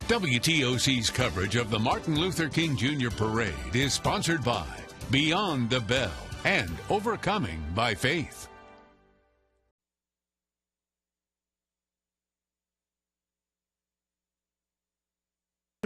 WTOC's coverage of the Martin Luther King Jr. Parade is sponsored by Beyond the Bell and Overcoming by Faith.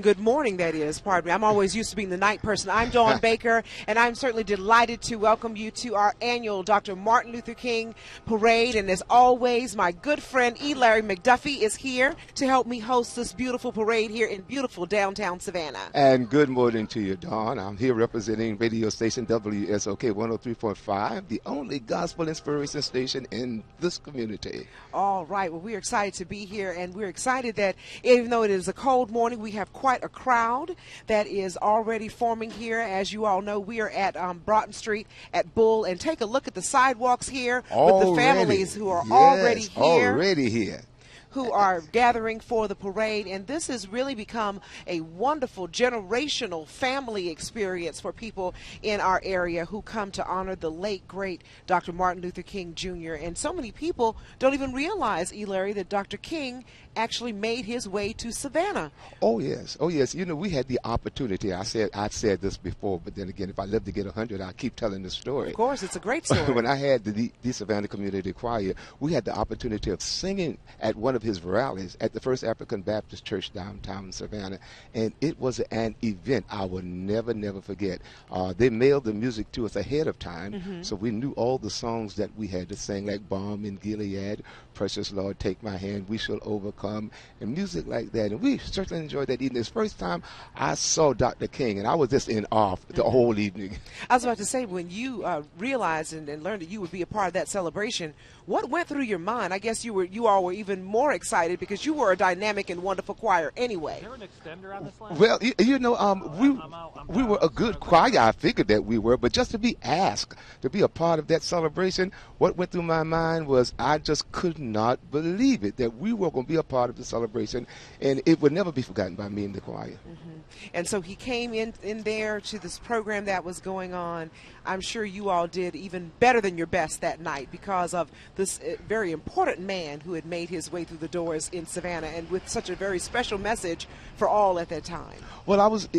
Good morning, that is. Pardon me. I'm always used to being the night person. I'm Dawn Baker, and I'm certainly delighted to welcome you to our annual Dr. Martin Luther King Parade. And as always, my good friend E. Larry McDuffie is here to help me host this beautiful parade here in beautiful downtown Savannah. And good morning to you, Dawn. I'm here representing radio station WSOK 103.5, the only gospel inspiration station in this community. All right. Well, we're excited to be here, and we're excited that even though it is a cold morning, we have quite a crowd that is already forming here. As you all know, we are at Broughton Street at Bull, and take a look at the sidewalks here with the families who are already here. Who are gathering for the parade, and this has really become a wonderful generational family experience for people in our area who come to honor the late, great Dr. Martin Luther King Jr. And so many people don't even realize, E. Larry, that Dr. King actually made his way to Savannah. Oh, yes. Oh, yes. You know, we had the opportunity. I've said this before, but then again, if I live to get 100, I'll keep telling the story. Of course, it's a great story. When I had the Savannah Community Choir, we had the opportunity of singing at one of his rallies at the First African Baptist Church downtown Savannah, and it was an event I will never, never forget. They mailed the music to us ahead of time, so we knew all the songs that we had to sing, like Balm in Gilead, Precious Lord, Take My Hand, We Shall Overcome, and music like that. And we certainly enjoyed that evening. It's the first time I saw Dr. King, and I was just in awe the whole evening. I was about to say, when you realized and learned that you would be a part of that celebration, what went through your mind? I guess you all were even more excited because you were a dynamic and wonderful choir anyway. Is there an extender on this line? Well, you know, we were a good choir. I figured that we were, but just to be asked to be a part of that celebration, what went through my mind was I just could not believe it, that we were going to be a part of the celebration, and it would never be forgotten by me in the choir. And so he came in there to this program that was going on. I'm sure you all did even better than your best that night because of this very important man who had made his way through the doors in Savannah, and with such a very special message for all at that time. Well, I was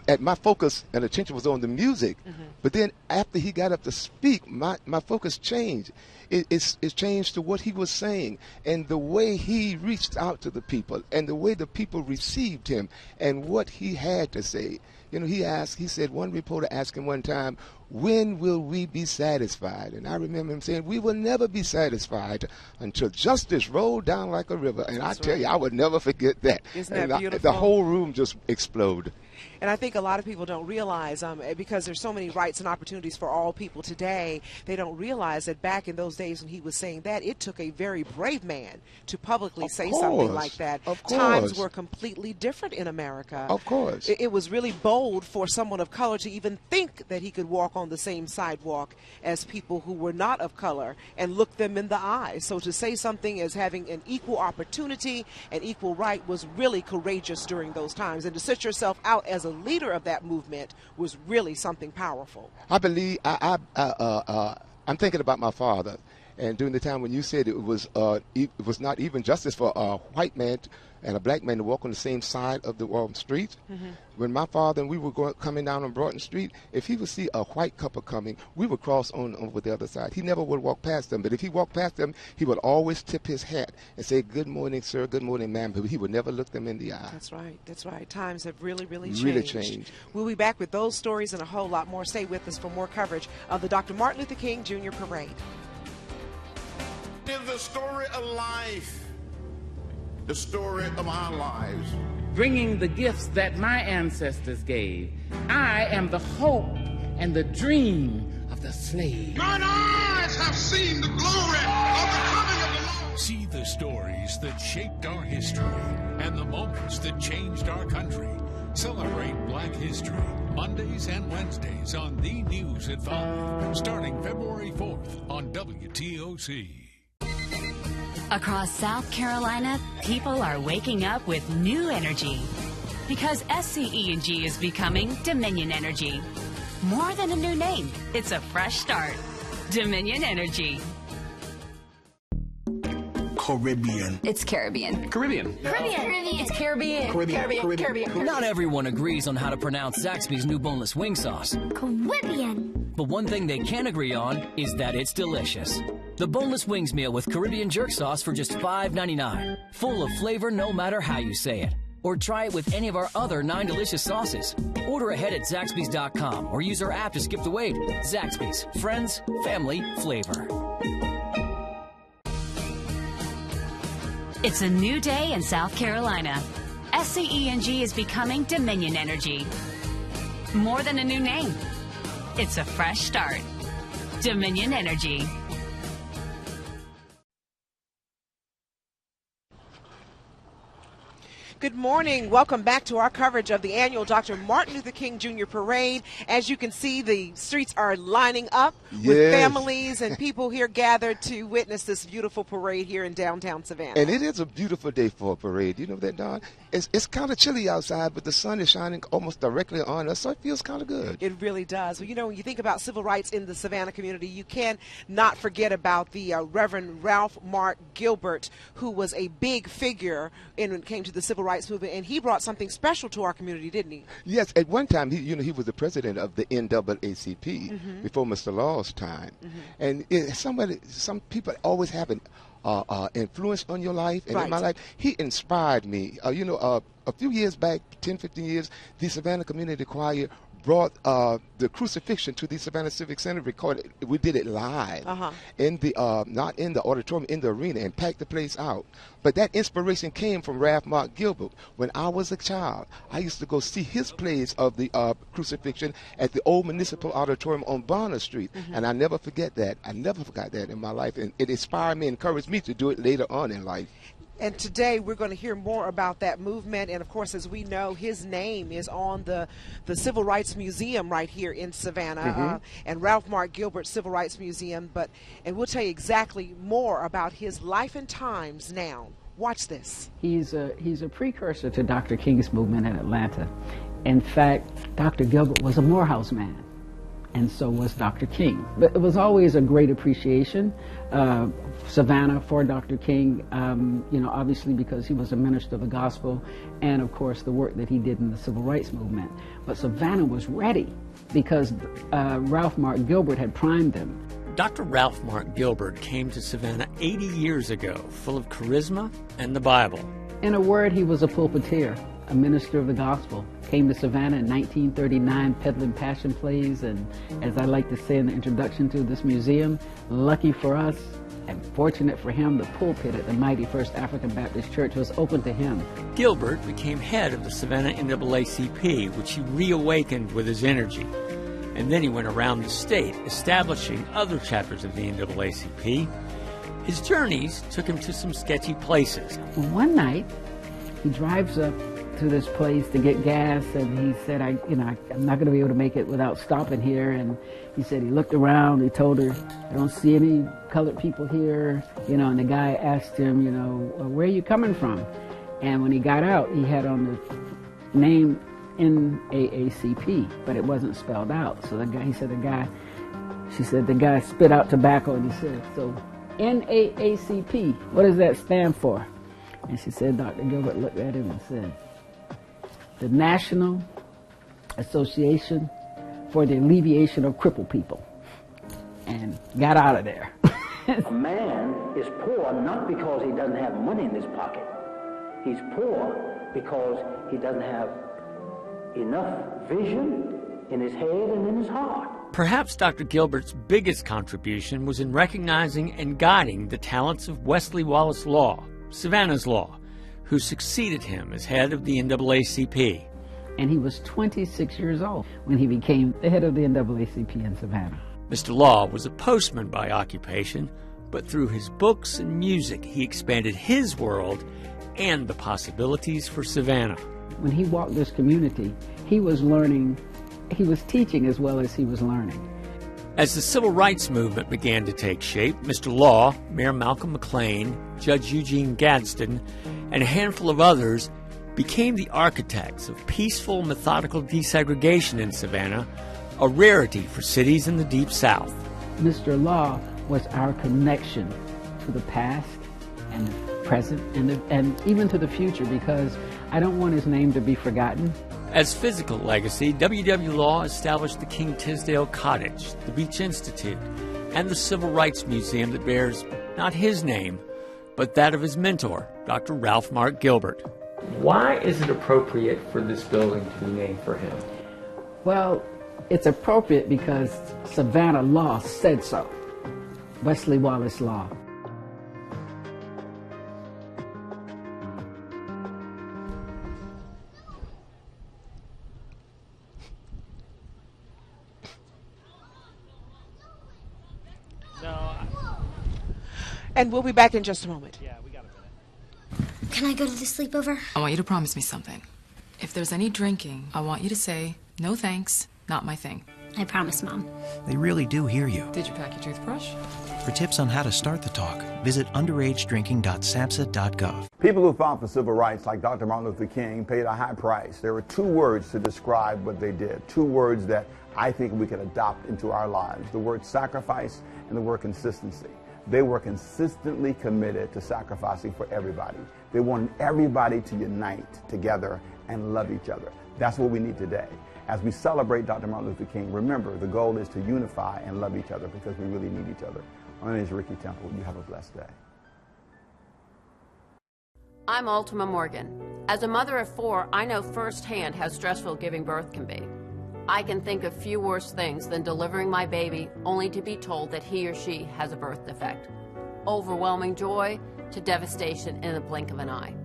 at my focus and attention was on the music, but then after he got up to speak, my focus changed. It's changed to what he was saying and the way he reached out to the people and the way the people received him and what he had to say. You know, he said, one reporter asked him one time, when will we be satisfied? And I remember him saying, we will never be satisfied until justice rolled down like a river. And I tell you, I would never forget that. Isn't that beautiful? The whole room just exploded. And I think a lot of people don't realize, because there's so many rights and opportunities for all people today, they don't realize that back in those days when he was saying that, it took a very brave man to publicly say something like that. Of course. Times were completely different in America. Of course. It was really bold for someone of color to even think that he could walk on the same sidewalk as people who were not of color and look them in the eye. So to say something as having an equal opportunity and equal right was really courageous during those times. And to set yourself out as a leader of that movement was really something powerful. I believe I'm thinking about my father, and during the time when you said it was not even justice for a white man and a black man to walk on the same side of the street. When my father and we were coming down on Broughton Street, if he would see a white couple coming, we would cross on over the other side. He never would walk past them, but if he walked past them, he would always tip his hat and say, good morning, sir, good morning, ma'am, but he would never look them in the eye. That's right. That's right. Times have really, really changed. Really changed. We'll be back with those stories and a whole lot more. Stay with us for more coverage of the Dr. Martin Luther King Jr. Parade. Is the story of life, the story of our lives. Bringing the gifts that my ancestors gave. I am the hope and the dream of the slave. Mine eyes have seen the glory of the coming of the Lord. See the stories that shaped our history and the moments that changed our country. Celebrate Black History Mondays and Wednesdays on The News at 5, starting February 4th on WTOC. Across South Carolina, people are waking up with new energy because SCE&G is becoming Dominion Energy. More than a new name, it's a fresh start. Dominion Energy. Caribbean. It's Caribbean. Caribbean. Caribbean. It's Caribbean. Caribbean. Not everyone agrees on how to pronounce Zaxby's new boneless wing sauce. Caribbean. But one thing they can agree on is that it's delicious. The boneless wings meal with Caribbean jerk sauce for just $5.99. Full of flavor no matter how you say it. Or try it with any of our other 9 delicious sauces. Order ahead at Zaxby's.com or use our app to skip the wait. Zaxby's. Friends, family, flavor. It's a new day in South Carolina. SCE&G is becoming Dominion Energy. More than a new name. It's a fresh start. Dominion Energy. Good morning. Welcome back to our coverage of the annual Dr. Martin Luther King Jr. Parade. As you can see, the streets are lining up with families and people here gathered to witness this beautiful parade here in downtown Savannah. And it is a beautiful day for a parade. You know that, Don? It's kind of chilly outside, but the sun is shining almost directly on us, so it feels kind of good. It really does. Well, you know, when you think about civil rights in the Savannah community, you can not forget about the Reverend Ralph Mark Gilbert, who was a big figure when it came to the civil rights movement, and he brought something special to our community, didn't he? Yes, at one time, he was the president of the NAACP before Mr. Law's time. And some people always have an influence on your life, and in my life, he inspired me. A few years back, 10, 15 years, the Savannah Community Choir brought the crucifixion to the Savannah Civic Center. We did it live in the not in the auditorium, in the arena, and packed the place out. But that inspiration came from Ralph Mark Gilbert. When I was a child, I used to go see his plays of the crucifixion at the old municipal auditorium on Bonner Street, and I never forget that. I never forgot that in my life, and it inspired me, encouraged me to do it later on in life. And today we're going to hear more about that movement. And, of course, as we know, his name is on the Civil Rights Museum right here in Savannah, and Ralph Mark Gilbert Civil Rights Museum. And we'll tell you exactly more about his life and times now. Watch this. He's a precursor to Dr. King's movement in Atlanta. In fact, Dr. Gilbert was a Morehouse man, and so was Dr. King. But it was always a great appreciation, Savannah, for Dr. King, obviously because he was a minister of the gospel, and of course the work that he did in the civil rights movement. But Savannah was ready because Ralph Mark Gilbert had primed them. Dr. Ralph Mark Gilbert came to Savannah 80 years ago, full of charisma and the Bible. In a word, he was a pulpiteer, a minister of the gospel. Came to Savannah in 1939 peddling passion plays, and as I like to say in the introduction to this museum, lucky for us and fortunate for him, the pulpit at the mighty First African Baptist Church was open to him. Gilbert became head of the Savannah NAACP, which he reawakened with his energy. And then he went around the state, establishing other chapters of the NAACP. His journeys took him to some sketchy places. One night, he drives up to this place to get gas, and he said, I'm not going to be able to make it without stopping here. And he said he looked around, he told her, I don't see any colored people here, and the guy asked him, where are you coming from? And when he got out, he had on the name NAACP, but it wasn't spelled out. So she said the guy spit out tobacco, and he said, so NAACP, what does that stand for? And she said, Dr. Gilbert looked at him and said, the National Association for the Alleviation of Crippled People, and got out of there. A man is poor not because he doesn't have money in his pocket. He's poor because he doesn't have enough vision in his head and in his heart. Perhaps Dr. Gilbert's biggest contribution was in recognizing and guiding the talents of Wesley Wallace Law, Savannah's Law, who succeeded him as head of the NAACP. And he was 26 years old when he became the head of the NAACP in Savannah. Mr. Law was a postman by occupation, but through his books and music, he expanded his world and the possibilities for Savannah. When he walked this community, he was learning, he was teaching as well as he was learning. As the civil rights movement began to take shape, Mr. Law, Mayor Malcolm McLean, Judge Eugene Gadsden, and a handful of others became the architects of peaceful, methodical desegregation in Savannah, a rarity for cities in the Deep South. Mr. Law was our connection to the past and the present and even to the future, because I don't want his name to be forgotten. As physical legacy, W.W. Law established the King Tisdale Cottage, the Beach Institute, and the Civil Rights Museum that bears not his name, but that of his mentor, Dr. Ralph Mark Gilbert. Why is it appropriate for this building to be named for him? Well, it's appropriate because Savannah Law said so. Wesley Wallace Law. And we'll be back in just a moment. Yeah, we got a minute. Can I go to the sleepover? I want you to promise me something. If there's any drinking, I want you to say, no thanks, not my thing. I promise, Mom. They really do hear you. Did you pack your toothbrush? For tips on how to start the talk, visit underagedrinking.samhsa.gov. People who fought for civil rights, like Dr. Martin Luther King, paid a high price. There were two words to describe what they did, two words that I think we can adopt into our lives, the word sacrifice and the word consistency. They were consistently committed to sacrificing for everybody. They wanted everybody to unite together and love each other. That's what we need today. As we celebrate Dr. Martin Luther King, remember the goal is to unify and love each other because we really need each other. My name is Ricky Temple. You have a blessed day. I'm Ultima Morgan. As a mother of 4, I know firsthand how stressful giving birth can be. I can think of few worse things than delivering my baby only to be told that he or she has a birth defect. Overwhelming joy to devastation in the blink of an eye.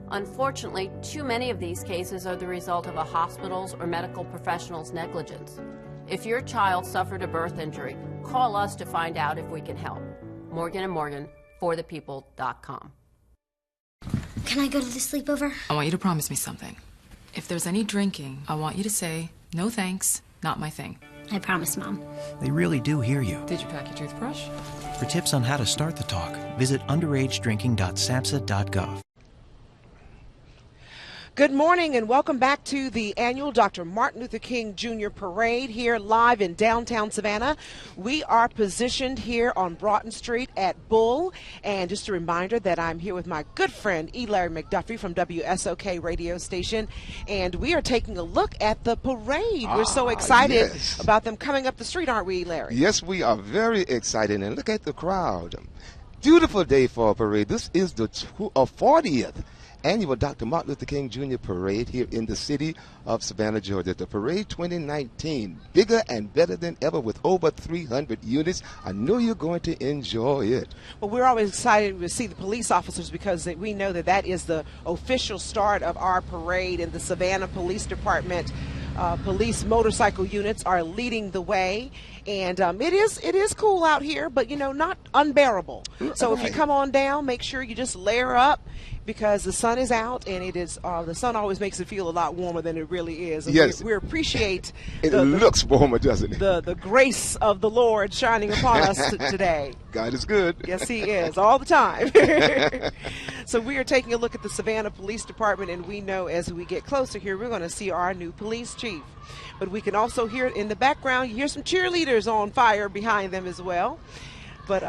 Unfortunately, too many of these cases are the result of a hospital's or medical professional's negligence. If your child suffered a birth injury, call us to find out if we can help. Morgan & Morgan, forthepeople.com. Can I go to the sleepover? I want you to promise me something. If there's any drinking, I want you to say, no thanks, not my thing. I promise, Mom. They really do hear you. Did you pack your toothbrush? For tips on how to start the talk, visit underagedrinking.samhsa.gov. Good morning and welcome back to the annual Dr. Martin Luther King Jr. Parade here live in downtown Savannah. We are positioned here on Broughton Street at Bull. And just a reminder that I'm here with my good friend E. Larry McDuffie from WSOK radio station. And we are taking a look at the parade. We're so excited about them coming up the street, aren't we, Larry? Yes, we are very excited. And look at the crowd. Beautiful day for a parade. This is the 40th annual Dr. Martin Luther King Jr. Parade here in the city of Savannah, Georgia. The Parade 2019, bigger and better than ever with over 300 units. I know you're going to enjoy it. Well, we're always excited to see the police officers because we know that that is the official start of our parade, and the Savannah Police Department police motorcycle units are leading the way. And it is cool out here, but, you know, not unbearable. So if you come on down, make sure you just layer up because the sun is out, and it is the sun always makes it feel a lot warmer than it really is. And yes. We appreciate it. Looks warmer, doesn't it? The grace of the Lord shining upon us today. God is good. Yes, he is, all the time. So we are taking a look at the Savannah Police Department, and we know as we get closer here, we're going to see our new police chief. But we can also hear in the background, you hear some cheerleaders on fire behind them as well. But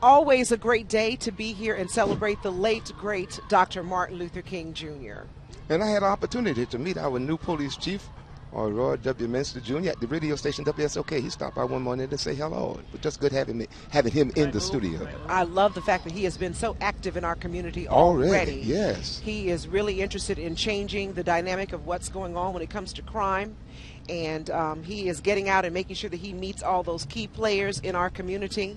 always a great day to be here and celebrate the late, great Dr. Martin Luther King Jr. And I had an opportunity to meet our new police chief, Roy W. Minster Jr. at the radio station WSOK. He stopped by one morning to say hello. But just good having him in the studio. I love the fact that he has been so active in our community already. Yes. He is really interested in changing the dynamic of what's going on when it comes to crime. And he is getting out and making sure that he meets all those key players in our community.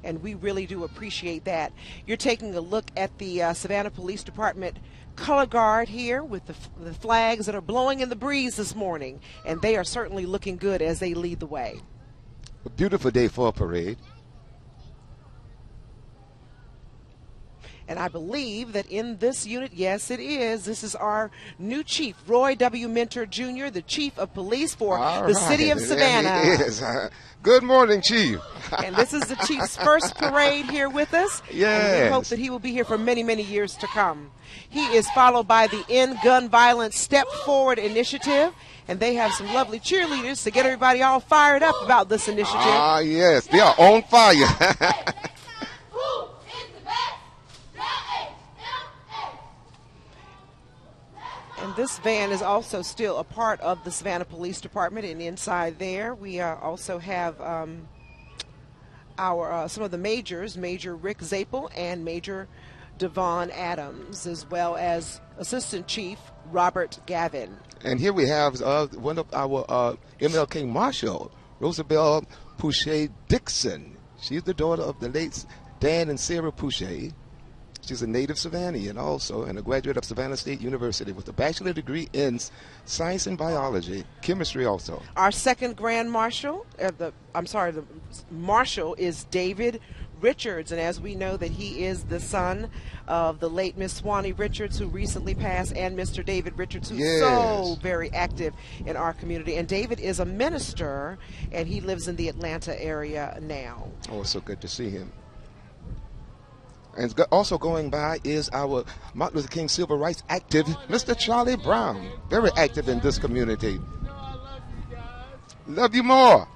And we really do appreciate that. You're taking a look at the Savannah Police Department color guard here with the flags that are blowing in the breeze this morning. And they are certainly looking good as they lead the way. A beautiful day for a parade. And I believe that in this unit, yes, it is. This is our new chief, Roy W. Minter Jr., the chief of police for the city of Savannah. It is. Good morning, Chief. And this is the chief's first parade here with us. Yes. And we hope that he will be here for many, many years to come. He is followed by the End Gun Violence Step Forward initiative. And they have some lovely cheerleaders to get everybody all fired up about this initiative. Yes, they are on fire. this van is also still a part of the Savannah Police Department, and inside there we also have some of the majors, Major Rick Zapel and Major Devon Adams, as well as Assistant Chief Robert Gavin. And here we have one of our MLK Marshal, Rosabelle Pouchet Dixon. She's the daughter of the late Dan and Sarah Pouchet. She's a native Savannian also, and a graduate of Savannah State University with a bachelor degree in science and biology, chemistry also. Our second Grand Marshal, the Marshal is David Richards, and as we know that he is the son of the late Miss Swanee Richards, who recently passed, and Mr. David Richards, who's so very active in our community. And David is a minister, and he lives in the Atlanta area now. Oh, it's so good to see him. And also going by is our Martin Luther King civil rights active, Mr. Charlie Brown. Very active in this community. Love you more.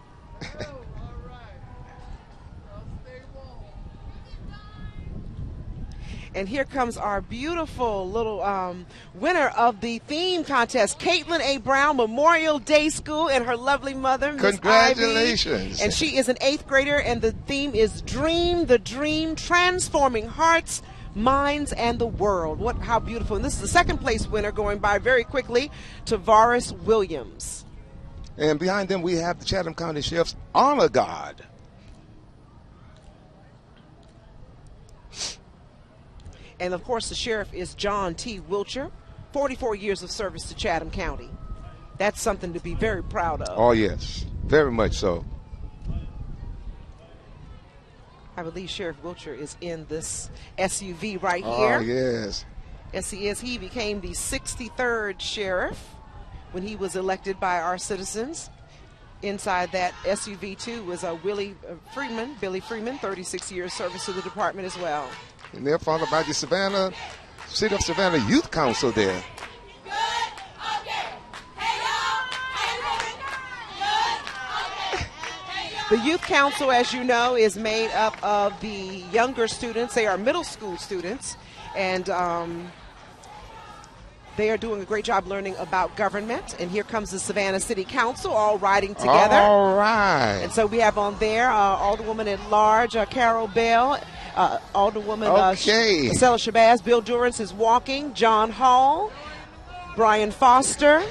And here comes our beautiful little winner of the theme contest, Caitlin A. Brown, Memorial Day School, and her lovely mother, Miss Congratulations. Ivy. And she is an 8th grader, and the theme is Dream the Dream, Transforming Hearts, Minds, and the World. How beautiful. And this is the second place winner, going by very quickly, Tavares Williams. And behind them we have the Chatham County Sheriff's Honor Guard. And, of course, the sheriff is John T. Wilcher, 44 years of service to Chatham County. That's something to be very proud of. Oh, yes, very much so. I believe Sheriff Wilcher is in this SUV right here. Oh, yes. Yes, he is. He became the 63rd sheriff when he was elected by our citizens. Inside that SUV, too, was Billy Freeman, 36 years service to the department as well. And they're followed by the City of Savannah Youth Council there. The Youth Council, as you know, is made up of the younger students. They are middle school students, and they are doing a great job learning about government. And here comes the Savannah City Council all riding together. All right. And so we have on there Alderwoman at Large, Carol Bell, Alderwoman Marcella Shabazz, Bill Durance is walking, John Hall, Brian Foster.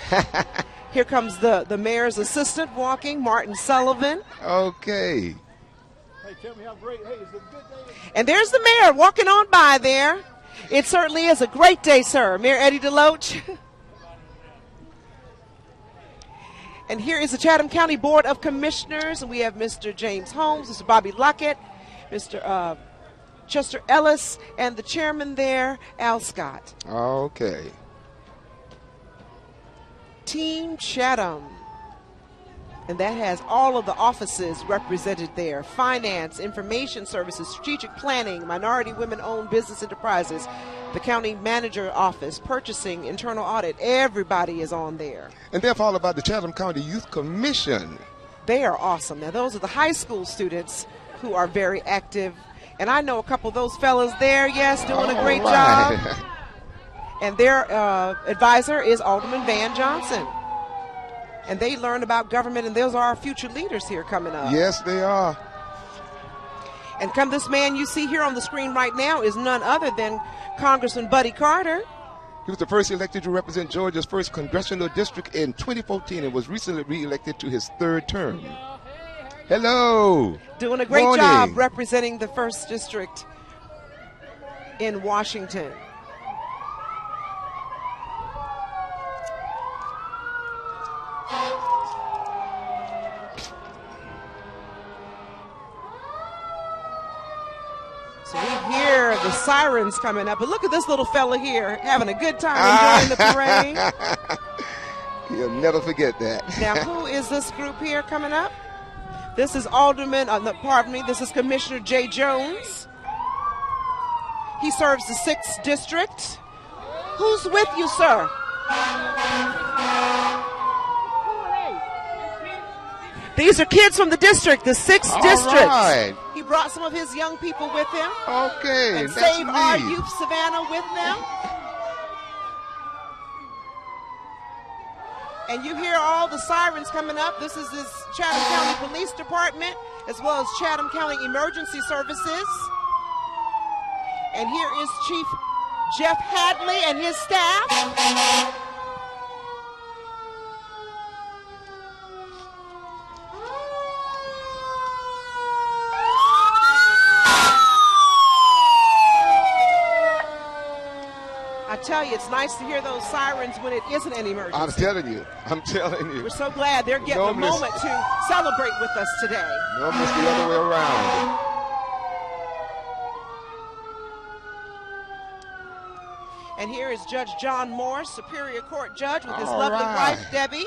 Here comes the mayor's assistant walking, Martin Sullivan. Okay. Hey, tell me how great. Hey, it's a good day. And there's the mayor walking on by there. It certainly is a great day, sir. Mayor Eddie DeLoach. And here is the Chatham County Board of Commissioners. And we have Mr. James Holmes, Mr. Bobby Luckett, Mr. Chester Ellis, and the chairman there, Al Scott. Okay. Team Chatham. And that has all of the offices represented there. Finance, Information Services, Strategic Planning, Minority Women-Owned Business Enterprises, the County Manager Office, Purchasing, Internal Audit. Everybody is on there. And they're followed by the Chatham County Youth Commission. They are awesome. Now, those are the high school students who are very active. And I know a couple of those fellas there, yes, doing a great job. And their advisor is Alderman Van Johnson. And they learn about government, and those are our future leaders here coming up. Yes, they are. And this man you see here on the screen right now is none other than Congressman Buddy Carter. He was the first elected to represent Georgia's 1st congressional district in 2014 and was recently reelected to his 3rd term. Hello. Doing a great job representing the 1st district in Washington. So we hear the sirens coming up, but look at this little fella here having a good time enjoying the parade. You'll never forget that. Now, who is this group here coming up? This is Alderman, this is Commissioner Jay Jones. He serves the 6th district. Who's with you, sir? These are kids from the district, the 6th district. Right. He brought some of his young people with him. Okay, and that's Save neat. Our Youth Savannah with them. And you hear all the sirens coming up. This is this Chatham County Police Department, as well as Chatham County Emergency Services. And here is Chief Jeff Hadley and his staff. I tell you, it's nice to hear those sirens when it isn't an emergency. I'm telling you. We're so glad they're getting a moment to celebrate with us today. Normally it's the other way around. And here is Judge John Morse, Superior Court Judge, with his lovely wife, Debbie.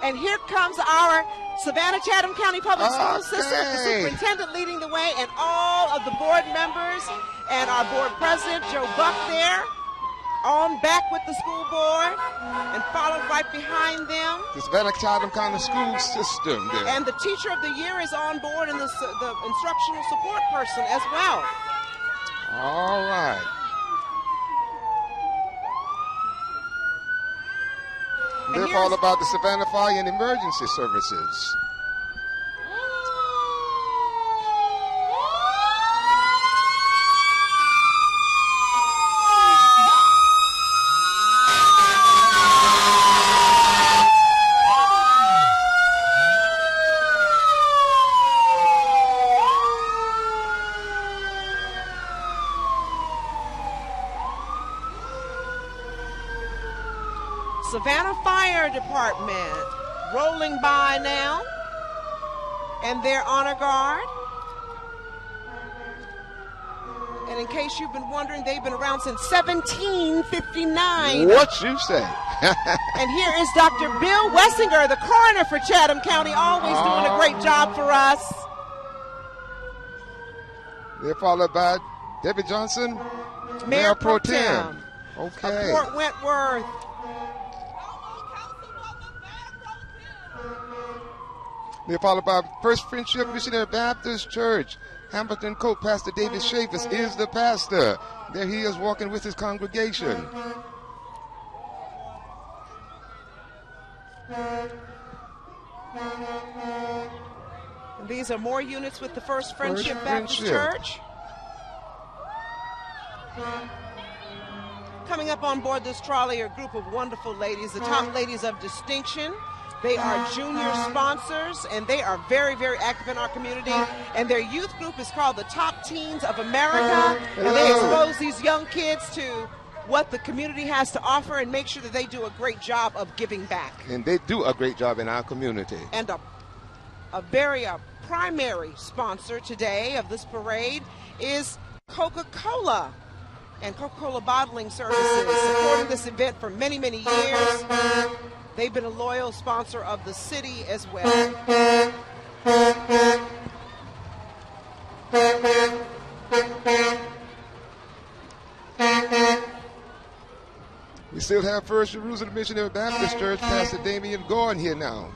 And here comes our Savannah Chatham County Public School System, the superintendent leading the way, and all of the board members, and our board president, Joe Buck, there, on back with the school board, and followed right behind them. The Savannah Chatham County School System there. And the Teacher of the Year is on board, and the instructional support person as well. All right. They're all about the Savannah Fire and Emergency Services. Savannah Fire Department rolling by now, and their honor guard. And in case you've been wondering, they've been around since 1759. What you say? And here is Dr. Bill Wessinger, the coroner for Chatham County, always doing a great job for us. They're followed by Debbie Johnson, Mayor Pro Tem. Okay. Of Port Wentworth. They're followed by First Friendship Missionary Baptist Church. Hamilton Coat, Pastor David Chaffetz is the pastor. There he is walking with his congregation. And these are more units with the First Friendship Baptist Church. Coming up on board this trolley are a group of wonderful ladies, the top ladies of distinction. They are junior sponsors, and they are very, very active in our community. And their youth group is called the Top Teens of America. And they expose these young kids to what the community has to offer and make sure that they do a great job of giving back. And they do a great job in our community. And a very primary sponsor today of this parade is Coca-Cola and Coca-Cola Bottling Services, supporting this event for many, many years. They've been a loyal sponsor of the city as well. We still have First Jerusalem Missionary Baptist Church, Pastor Damian Gordon here now.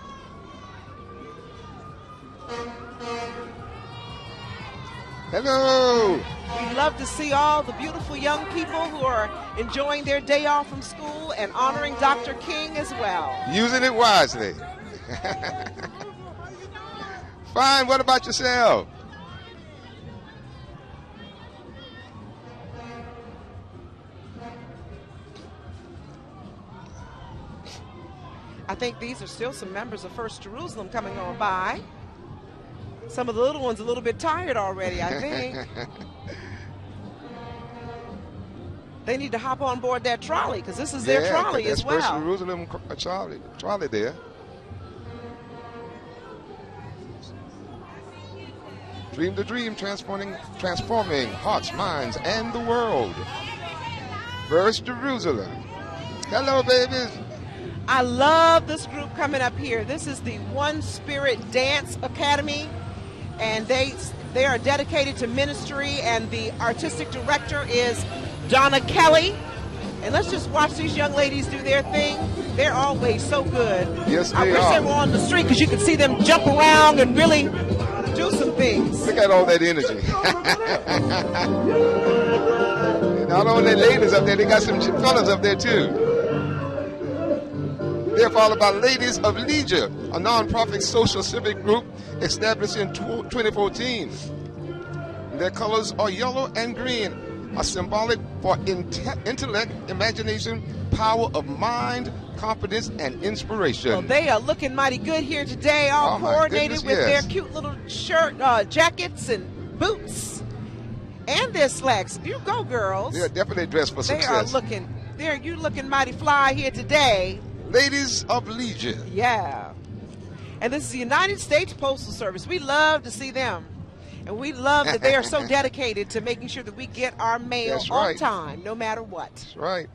Hello. We love to see all the beautiful young people who are enjoying their day off from school and honoring Dr. King as well. Using it wisely. Fine, what about yourself? I think these are still some members of First Jerusalem coming on by. Some of the little ones a little bit tired already, I think. They need to hop on board that trolley because this is their trolley as well. First Jerusalem trolley there. Dream the dream, transforming hearts, minds, and the world. First Jerusalem. Hello, babies. I love this group coming up here. This is the One Spirit Dance Academy, and they are dedicated to ministry, and the artistic director is Donna Kelly. And let's just watch these young ladies do their thing. They're always so good. Yes, they I wish are. they were on the street because you could see them jump around and really do some things. Look at all that energy. Not only ladies up there, they got some fellas up there too. They're followed by Ladies of Leisure, a non-profit social civic group established in 2014. Their colors are yellow and green, are symbolic for intellect, imagination, power of mind, confidence, and inspiration. Well, they are looking mighty good here today, all coordinated with their cute little shirt, jackets, and boots, and their slacks. You go, girls. They're definitely dressed for success. They are looking. You looking mighty fly here today. Ladies of Leisure. Yeah. And this is the United States Postal Service. We love to see them. And we love that they are so dedicated to making sure that we get our mail on time, no matter what. That's right.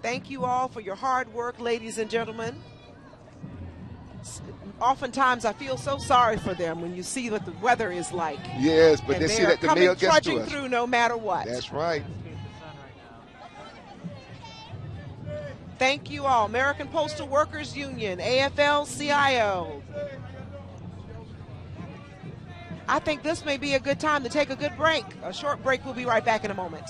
Thank you all for your hard work, ladies and gentlemen. Oftentimes, I feel so sorry for them when you see what the weather is like. Yes, but they see that the mail gets to us. Trudging through no matter what. That's right. Thank you all. American Postal Workers Union, AFL-CIO. I think this may be a good time to take a good break. A short break. We'll be right back in a moment.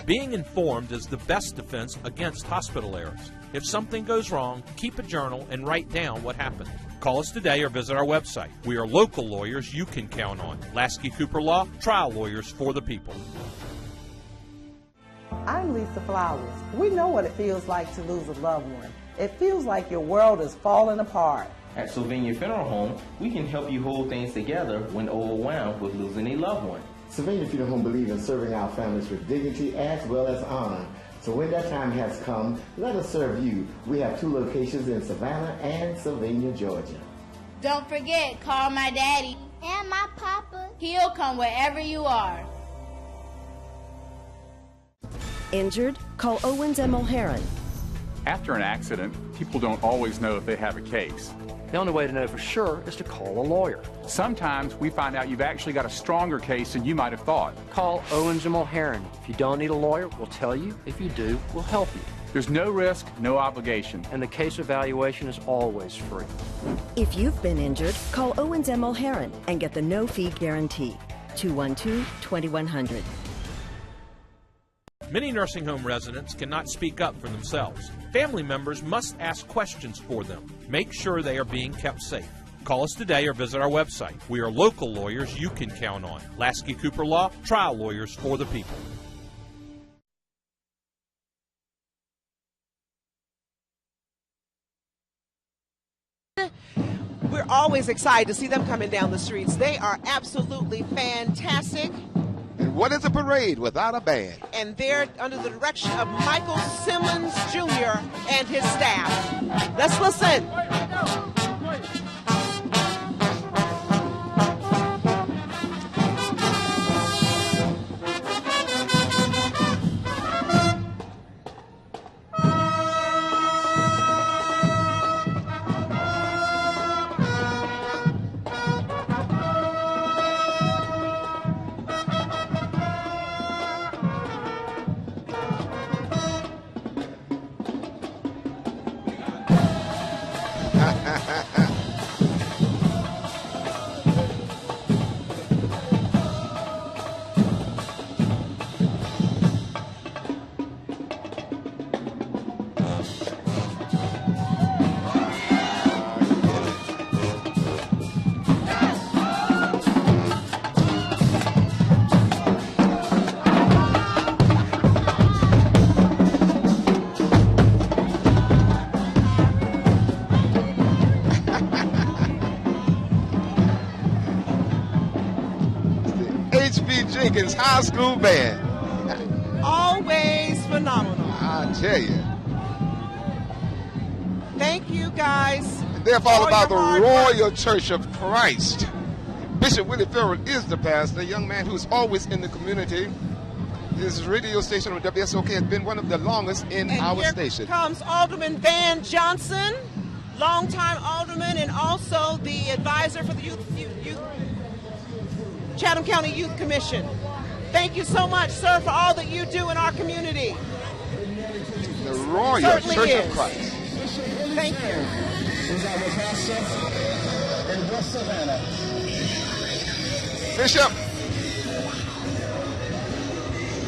Being informed is the best defense against hospital errors. If something goes wrong, keep a journal and write down what happened. Call us today or visit our website. We are local lawyers you can count on. Lasky Cooper Law, trial lawyers for the people. I'm Lisa Flowers. We know what it feels like to lose a loved one. It feels like your world is falling apart. At Sylvania Funeral Home, we can help you hold things together when overwhelmed with losing a loved one. Sylvania Funeral Home believes in serving our families with dignity as well as honor. So when that time has come, let us serve you. We have 2 locations in Savannah and Sylvania, Georgia. Don't forget, call my daddy and my papa. He'll come wherever you are. Injured? Call Owens M. O'Haron. After an accident, people don't always know if they have a case. The only way to know for sure is to call a lawyer. Sometimes we find out you've actually got a stronger case than you might have thought. Call Owens and O'Haron. If you don't need a lawyer, we'll tell you. If you do, we'll help you. There's no risk, no obligation. And the case evaluation is always free. If you've been injured, call Owens M. O'Haron and get the no-fee guarantee. 212-2100. Many nursing home residents cannot speak up for themselves. Family members must ask questions for them. Make sure they are being kept safe. Call us today or visit our website. We are local lawyers you can count on. Lasky Cooper Law, trial lawyers for the people. We're always excited to see them coming down the streets. They are absolutely fantastic. And what is a parade without a band? And they're under the direction of Michael Simmons Jr. and his staff. Let's listen. Jenkins High School Band. Always phenomenal. I tell you. Thank you, guys. They're followed by the Royal Church of Christ. Bishop Willie Farrell is the pastor, a young man who's always in the community. His radio station on WSOK has been one of the longest in our station. Here comes Alderman Van Johnson, longtime alderman and also the advisor for the youth Chatham County Youth Commission. Thank you so much, sir, for all that you do in our community. The Royal Church of Christ. Thank you. in West Savannah. Bishop.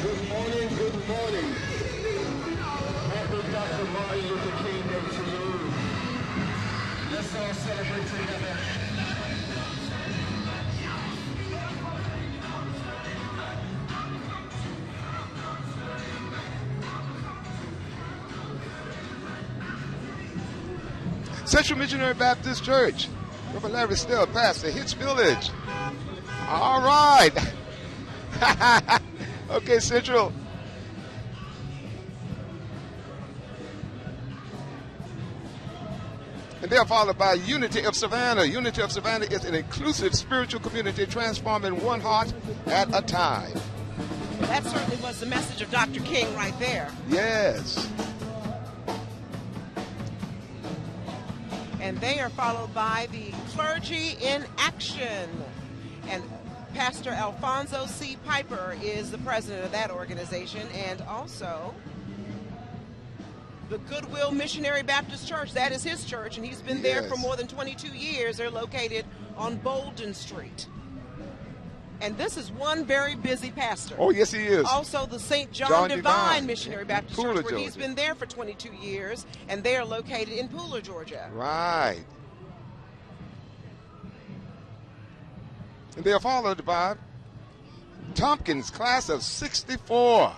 Good morning, good morning. Happy Dr. Martin Luther King Day to you. Let's all celebrate together. Central Missionary Baptist Church. Reverend Larry Snell, pastor, Hitch Village. All right. Okay, Central. And they are followed by Unity of Savannah. Unity of Savannah is an inclusive spiritual community transforming one heart at a time. That certainly was the message of Dr. King right there. Yes. And they are followed by the Clergy in Action. And Pastor Alfonso C. Piper is the president of that organization, and also the Goodwill Missionary Baptist Church. That is his church, and he's been there for more than 22 years. They're located on Bolden Street. And this is one very busy pastor. Oh, yes, he is. Also, the St. John Divine Missionary Baptist Church, where he's been there for 22 years, and they are located in Pooler, Georgia. Right. And they are followed by Tompkins, class of 64.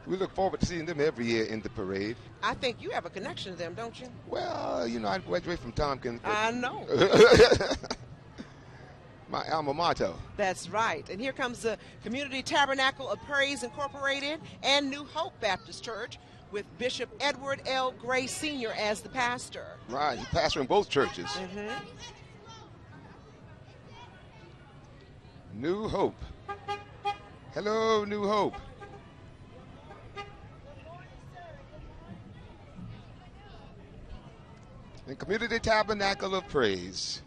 We look forward to seeing them every year in the parade. I think you have a connection to them, don't you? Well, you know, I graduated from Tompkins. I know. My alma mater. That's right. And here comes the Community Tabernacle of Praise Incorporated and New Hope Baptist Church with Bishop Edward L. Gray Sr. as the pastor. Right, he's pastoring both churches. New Hope. Hello, New Hope. And Community Tabernacle of Praise.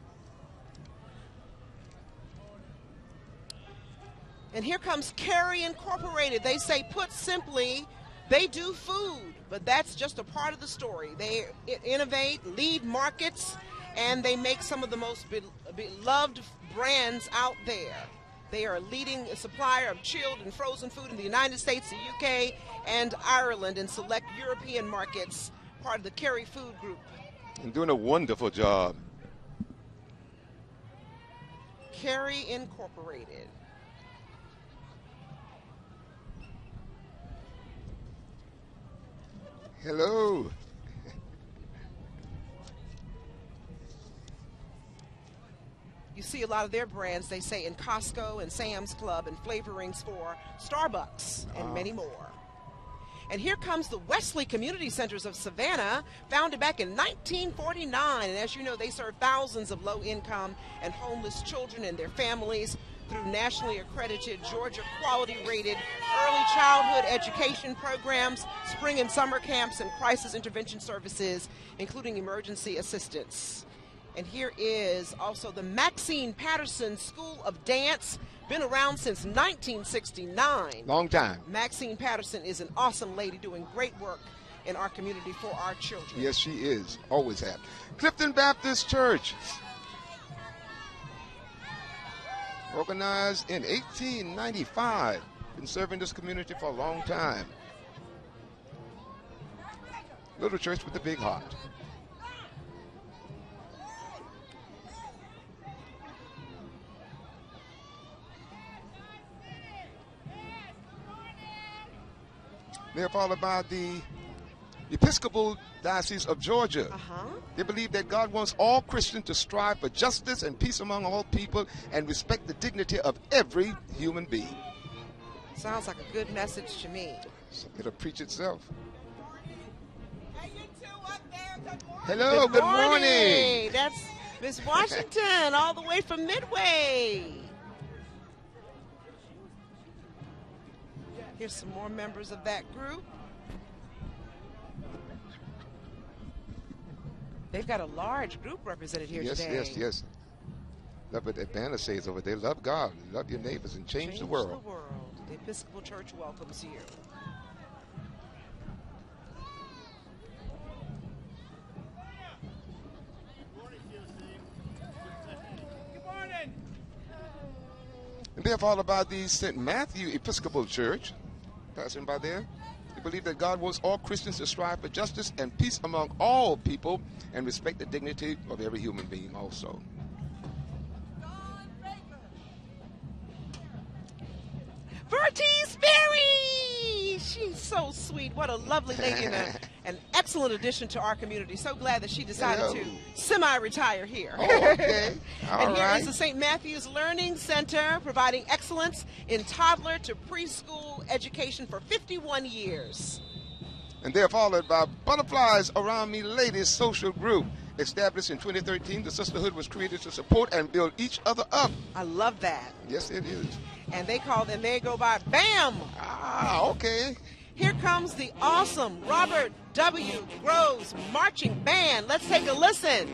And here comes Carey Incorporated. They say, put simply, they do food, but that's just a part of the story. They innovate, lead markets, and they make some of the most beloved brands out there. They are a leading supplier of chilled and frozen food in the United States, the UK, and Ireland, and select European markets, part of the Carey Food Group. And doing a wonderful job. Carey Incorporated. Hello. You see a lot of their brands, they say, in Costco and Sam's Club and flavorings for Starbucks and many more. And here comes the Wesley Community Centers of Savannah, founded back in 1949. And as you know, they serve thousands of low-income and homeless children and their families through nationally accredited, Georgia quality-rated early childhood education programs, spring and summer camps, and crisis intervention services, including emergency assistance. And here is also the Maxine Patterson School of Dance, been around since 1969. Long time. Maxine Patterson is an awesome lady doing great work in our community for our children. Yes, she is. Always have. Clifton Baptist Church. Organized in 1895. Been serving this community for a long time. Little church with a big heart. They're followed by the Episcopal Diocese of Georgia. They believe that God wants all Christians to strive for justice and peace among all people and respect the dignity of every human being. Sounds like a good message to me. It'll preach itself. Hello, good morning. That's Miss Washington all the way from Midway. Here's some more members of that group. They've got a large group represented here today. Yes. Love what that banner says over there. Love God, love your neighbors, and change the world. The Episcopal Church welcomes you. And they're followed by the St. Matthew Episcopal Church. Passing by there. We believe that God wants all Christians to strive for justice and peace among all people and respect the dignity of every human being also. Vertice Berry! She's so sweet. What a lovely lady and an excellent addition to our community. So glad that she decided to semi-retire here. Oh, okay. And here is the St. Matthew's Learning Center, providing excellence in toddler to preschool education for 51 years. And they're followed by Butterflies Around Me Ladies Social Group. Established in 2013, the sisterhood was created to support and build each other up. I love that. Yes, it is. And they go by BAM. Ah, okay. Here comes the awesome Robert W. Groves Marching Band. Let's take a listen.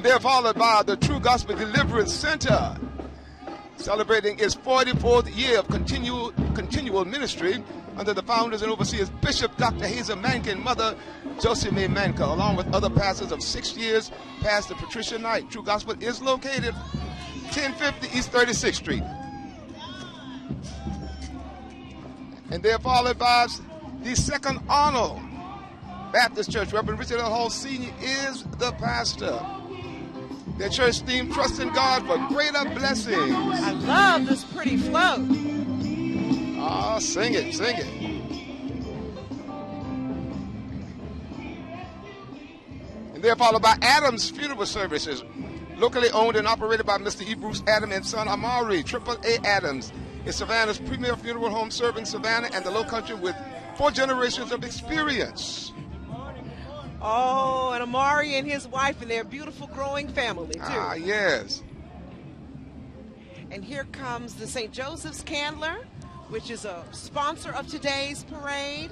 They're followed by the True Gospel Deliverance Center, celebrating its 44th year of continual ministry under the founders and overseers Bishop Dr. Hazel Manka and Mother Josie May Manka, along with other pastors of 6 years, Pastor Patricia Knight. True Gospel is located 1050 East 36th Street. And they're followed by the Second Arnold Baptist Church. Reverend Richard L. Hall Sr. is the pastor. Their church theme, trusting God for greater blessings. I love this pretty flow. Ah, sing it, sing it. And they're followed by Adams Funeral Services, locally owned and operated by Mr. E. Bruce Adam and son Amari, AAA Adams. It's Savannah's premier funeral home serving Savannah and the Low Country with 4 generations of experience. Oh, and Amari and his wife and their beautiful growing family, too. Ah, yes. And here comes the St. Joseph's Candler, which is a sponsor of today's parade.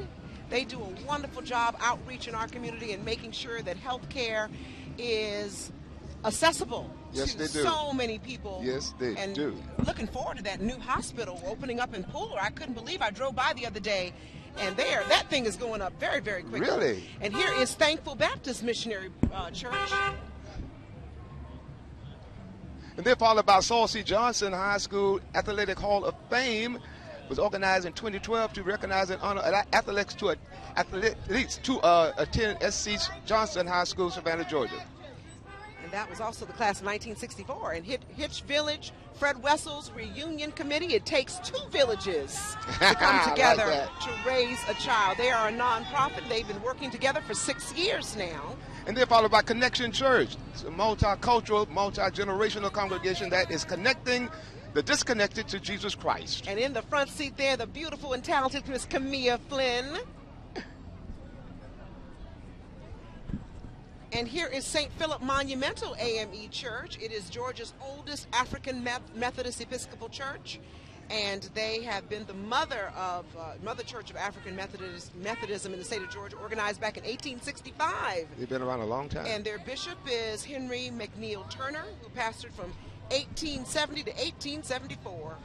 They do a wonderful job outreach in our community and making sure that health care is accessible to so many people. Yes, they do. Looking forward to that new hospital opening up in Pooler. I couldn't believe I drove by the other day. And that thing is going up very, very quickly. Really? And here is Thankful Baptist Missionary Church. And they're followed by Saul C. Johnson High School Athletic Hall of Fame. It was organized in 2012 to recognize and honor athletes to attend S.C. Johnson High School, Savannah, Georgia. And that was also the class of 1964. And Hitch Village, Fred Wessel's Reunion Committee. It takes 2 villages to come together to raise a child. They are a nonprofit. They've been working together for 6 years now. And they're followed by Connection Church. It's a multicultural, multi-generational congregation that is connecting the disconnected to Jesus Christ. And in the front seat there, the beautiful and talented Miss Camilla Flynn. And here is St. Philip Monumental AME Church. It is Georgia's oldest African Methodist Episcopal Church. And they have been the mother church of African Methodism in the state of Georgia, organized back in 1865. They've been around a long time. And their bishop is Henry McNeil Turner, who pastored from 1870 to 1874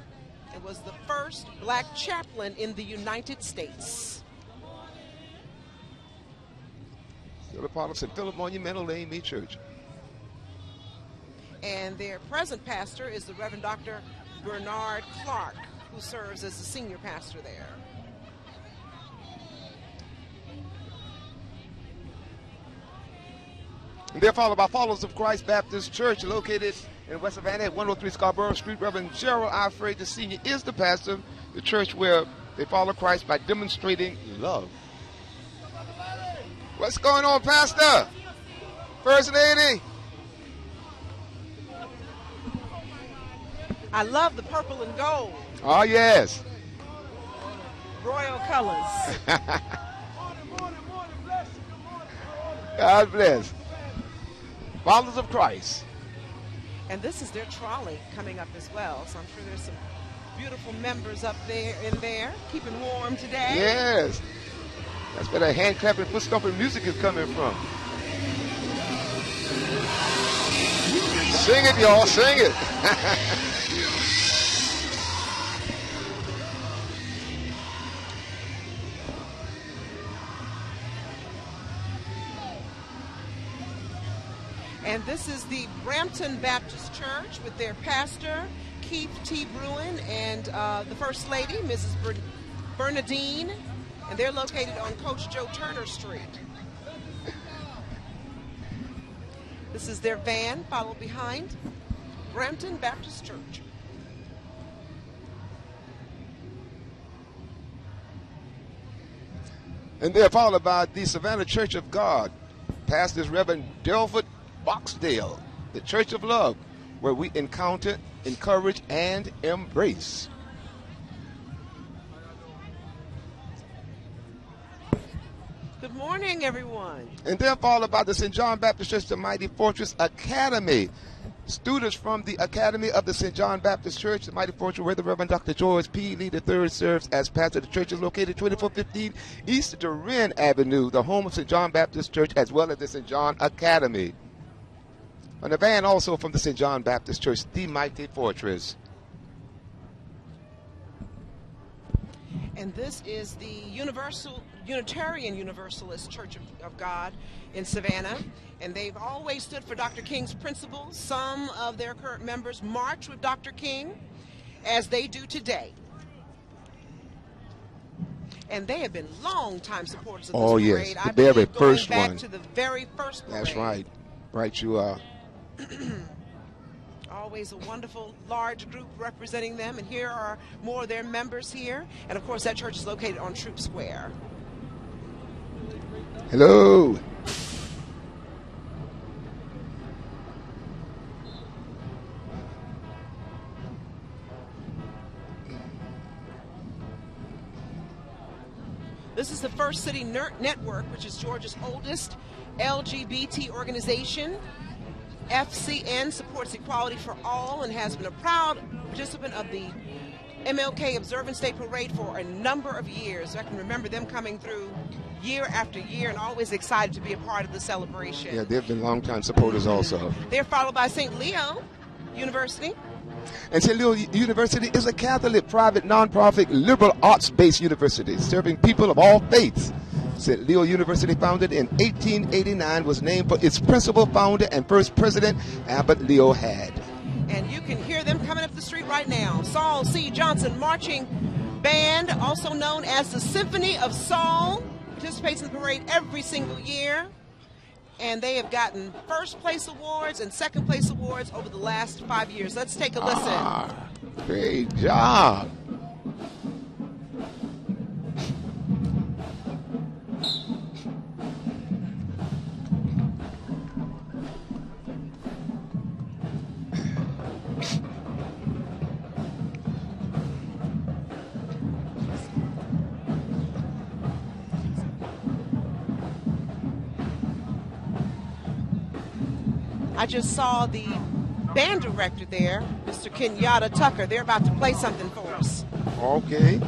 and was the first black chaplain in the United States. Still a part of St. Philip Monumental AME Church. And their present pastor is the Reverend Dr. Bernard Clark, who serves as the senior pastor there. And they're followed by Followers of Christ Baptist Church, located in West Savannah at 103 Scarborough Street. Reverend Gerald I. Frazier Sr. is the pastor, the church where they follow Christ by demonstrating love. What's going on, Pastor? First Lady? I love the purple and gold. Oh, yes. Royal colors. God bless. Followers of Christ. And this is their trolley coming up as well. So I'm sure there's some beautiful members up there keeping warm today. Yes. That's where the hand clapping, foot stomping music is coming from. Sing it, y'all, sing it. And this is the Brampton Baptist Church with their pastor, Keith T. Bruin, and the First Lady, Mrs. Bernadine, and they're located on Coach Joe Turner Street. This is their van, followed behind, Brampton Baptist Church. And they're followed by the Savannah Church of God, Pastors Reverend Delford Boxdale, the Church of Love, where we encounter, encourage, and embrace. Good morning, everyone. And they're followed by the St. John Baptist Church, the Mighty Fortress Academy. Students from the Academy of the St. John Baptist Church, the Mighty Fortress, where the Reverend Dr. George P. Lee III serves as pastor. The church is located 2415 East Duran Avenue, the home of St. John Baptist Church, as well as the St. John Academy. And the van also from the St. John Baptist Church, the Mighty Fortress. And this is the Unitarian Universalist Church of God in Savannah. And they've always stood for Dr. King's principles. Some of their current members march with Dr. King, as they do today. And they have been long-time supporters of this parade. Yes, I the very believe going first back one. to the very first parade. That's right. Right, you are. Always a wonderful, large group representing them. And here are more of their members here. And, of course, that church is located on Troop Square. Hello. This is the First City Network, which is Georgia's oldest LGBT organization. FCN supports equality for all and has been a proud participant of the MLK Observance Day Parade for a number of years. I can remember them coming through year after year and always excited to be a part of the celebration. Yeah, they've been longtime supporters also. They're followed by St. Leo University. And St. Leo University is a Catholic, private, nonprofit, liberal arts-based university serving people of all faiths. St. Leo University, founded in 1889, was named for its principal founder and first president, Abbot Leo Had. And you can hear them coming up the street right now. Saul C. Johnson Marching Band, also known as the Symphony of Saul, participates in the parade every single year. And they have gotten first place awards and second place awards over the last 5 years. Let's take a listen. Great job. I just saw the band director there, Mr. Kenyatta Tucker. They're about to play something for us. Okay.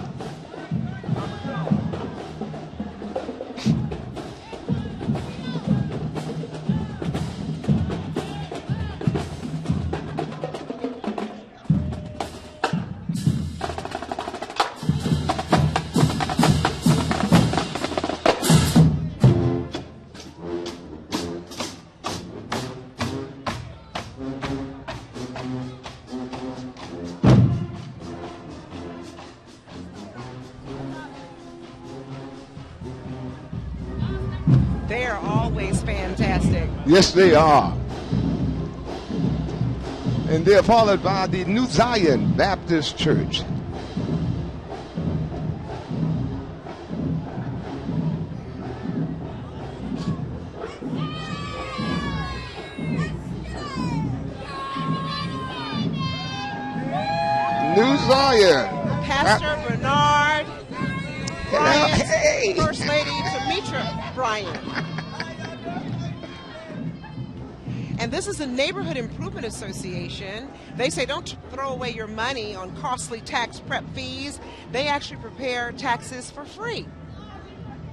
They are always fantastic. Yes, they are. And they're followed by the New Zion Baptist Church. New Zion. Pastor Bernard Bryant's First Lady, Tamitra Bryant. And this is the Neighborhood Improvement Association. They say don't throw away your money on costly tax prep fees. They actually prepare taxes for free.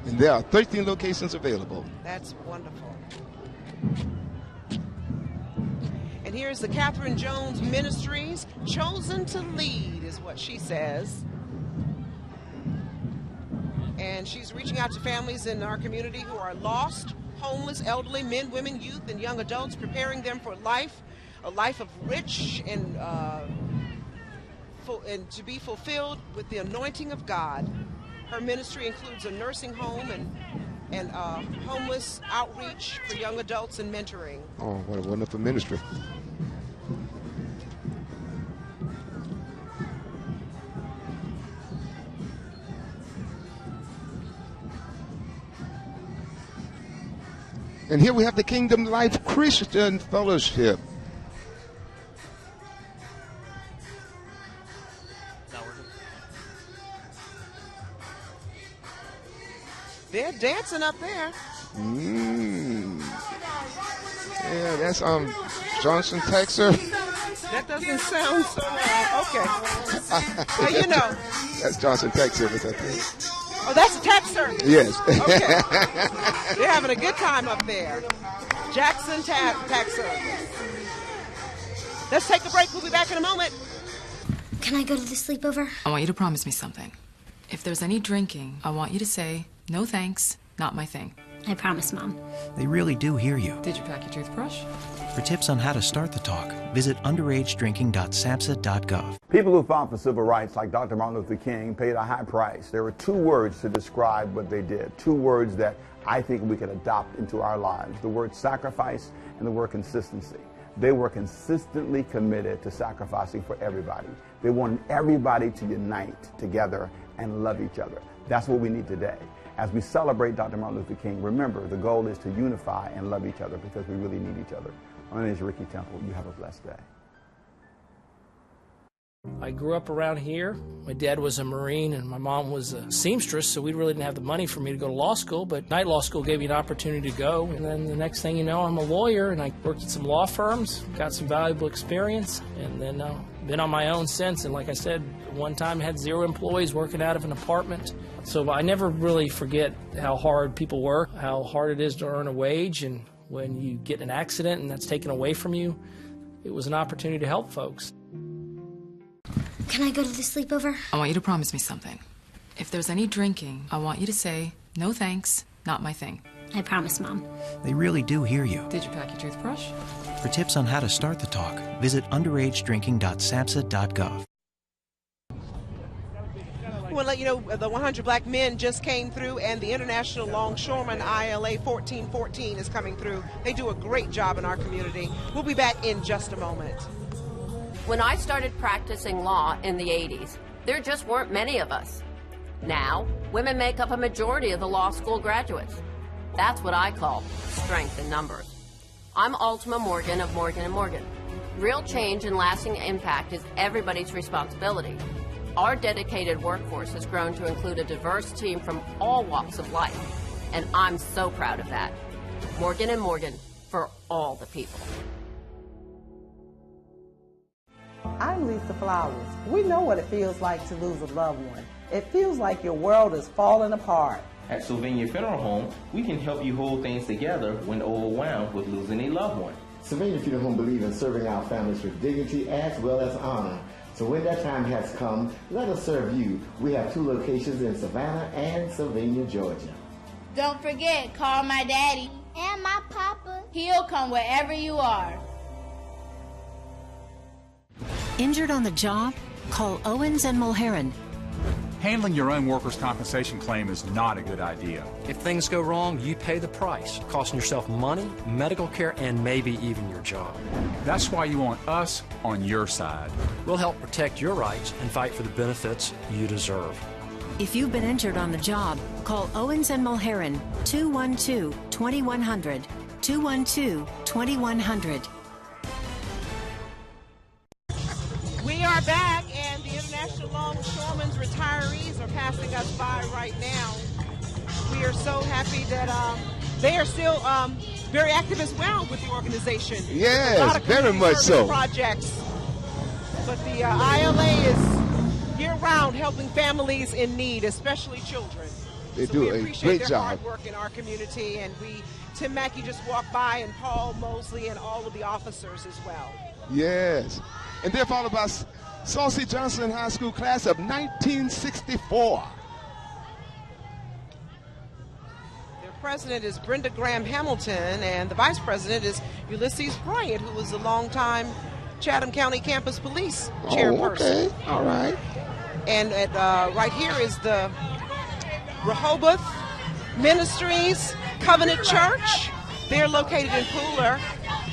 And there are 13 locations available. That's wonderful. And here's the Catherine Jones Ministries. Chosen to lead is what she says. And she's reaching out to families in our community who are lost, homeless, elderly, men, women, youth, and young adults, preparing them for life, a life of rich and to be fulfilled with the anointing of God. Her ministry includes a nursing home and homeless outreach for young adults and mentoring. Oh, what a wonderful ministry. And here we have the Kingdom Life Christian Fellowship. They're dancing up there. Yeah, that's Johnson Texer. That doesn't sound so okay. Well, you know. That's Johnson Texer, I think. Oh, that's a tax service. Yes. Okay. They're having a good time up there. Jackson Tax Service. Let's take a break. We'll be back in a moment. Can I go to the sleepover? I want you to promise me something. If there's any drinking, I want you to say, no thanks, not my thing. I promise, Mom. They really do hear you. Did you pack your toothbrush? For tips on how to start the talk, visit underagedrinking.samhsa.gov. People who fought for civil rights, like Dr. Martin Luther King, paid a high price. There were two words to describe what they did, two words that I think we can adopt into our lives, the word sacrifice and the word consistency. They were consistently committed to sacrificing for everybody. They wanted everybody to unite together and love each other. That's what we need today. As we celebrate Dr. Martin Luther King, remember the goal is to unify and love each other because we really need each other. My name is Ricky Temple. You have a blessed day. I grew up around here. My dad was a Marine and my mom was a seamstress, so we really didn't have the money for me to go to law school, but night law school gave me an opportunity to go. And then the next thing you know, I'm a lawyer and I worked at some law firms, got some valuable experience, and then been on my own since. And like I said, one time I had 0 employees working out of an apartment. So I never really forget how hard people work, how hard it is to earn a wage, and when you get in an accident and that's taken away from you, it was an opportunity to help folks. Can I go to the sleepover? I want you to promise me something. If there's any drinking, I want you to say, no thanks, not my thing. I promise, Mom. They really do hear you. Did you pack your toothbrush? For tips on how to start the talk, visit underagedrinking.samhsa.gov. I want to let you know the 100 Black Men just came through, and the International Longshoremen ILA 1414 is coming through. They do a great job in our community. We'll be back in just a moment. When I started practicing law in the 80s, there just weren't many of us. Now, women make up a majority of the law school graduates. That's what I call strength in numbers. I'm Ultima Morgan of Morgan & Morgan. Real change and lasting impact is everybody's responsibility. Our dedicated workforce has grown to include a diverse team from all walks of life, and I'm so proud of that. Morgan & Morgan, for all the people. I'm Lisa Flowers. We know what it feels like to lose a loved one. It feels like your world is falling apart. At Sylvania Funeral Home, we can help you hold things together when overwhelmed with losing a loved one. Sylvania Funeral Home believes in serving our families with dignity as well as honor. So when that time has come, let us serve you. We have 2 locations in Savannah and Sylvania, Georgia. Don't forget, call my daddy and my papa. He'll come wherever you are. Injured on the job? Call Owens and Mulheron. Handling your own workers' compensation claim is not a good idea. If things go wrong, you pay the price, costing yourself money, medical care, and maybe even your job. That's why you want us on your side. We'll help protect your rights and fight for the benefits you deserve. If you've been injured on the job, call Owens and Mulheron, 212-2100, 212-2100. We are back, and the International Longshoremen's retirees are passing us by right now. We are so happy that they are still very active as well with the organization. Yes, a lot of very much so. Projects. But the ILA is year-round helping families in need, especially children. They so do we a appreciate great their job. hard work in our community, and Tim Mackey just walked by, and Paul Mosley and all of the officers as well. Yes. And they're followed by Saucy Johnson High School class of 1964. President is Brenda Graham Hamilton, and the vice president is Ulysses Bryant, who was a longtime Chatham County Campus Police chairperson. Okay, all right. And right here is the Rehoboth Ministries Covenant Church. They're located in Pooler.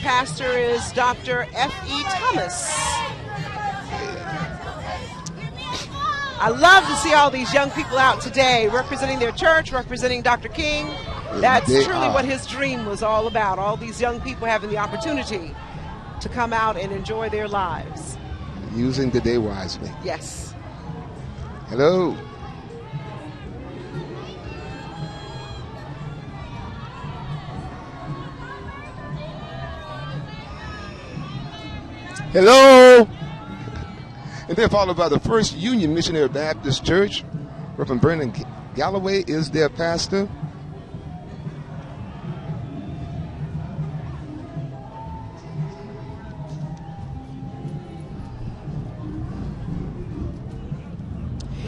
Pastor is Dr. F.E. Thomas. I love to see all these young people out today representing their church, representing Dr. King. That's truly what his dream was all about. All these young people having the opportunity to come out and enjoy their lives. Using the day wisely. Yes. Hello. Hello. And they're followed by the First Union Missionary Baptist Church. Reverend Brennan Galloway is their pastor.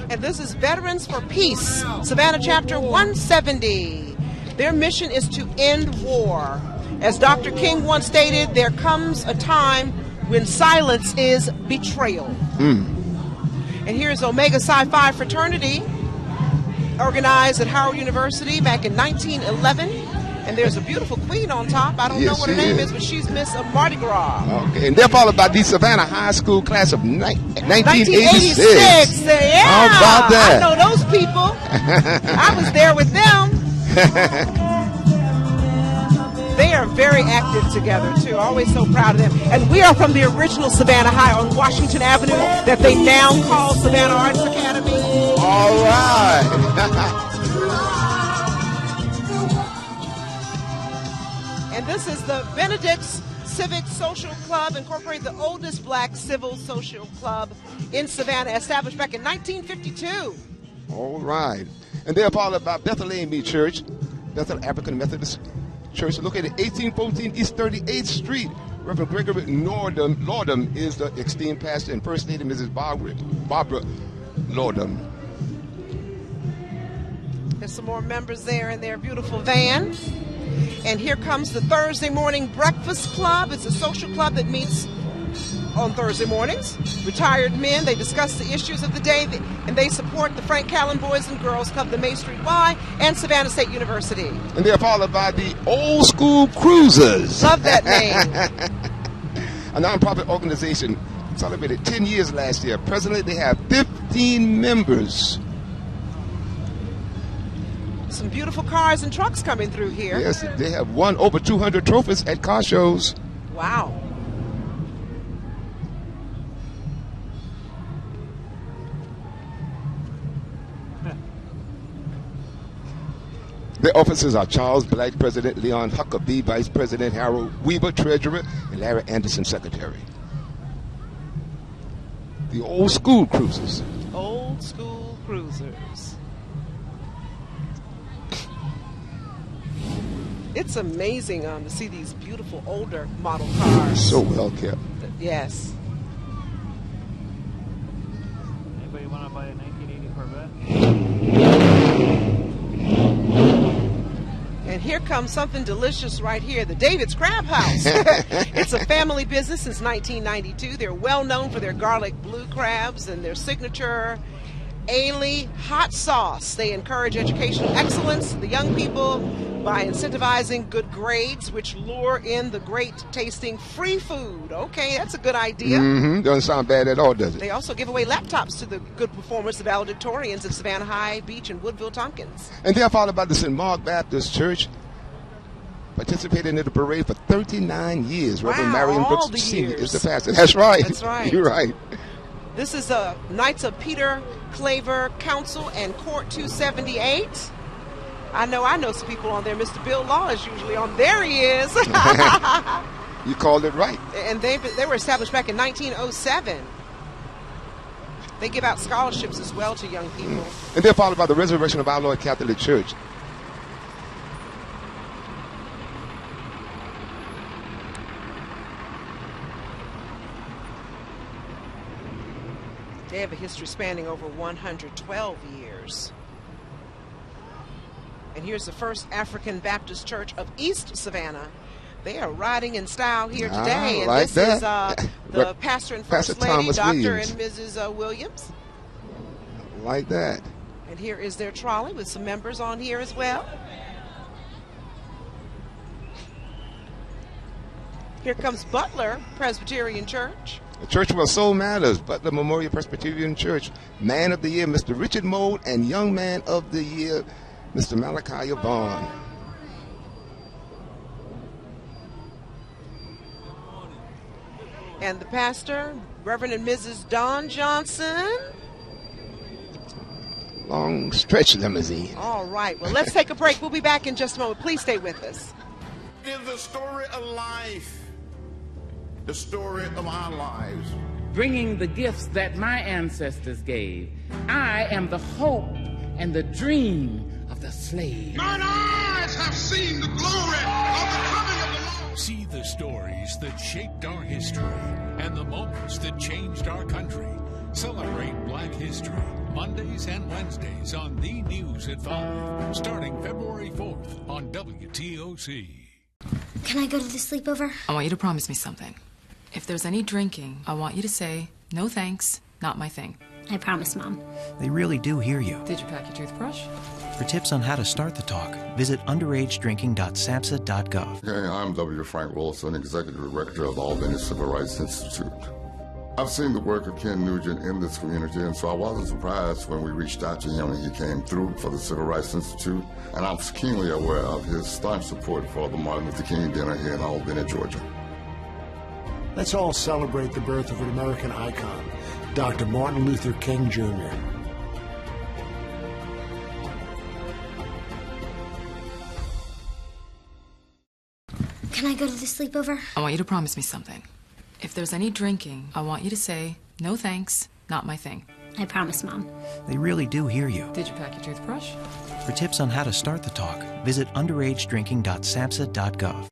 And this is Veterans for Peace, Savannah Chapter 170. Their mission is to end war. As Dr. King once stated, there comes a time when silence is betrayal. And here's Omega Psi Phi Fraternity, organized at Howard University back in 1911. And there's a beautiful queen on top. I don't know what her name is, but she's Miss Mardi Gras. Okay, and they're followed by the Savannah High School class of 1986. Yeah, how about that? I know those people. I was there with them. They are very active together, too. Always so proud of them. And we are from the original Savannah High on Washington Avenue that they now call Savannah Arts Academy. All right. And this is the Benedict's Civic Social Club, incorporated, the oldest black civil social club in Savannah, established back in 1952. All right. And they're followed by Bethel AME Church, Bethel African Methodist Church, located 1814 East 38th Street. Reverend Gregory Lordum is the esteemed pastor, and First Lady Mrs. Barbara Lordum. There's some more members there in their beautiful van. And here comes the Thursday Morning Breakfast Club. It's a social club that meets on Thursday mornings. Retired men, they discuss the issues of the day, and they support the Frank Callan Boys and Girls Club, the Main Street Y, and Savannah State University. And they're followed by the Old School Cruisers. Love that name. A nonprofit organization celebrated 10 years last year. Presently, they have 15 members. Some beautiful cars and trucks coming through here. Yes, they have won over 200 trophies at car shows. Wow. Their officers are Charles Black, President, Leon Huckabee, Vice President, Harold Weaver, Treasurer, and Larry Anderson, Secretary. The Old School Cruisers. Old School Cruisers. It's amazing to see these beautiful older model cars. So well kept. Yes. Anybody want to buy a 1980 Corvette? And here comes something delicious right here, the David's Crab House. It's a family business since 1992. They're well known for their garlic blue crabs and their signature Ailey hot sauce. They encourage educational excellence to the young people by incentivizing good grades, which lure in the great tasting free food. Okay, that's a good idea. Doesn't sound bad at all, does it? They also give away laptops to the good performers, the valedictorians of Savannah High, Beach, and Woodville Tompkins. And they're followed by the St. Mark Baptist Church, participated in the parade for 39 years. Wow, Reverend Marion all Brooks the Sr. years. is the pastor. That's right. That's right. You're right. This is Knights of Peter Claver Council and Court 278. I know some people on there. Mr. Bill Law is usually on. There he is. You called it right. And they were established back in 1907. They give out scholarships as well to young people. And they're followed by the Resurrection of Our Lord Catholic Church. They have a history spanning over 112 years. And here's the First African Baptist Church of East Savannah. They are riding in style here today. And like this is the pastor and First Lady, Thomas Dr. Williams. and Mrs. Williams. Like that. And here is their trolley with some members on here as well. Here comes Butler Presbyterian Church. The Church Where Soul Matters, Butler Memorial Presbyterian Church. Man of the Year, Mr. Richard Mold, and Young Man of the Year, Mr. Malachi Vaughn. And the pastor, Reverend and Mrs. Dawn Johnson. Long stretch limousine. All right, well, let's take a break. We'll be back in just a moment. Please stay with us. It is the story of life, the story of our lives. Bringing the gifts that my ancestors gave. I am the hope and the dream of the slave. Mine eyes have seen the glory of the coming of the Lord. See the stories that shaped our history and the moments that changed our country. Celebrate Black History, Mondays and Wednesdays on The News at 5, starting February 4th on WTOC. Can I go to the sleepover? I want you to promise me something. If there's any drinking, I want you to say, no thanks, not my thing. I promise, Mom. They really do hear you. Did you pack your toothbrush? For tips on how to start the talk, visit underagedrinking.samhsa.gov. Hey, I'm W. Frank Wilson, Executive Director of the Albany Civil Rights Institute. I've seen the work of Ken Nugent in this community, and so I wasn't surprised when we reached out to him and he came through for the Civil Rights Institute, and I was keenly aware of his staunch support for the Martin Luther King dinner here in Albany, Georgia. Let's all celebrate the birth of an American icon, Dr. Martin Luther King, Jr. Can I go to the sleepover? I want you to promise me something. If there's any drinking, I want you to say, no thanks, not my thing. I promise, Mom. They really do hear you. Did you pack your toothbrush? For tips on how to start the talk, visit underagedrinking.samhsa.gov.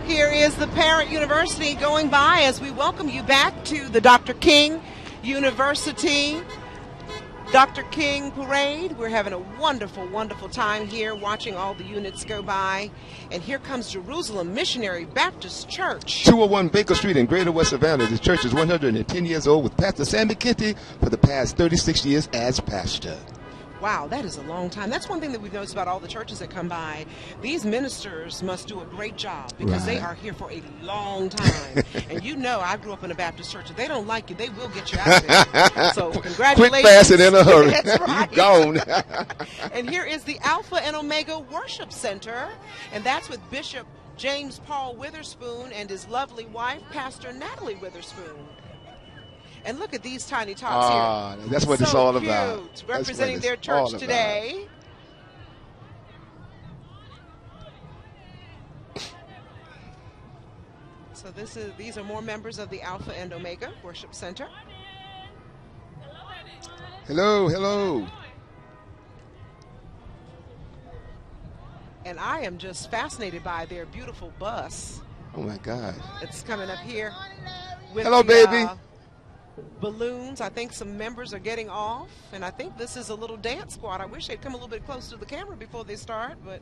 Here is the Parent University going by as we welcome you back to the Dr. King University Dr. King Parade. We're having a wonderful, wonderful time here watching all the units go by. And here comes Jerusalem Missionary Baptist Church. 201 Baker Street in Greater West Savannah. The church is 110 years old with Pastor Sam McKenty for the past 36 years as pastor. Wow, that is a long time. That's one thing that we've noticed about all the churches that come by. These ministers must do a great job because they are here for a long time. And you know, I grew up in a Baptist church. If they don't like you, they will get you out of there. So congratulations. Quick, fast, and in a hurry. That's right. You're gone. And here is the Alpha and Omega Worship Center. And that's with Bishop James Paul Witherspoon and his lovely wife, Pastor Natalie Witherspoon. And look at these tiny tots here. That's what so it's all cute, about. Representing their church today. So these are more members of the Alpha and Omega Worship Center. Hello, hello. And I am just fascinated by their beautiful bus. Oh my God. It's coming up here. With hello, baby. Balloons. I think some members are getting off, and I think this is a little dance squad. I wish they'd come a little bit closer to the camera before they start, but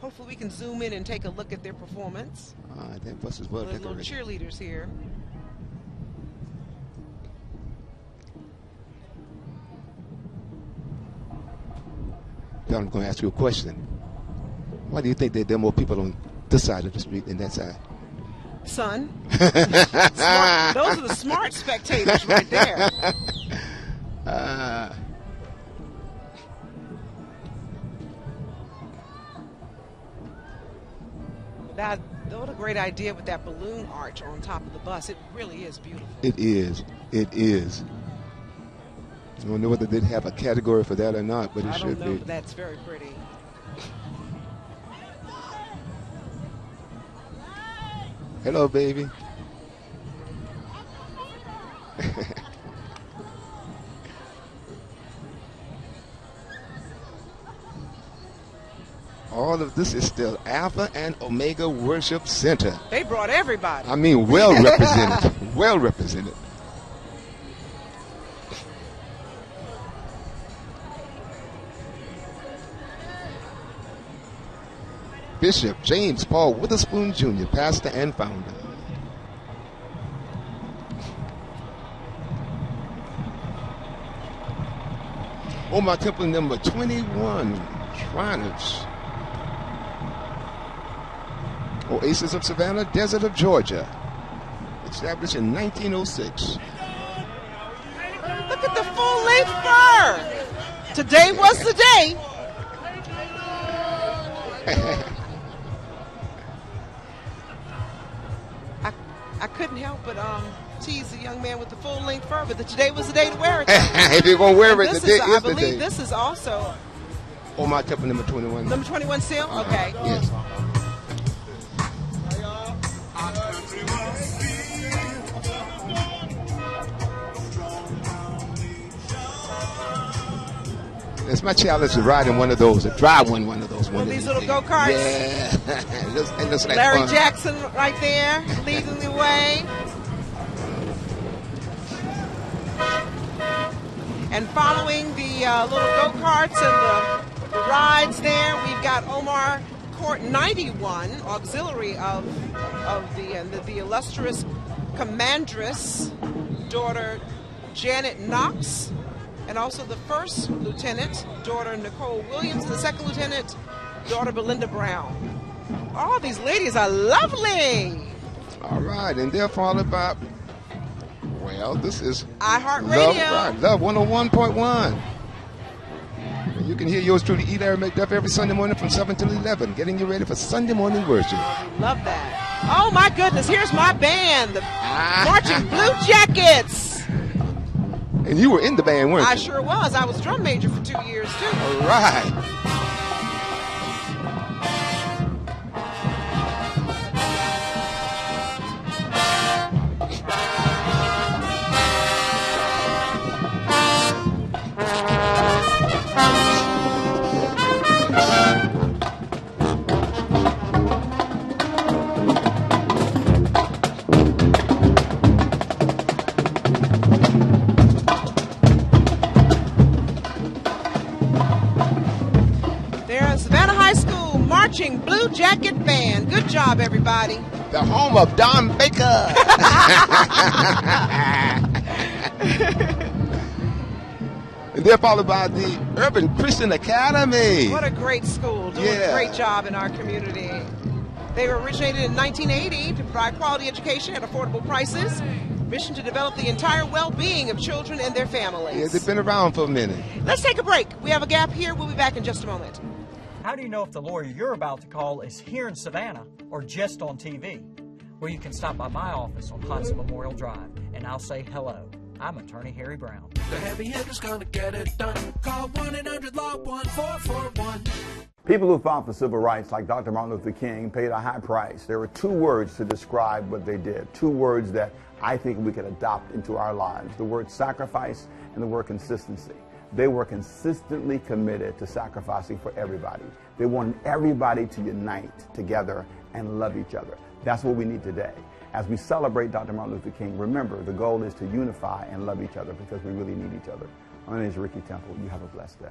hopefully we can zoom in and take a look at their performance. That bus is well decorated. Little cheerleaders here. I'm going to ask you a question. Why do you think that there are more people on this side of the street than that side? Son. Smart. Those are the smart spectators right there. What a great idea with that balloon arch on top of the bus. It really is beautiful. It is. It is. I don't know whether they'd have a category for that or not, but it should be. But that's very pretty. Hello, baby. All of this is still Alpha and Omega Worship Center. They brought everybody. I mean, well represented. Well represented. Bishop James Paul Witherspoon Jr., pastor and founder. Omar Temple number 21, Shriners. Oasis of Savannah, Desert of Georgia. Established in 1906. Look at the full-length fur. Today was the day. I couldn't help but tease the young man with the full-length fur, but today was the day to wear it. If you're going to wear it, today is the day. I believe this is also... Omar Temple number 21. Number 21 still? Okay. Yes. It's my challenge to ride in one of those, to drive one of those. One of these little go-karts? Yeah. it looks like Larry fun. Jackson right there, leading the way. And following the little go-karts and the rides there, we've got Omar Court 91, auxiliary of the illustrious Commandress, daughter Janet Knox, and also the first lieutenant, daughter Nicole Williams, and the second lieutenant, daughter Belinda Brown. All these ladies are lovely. All right, and they're followed by, well, this is iHeartRadio. Love 101.1. And you can hear yours truly, E. Larry McDuff, every Sunday morning from 7 till 11, getting you ready for Sunday morning worship. Love that. Oh, my goodness, here's my band, the Marching Blue Jackets. And you were in the band, weren't you? I sure was. I was drum major for 2 years, too. All right. Blue Jacket Band. Good job, everybody. The home of Don Baker. And they're followed by the Urban Christian Academy. What a great school. Doing a great job in our community. They were originated in 1980 to provide quality education at affordable prices. Mission to develop the entire well-being of children and their families. Yeah, they've been around for a minute. Let's take a break. We have a gap here. We'll be back in just a moment. How do you know if the lawyer you're about to call is here in Savannah or just on TV? Well, you can stop by my office on Hudson Memorial Drive, and I'll say hello. I'm Attorney Harry Brown. The heavy hitter's gonna get it done. Call 1-800-LAW-1441. People who fought for civil rights, like Dr. Martin Luther King, paid a high price. There were two words to describe what they did, two words that I think we can adopt into our lives, the word sacrifice and the word consistency. They were consistently committed to sacrificing for everybody. They wanted everybody to unite together and love each other. That's what we need today. As we celebrate Dr. Martin Luther King, remember the goal is to unify and love each other because we really need each other. My name is Ricky Temple. You have a blessed day.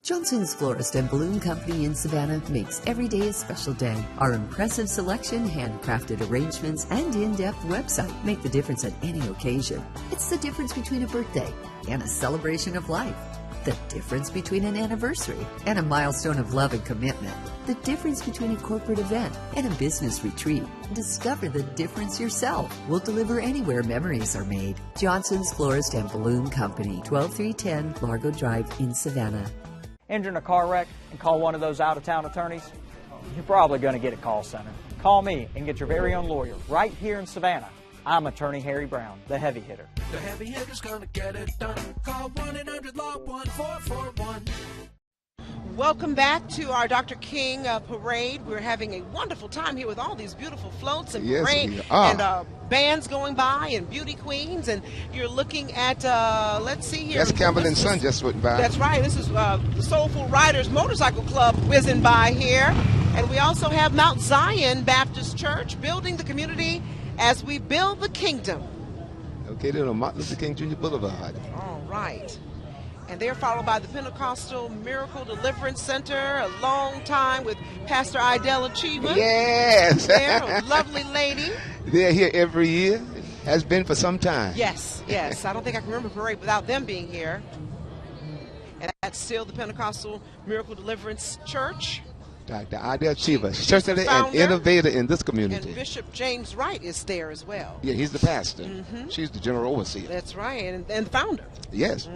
Johnson's Florist and Balloon Company in Savannah makes every day a special day. Our impressive selection, handcrafted arrangements, and in-depth website make the difference at any occasion. It's the difference between a birthday and a celebration of life. The difference between an anniversary and a milestone of love and commitment. The difference between a corporate event and a business retreat. Discover the difference yourself. We'll deliver anywhere memories are made. Johnson's Florist and Balloon Company, 12310 Largo Drive in Savannah. Injured in a car wreck and call one of those out-of-town attorneys? You're probably going to get a call center. Call me and get your very own lawyer right here in Savannah. I'm attorney Harry Brown, the heavy hitter. The heavy hitter's gonna get it done. Call 1-800-LAW-1441. Welcome back to our Dr. King parade. We're having a wonderful time here with all these beautiful floats and parade we are. and bands going by and beauty queens. And you're looking at, let's see here. Yes, Campbell and Son just went by. That's right. This is the Soulful Riders Motorcycle Club whizzing by here. And we also have Mount Zion Baptist Church building the community as we build the kingdom. Located on Martin Luther King Jr. Boulevard. All right. And they're followed by the Pentecostal Miracle Deliverance Center, a long time with Pastor Idella Chiba. Yes. There, a lovely lady. They're here every year. Has been for some time. Yes, yes. I don't think I can remember a parade without them being here. And that's still the Pentecostal Miracle Deliverance Church. Dr. Idella Chiba, certainly an innovator in this community. And Bishop James Wright is there as well. Yeah, he's the pastor. She's the general overseer. That's right, and the founder. Yes.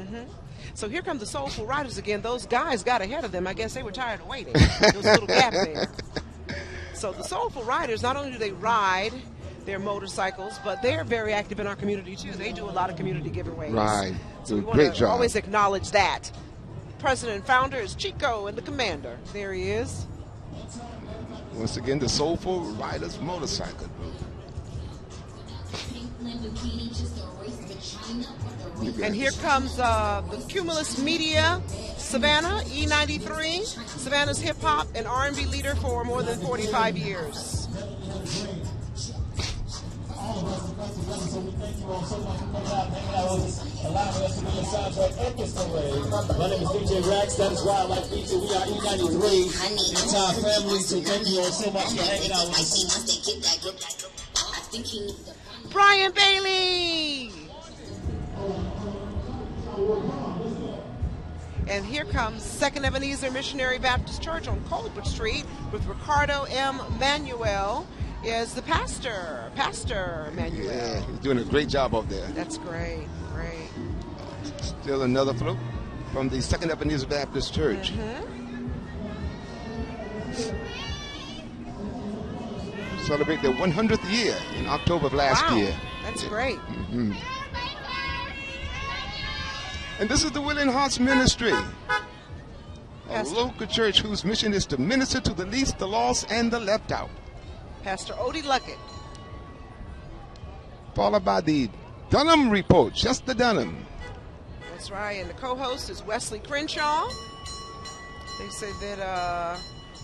So here come the Soulful Riders again. Those guys got ahead of them. I guess they were tired of waiting. There was a little gap there. So the Soulful Riders, not only do they ride their motorcycles, but they're very active in our community too. They do a lot of community giveaways. Right. So we Great want to job. always acknowledge that. President and founder is Chico, and the commander. There he is. Once again, the Soulful Riders Motorcycle Group. And here comes the Cumulus Media, Savannah, E93, Savannah's hip-hop and R&B leader for more than 45 years. My name is DJ Rax, that is why I like feature. We are E93, entire family, so thank you all so much for hanging out with us. Brian Bailey! And here comes Second Ebenezer Missionary Baptist Church on Colbert Street with Ricardo M. Manuel is the pastor. Pastor Manuel. Yeah, he's doing a great job up there. That's great, great. Still another float from the Second Ebenezer Baptist Church. Celebrate their 100th year in October of last year. That's great. And this is the Willing Hearts Ministry, a local church whose mission is to minister to the least, the lost, and the left out. Pastor Odie Luckett. Followed by the Dunham Report, just the Dunham. That's right, and the co-host is Wesley Crenshaw. They say that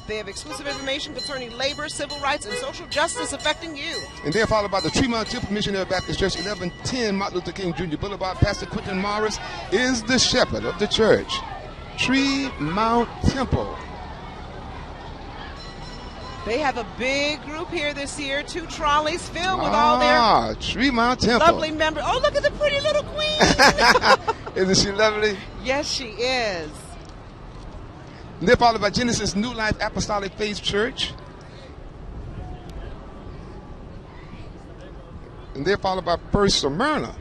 they have exclusive information concerning labor, civil rights, and social justice affecting you. And they're followed by the Tremont Temple Missionary Baptist Church, 1110 Martin Luther King Jr. Boulevard. Pastor Quentin Morris is the shepherd of the church. Tremont Temple. They have a big group here this year, 2 trolleys filled with all their Tremont Temple. lovely members. Oh, look at the pretty little queen. Isn't she lovely? Yes, she is. And they're followed by Genesis New Life Apostolic Faith Church. And they're followed by First Smyrna.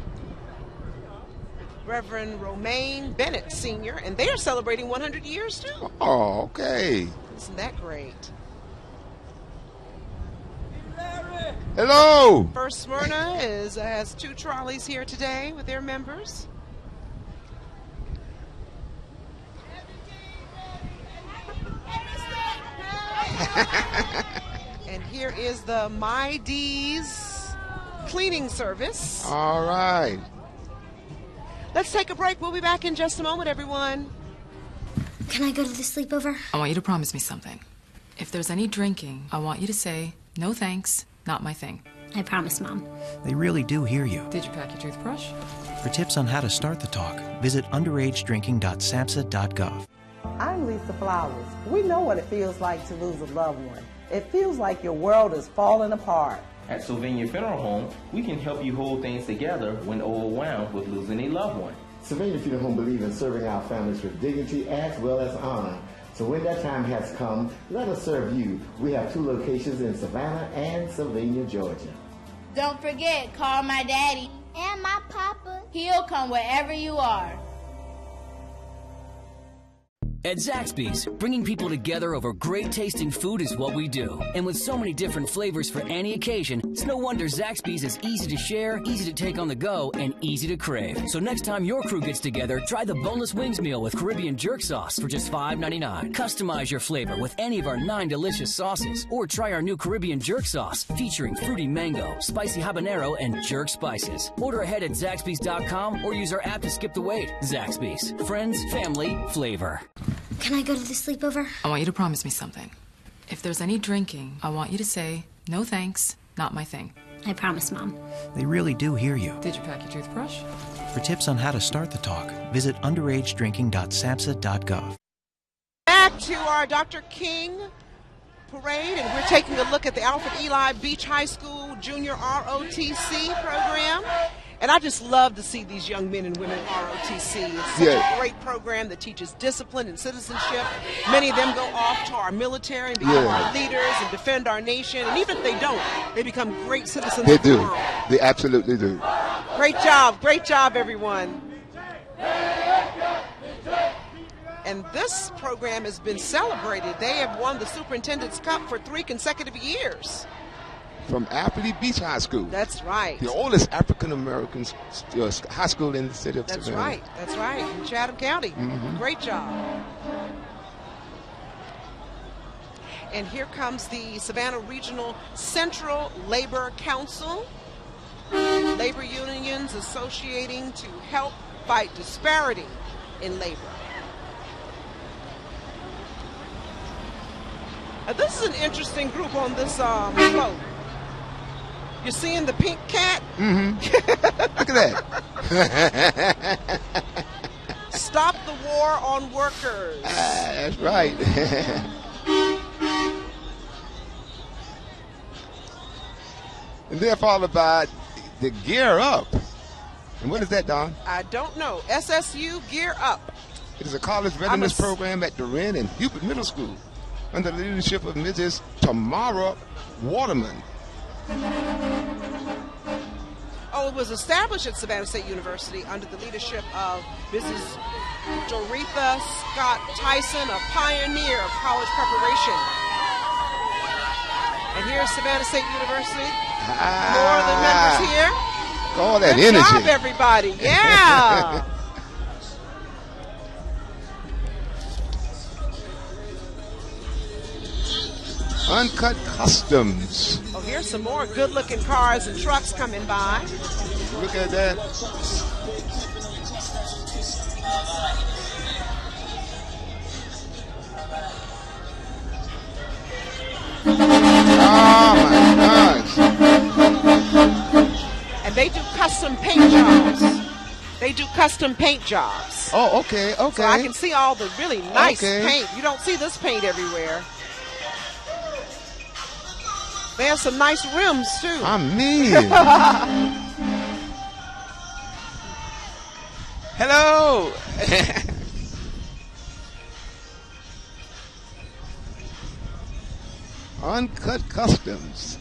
Reverend Romaine Bennett Sr., and they are celebrating 100 years too. Oh, okay. Isn't that great? Hello. First Smyrna has 2 trolleys here today with their members. And here is the My D's cleaning service. All right. Let's take a break. We'll be back in just a moment, everyone. Can I go to the sleepover? I want you to promise me something. If there's any drinking, I want you to say, no thanks, not my thing. I promise, Mom. They really do hear you. Did you pack your toothbrush? For tips on how to start the talk, visit underagedrinking.samhsa.gov. I'm Lisa Flowers. We know what it feels like to lose a loved one. It feels like your world is falling apart. At Sylvania Funeral Home, we can help you hold things together when overwhelmed with losing a loved one. Sylvania Funeral Home believes in serving our families with dignity as well as honor. So when that time has come, let us serve you. We have 2 locations in Savannah and Sylvania, Georgia. Don't forget, call my daddy and my papa. He'll come wherever you are. At Zaxby's, bringing people together over great tasting food is what we do. And with so many different flavors for any occasion, it's no wonder Zaxby's is easy to share, easy to take on the go, and easy to crave. So next time your crew gets together, try the boneless wings meal with Caribbean jerk sauce for just $5.99. Customize your flavor with any of our 9 delicious sauces, or try our new Caribbean jerk sauce featuring fruity mango, spicy habanero, and jerk spices. Order ahead at Zaxby's.com or use our app to skip the wait. Zaxby's. Friends, family, flavor. Can I go to the sleepover? I want you to promise me something. If there's any drinking, I want you to say, no thanks, not my thing. I promise, Mom. They really do hear you. Did you pack your toothbrush? For tips on how to start the talk, visit underagedrinking.samhsa.gov. Back to our Dr. King parade, and we're taking a look at the Alfred Eli Beach High School Junior ROTC program. And I just love to see these young men and women at ROTC. It's such a great program that teaches discipline and citizenship. Many of them go off to our military and become our leaders and defend our nation. And even if they don't, they become great citizens of the world. They absolutely do. Great job, everyone. And this program has been celebrated. They have won the Superintendent's Cup for 3 consecutive years. From Alfred Beach High School. That's right. The oldest African-American high school in the city of Savannah. That's right, in Chatham County. Great job. And here comes the Savannah Regional Central Labor Council. Labor unions associating to help fight disparity in labor. This is an interesting group on this float. You're seeing the pink cat? Look at that. Stop the war on workers. That's right. And they're followed by the Gear Up. And what is that, Don? I don't know. SSU Gear Up. It is a college readiness program at Duran and Hubert Middle School under the leadership of Mrs. Tamara Waterman. Oh, it was established at Savannah State University under the leadership of Mrs. Doretha Scott Tyson, a pioneer of college preparation. And here's Savannah State University. More of the members here. All that Good energy. job, everybody. Yeah. Uncut Customs. Oh, here's some more good-looking cars and trucks coming by. Look at that. Oh my gosh. And they do custom paint jobs. Oh, okay. So I can see all the really nice paint. You don't see this paint everywhere. They have some nice rims, too. I mean. Hello. Uncut Customs.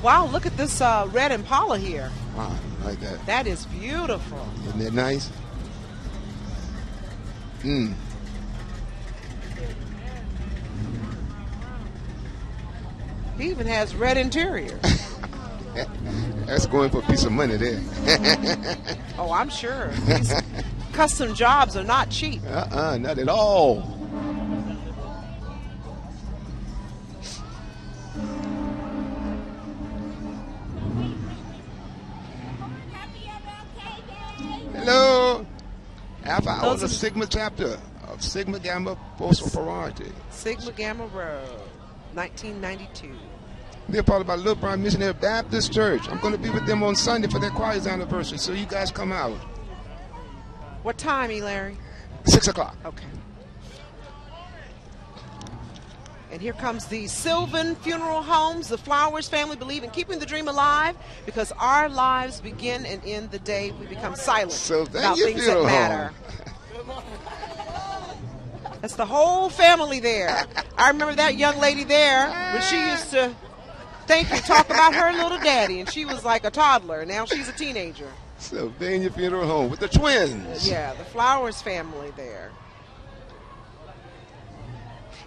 Wow, look at this red Impala here. Wow, I like that. That is beautiful. Isn't that nice? He even has red interior. That's going for a piece of money there. Oh, I'm sure. These custom jobs are not cheap. Not at all. Hello. Alpha Alpha Sigma chapter of Sigma Gamma Postal Sorority. Sigma Gamma Rho, 1992. They're part of my Little Brown Missionary Baptist Church. I'm going to be with them on Sunday for their choir's anniversary, so you guys come out. What time, Larry? 6 o'clock. Okay. And here comes the Sylvan Funeral Homes. The Flowers family believe in keeping the dream alive because our lives begin and end the day we become silent about things that matter. That's the whole family there. I remember that young lady there when she used to talk about her little daddy, and she was like a toddler. Now she's a teenager. Sylvania Funeral Home with the twins. Yeah, the Flowers family there.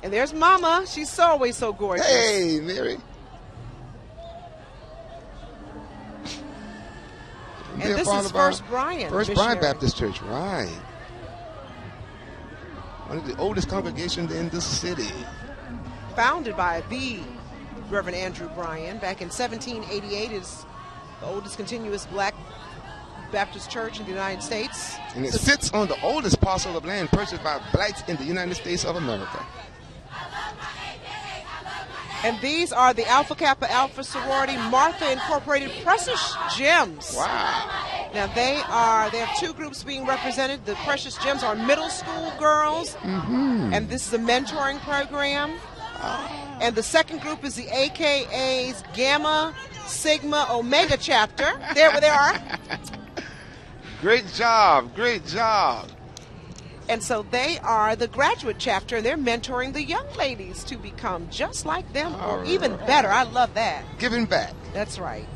And there's Mama. She's always so gorgeous. Hey, Mary. And this is First Bryan. First Bryan Baptist Church, right. One of the oldest congregations in the city. Founded by the Reverend Andrew Bryan back in 1788. Is the oldest continuous black Baptist church in the United States. And it sits on the oldest parcel of land purchased by blacks in the United States of America. And these are the Alpha Kappa Alpha Sorority Martha Incorporated Precious Gems. Wow. Now they have two groups being represented. The Precious Gems are middle school girls, and this is a mentoring program. And the second group is the AKA's Gamma Sigma Omega chapter. There they are. Great job, great job. And so they are the graduate chapter, and they're mentoring the young ladies to become just like them or even better. I love that. Giving back. That's right.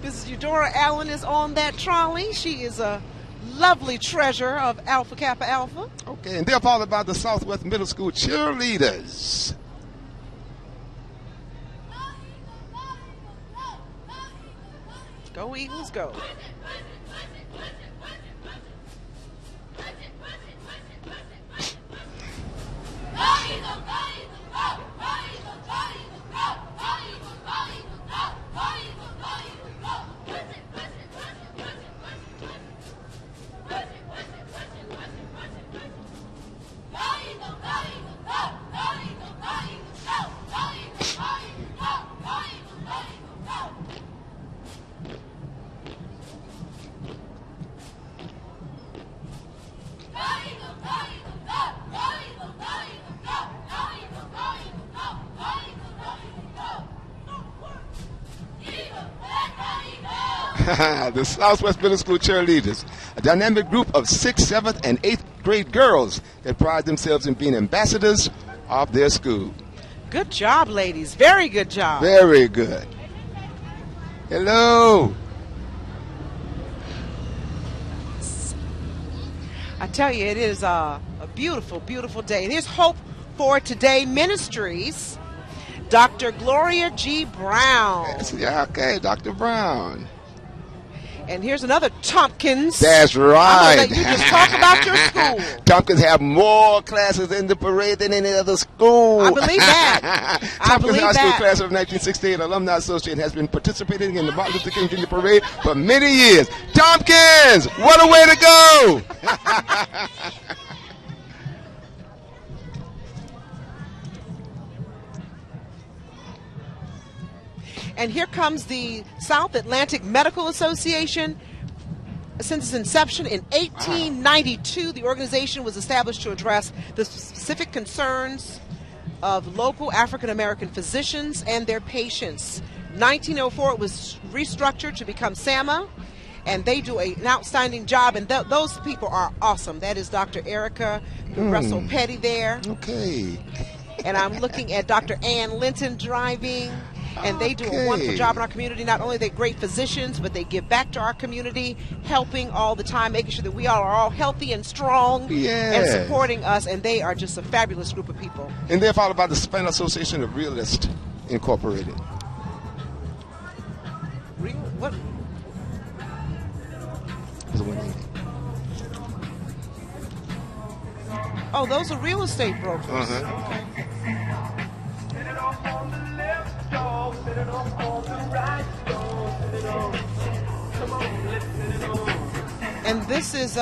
Mrs. Eudora Allen is on that trolley. She is a lovely treasure of Alpha Kappa Alpha. Okay, and they're followed by the Southwest Middle School cheerleaders. Go Eagles, go. The Southwest Middle School cheerleaders, a dynamic group of 6th, 7th, and 8th grade girls that pride themselves in being ambassadors of their school. Good job, ladies. Very good job. Very good. Hello. I tell you, it is a beautiful, beautiful day. And here's Hope for Today Ministries. Dr. Gloria G. Brown. Yeah, okay, Dr. Brown. And here's another Tompkins. That's right. I'm gonna let you just talk about your school. Tompkins have more classes in the parade than any other school. I believe that. Tompkins High School class of 1968 Alumni Associate has been participating in the Martin Luther King Jr. Parade for many years. Tompkins, what a way to go! And here comes the South Atlantic Medical Association. Since its inception in 1892, the organization was established to address the specific concerns of local African American physicians and their patients. 1904, it was restructured to become SAMA, and they do an outstanding job, and those people are awesome. That is Dr. Erica Russell Petty there. Okay. And I'm looking at Dr. Ann Linton driving. And they do a wonderful job in our community. Not only are they great physicians, but they give back to our community, helping all the time, making sure that we all are all healthy and strong and supporting us. And they are just a fabulous group of people. And they're followed by the Savannah Association of Realists Incorporated. What? Oh, those are real estate brokers. Okay. And this is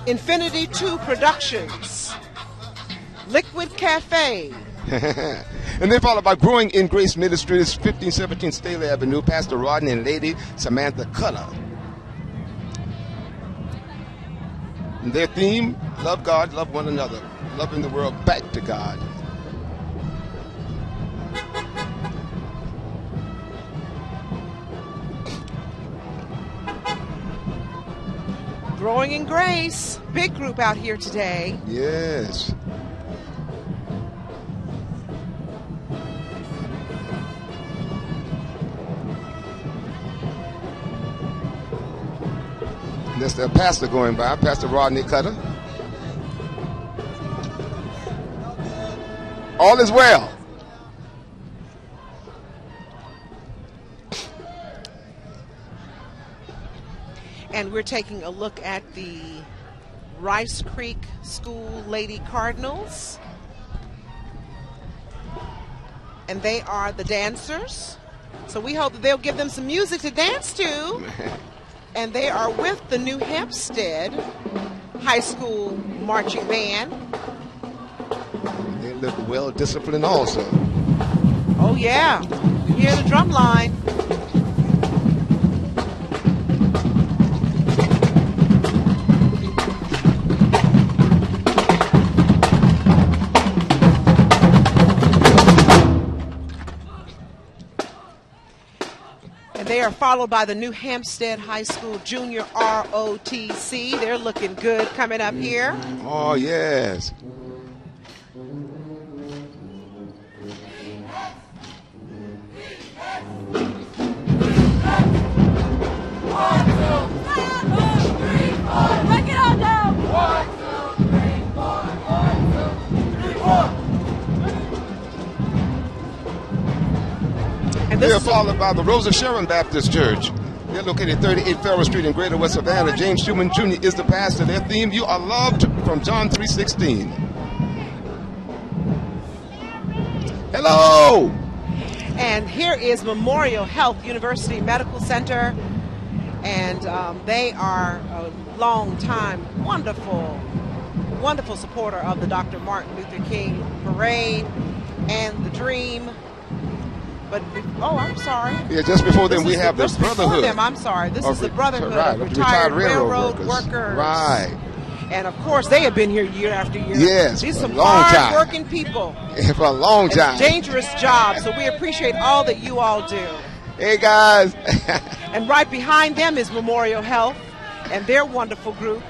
Infinity 2 Productions, Liquid Cafe. And then followed by Growing in Grace Ministries, 1517 Staley Avenue, Pastor Rodney and Lady Samantha Culler. And their theme, love God, love one another, loving the world back to God. Growing in Grace. Big group out here today. Yes. That's their pastor going by, Pastor Rodney Cutter. All is well. And we're taking a look at the Rice Creek School Lady Cardinals. And they are the dancers. So we hope that they'll give them some music to dance to. And they are with the New Hempstead High School Marching Band. They look well disciplined also. Oh, yeah. You hear the drum line. They are followed by the New Hampstead High School Junior ROTC. They're looking good coming up here. Oh, yes. Break it all down. 1, 2, 3, 4. 1, 2, 3, 4. And they are followed by the Rosa Sharon Baptist Church. They're located 38 Farrell Street in Greater West Savannah. James Schumann Jr. is the pastor. Their theme, "You Are Loved," from John 3:16. Hello! And here is Memorial Health University Medical Center. And they are a long-time, wonderful, wonderful supporter of the Dr. Martin Luther King Parade and the Dream. But, oh, I'm sorry. Yeah, just before then we have the Brotherhood. I'm sorry. This is the Brotherhood of Retired Railroad Workers. Workers. Right. And, of course, they have been here year after year. Yes, These are some for a long time. hard-working people. For a long time. It's a dangerous job, so we appreciate all that you all do. Hey, guys. And right behind them is Memorial Health and their wonderful group.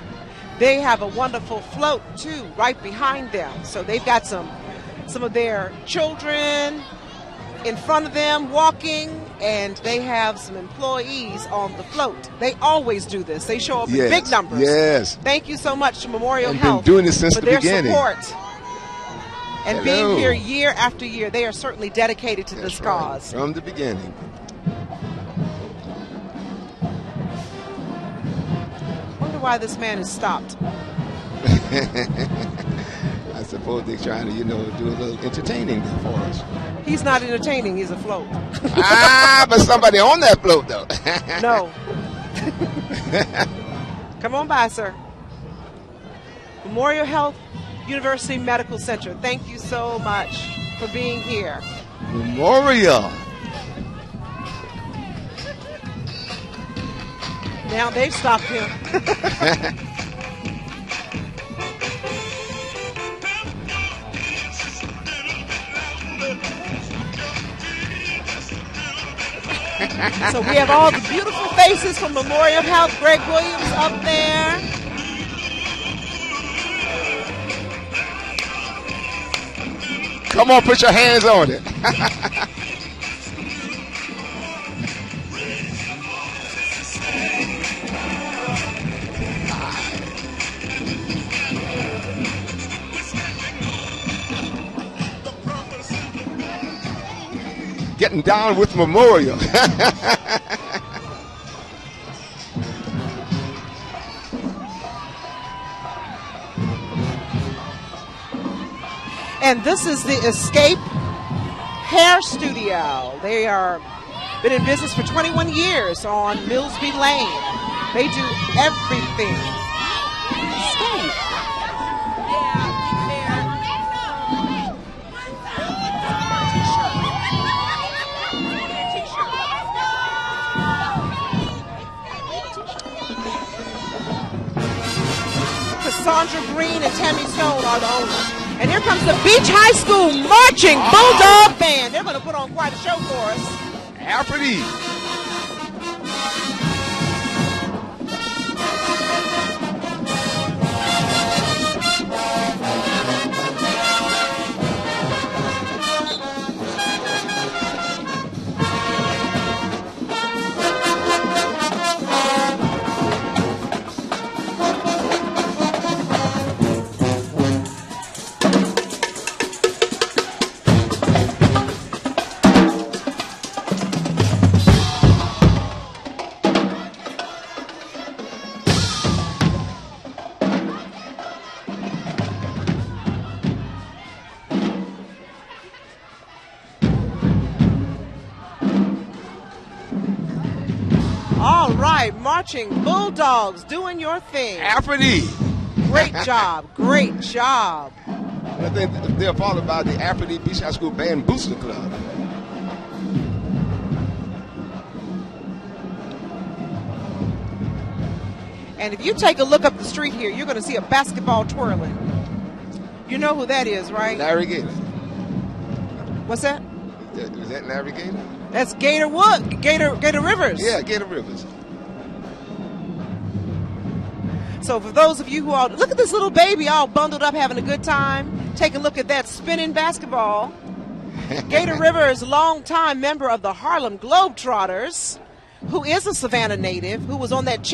They have a wonderful float, too, right behind them. So they've got some of their children in front of them walking, and they have some employees on the float. They always do this. They show up in big numbers. Yes. Thank you so much to Memorial They've Health been doing this since for the their beginning. support. And Hello. being here year after year, they are certainly dedicated to this cause. From the beginning. Wonder why this man is stopped. I suppose they're trying to, do a little entertaining for us. He's not entertaining, he's a float. But somebody on that float, though. No. Come on by, sir. Memorial Health University Medical Center, thank you so much for being here. Memorial. Now they've stopped him. So we have all the beautiful faces from Memorial Health. Greg Williams up there. Come on, put your hands on it. Getting down with Memorial. And this is the Escape Hair Studio. They are been in business for 21 years on Millsby Lane. They do everything. Escape. Cassandra Green and Tammy Stone are the owners. And here comes the Beach High School Marching Bulldog Band. They're going to put on quite a show for us. Alfred E. watching. Bulldogs doing your thing. Afridi. Great job. Great job. I think they're followed by the Afridi Beach High School Band Booster Club. And if you take a look up the street here, you're going to see a basketball twirling. You know who that is, right? Larry Gator. What's that? Is that Larry Gator? That's Gator Wood. Gator Rivers. Yeah, Gator Rivers. So for those of you who all look at this little baby all bundled up having a good time, take a look at that spinning basketball. Gator Rivers, longtime member of the Harlem Globetrotters, who is a Savannah native, who was on that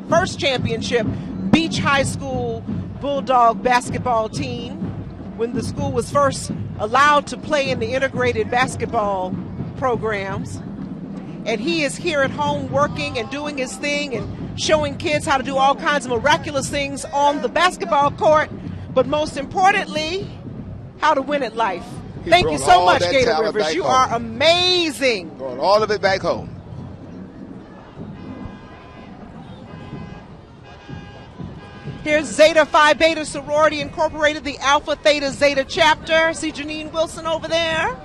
first championship Beach High School Bulldog basketball team when the school was first allowed to play in the integrated basketball programs. And he is here at home working and doing his thing and showing kids how to do all kinds of miraculous things on the basketball court, but most importantly, how to win at life. Thank you so much, Gator Rivers. You are amazing. Brought all of it back home. Here's Zeta Phi Beta Sorority Incorporated, the Alpha Theta Zeta chapter. See Janine Wilson over there.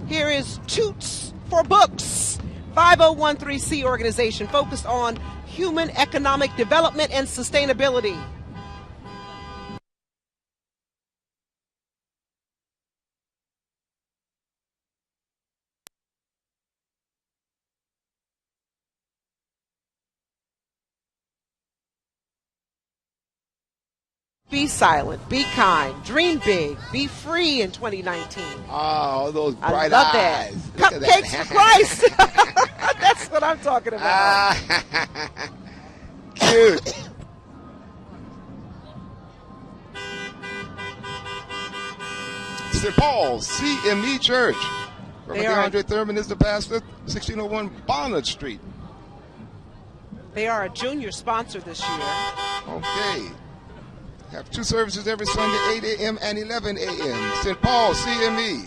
Here is Toots for Books, 5013C organization focused on human economic development and sustainability. Be silent, be kind, dream big, be free in 2019. Oh, those bright I love eyes. That. Cupcakes for Christ. That's what I'm talking about. Cute. St. Paul's CME Church. Reverend DeAndre Thurman is the pastor, 1601 Bonnet Street. They are a junior sponsor this year. Okay. Have 2 services every Sunday, 8 a.m. and 11 a.m. St. Paul CME.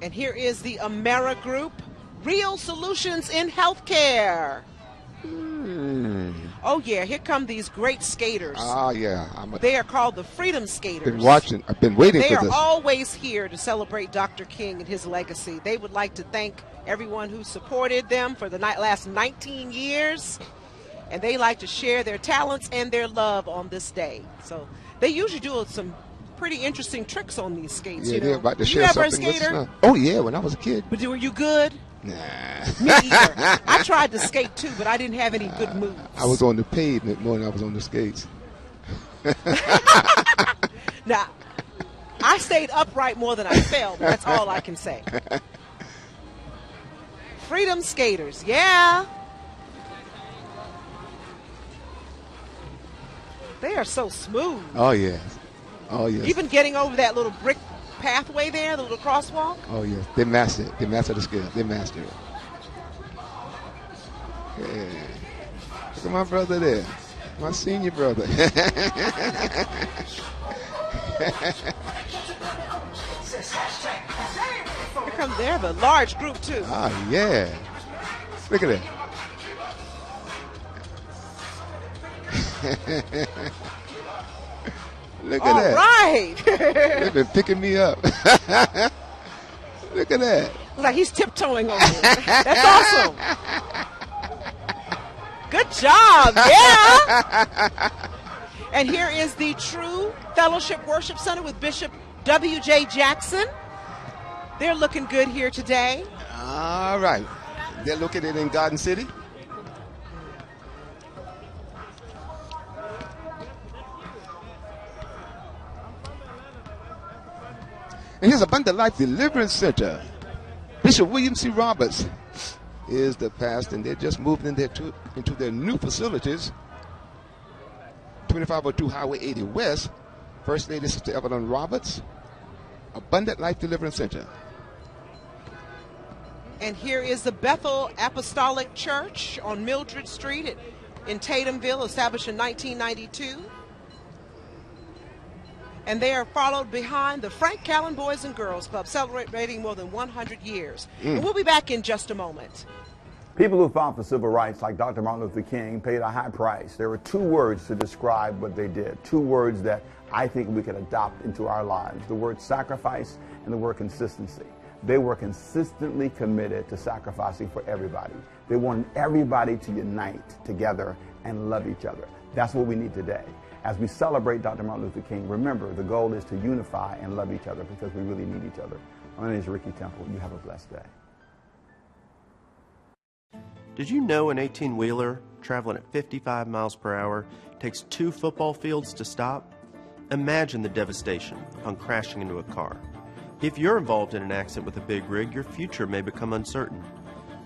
And here is the Amera Group, Real Solutions in Healthcare. Oh yeah, here come these great skaters. Yeah. They are called the Freedom Skaters. I've been waiting for this. They are always here to celebrate Dr. King and his legacy. They would like to thank everyone who supported them for the last 19 years. And they like to share their talents and their love on this day. So they usually do some pretty interesting tricks on these skates. Yeah, you know? they're about to you share ever something a skater? Oh, yeah, when I was a kid. But were you good? Nah. Me either. I tried to skate too, but I didn't have any good moves. I was on the pavement more than I was on the skates. Now, I stayed upright more than I fell. That's all I can say. Freedom Skaters, yeah. They are so smooth. Oh, yes. Oh, yes. Even getting over that little brick pathway there, the little crosswalk. Oh, yes. They mastered it. They mastered the skill. They mastered it. Hey. Look at my brother there. My senior brother. Here comes there, the large group, too. Oh, yeah. Look at that. Look at that. All right. They've been picking me up. Look at that. Like he's tiptoeing over there. That's awesome. Good job. Yeah. And here is the True Fellowship Worship Center with Bishop W.J. Jackson. They're looking good here today. All right. They're located in Garden City. And here's Abundant Life Deliverance Center. Bishop William C. Roberts is the pastor, and they're just moving into their new facilities. 2502 Highway 80 West. First Lady Sister Evelyn Roberts. Abundant Life Deliverance Center. And here is the Bethel Apostolic Church on Mildred Street in Tatumville, established in 1992. And they are followed behind the Frank Callen Boys and Girls Club, celebrating more than 100 years. And we'll be back in just a moment. People who fought for civil rights, like Dr. Martin Luther King, paid a high price. There were two words to describe what they did, two words that I think we could adopt into our lives, the word sacrifice and the word consistency. They were consistently committed to sacrificing for everybody. They wanted everybody to unite together and love each other. That's what we need today. As we celebrate Dr. Martin Luther King, remember the goal is to unify and love each other because we really need each other. My name is Ricky Temple. You have a blessed day. Did you know an 18-wheeler traveling at 55 miles per hour takes 2 football fields to stop? Imagine the devastation upon crashing into a car. If you're involved in an accident with a big rig, your future may become uncertain.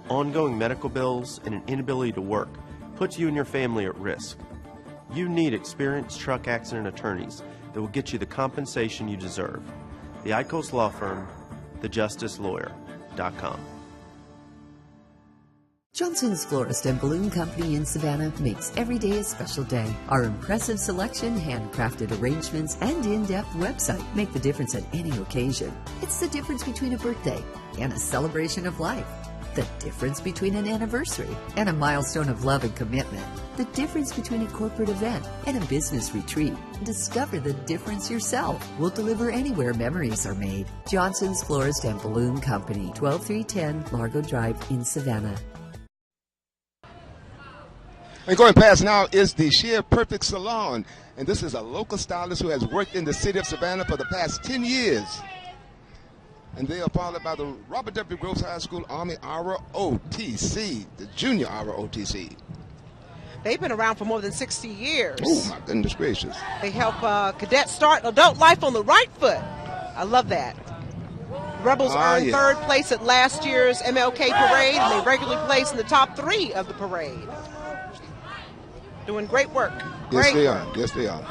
Ongoing medical bills and an inability to work puts you and your family at risk. You need experienced truck accident attorneys that will get you the compensation you deserve. The Eichel's Law Firm, thejusticelawyer.com. Johnson's Florist and Balloon Company in Savannah makes every day a special day. Our impressive selection, handcrafted arrangements, and in-depth website make the difference at any occasion. It's the difference between a birthday and a celebration of life. The difference between an anniversary and a milestone of love and commitment. The difference between a corporate event and a business retreat. Discover the difference yourself. We'll deliver anywhere memories are made. Johnson's Florist and Balloon Company, 12310 Largo Drive in Savannah. And going past now is the Sheer Perfect Salon. And this is a local stylist who has worked in the city of Savannah for the past 10 years. And they are followed by the Robert W. Groves High School Army ROTC, the junior ROTC. They've been around for more than 60 years. Oh, my goodness gracious. They help cadets start adult life on the right foot. I love that. Rebels earned third place at last year's MLK parade, and they regularly place in the top 3 of the parade. Doing great work. Yes, they are. Yes, they are.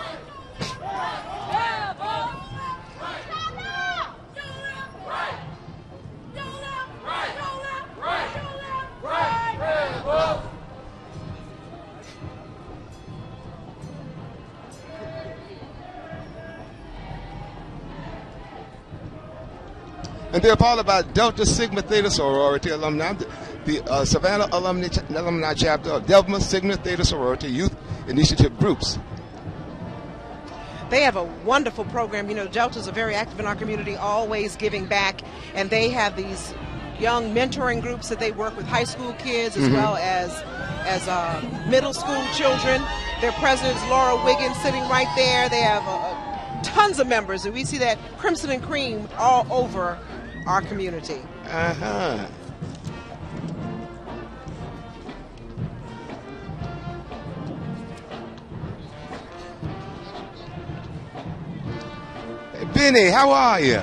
And they're followed by Delta Sigma Theta Sorority alumni, the Savannah alumni chapter of Delta Sigma Theta Sorority Youth Initiative Groups. They have a wonderful program. You know, Delta's are very active in our community, always giving back, and they have these young mentoring groups that they work with high school kids as well as middle school children. Their president is Laura Wiggins sitting right there. They have tons of members, and we see that crimson and cream all over our community. Uh-huh. Hey, Benny, how are you?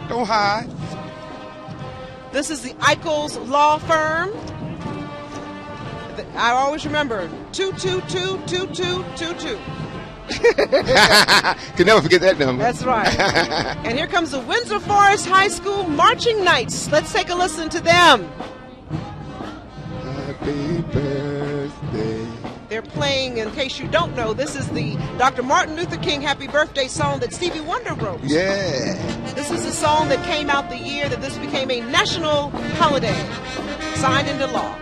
Don't hide. This is the Eichel's Law Firm. I always remember 222-2222. Can never forget that number. That's right. And here comes the Windsor Forest High School Marching Knights. Let's take a listen to them. Happy birthday. They're playing, in case you don't know, this is the Dr. Martin Luther King Happy Birthday song that Stevie Wonder wrote. Yeah. This is a song that came out the year that this became a national holiday, signed into law.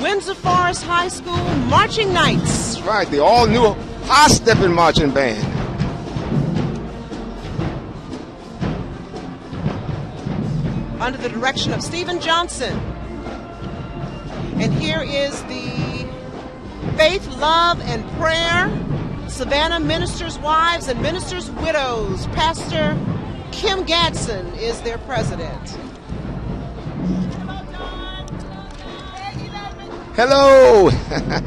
Windsor Forest High School Marching Knights. That's right, the all-new high-stepping marching band. Under the direction of Stephen Johnson. And here is the Faith, Love, and Prayer Savannah Ministers' Wives and Ministers' Widows. Pastor Kim Gadsden is their president. Hello,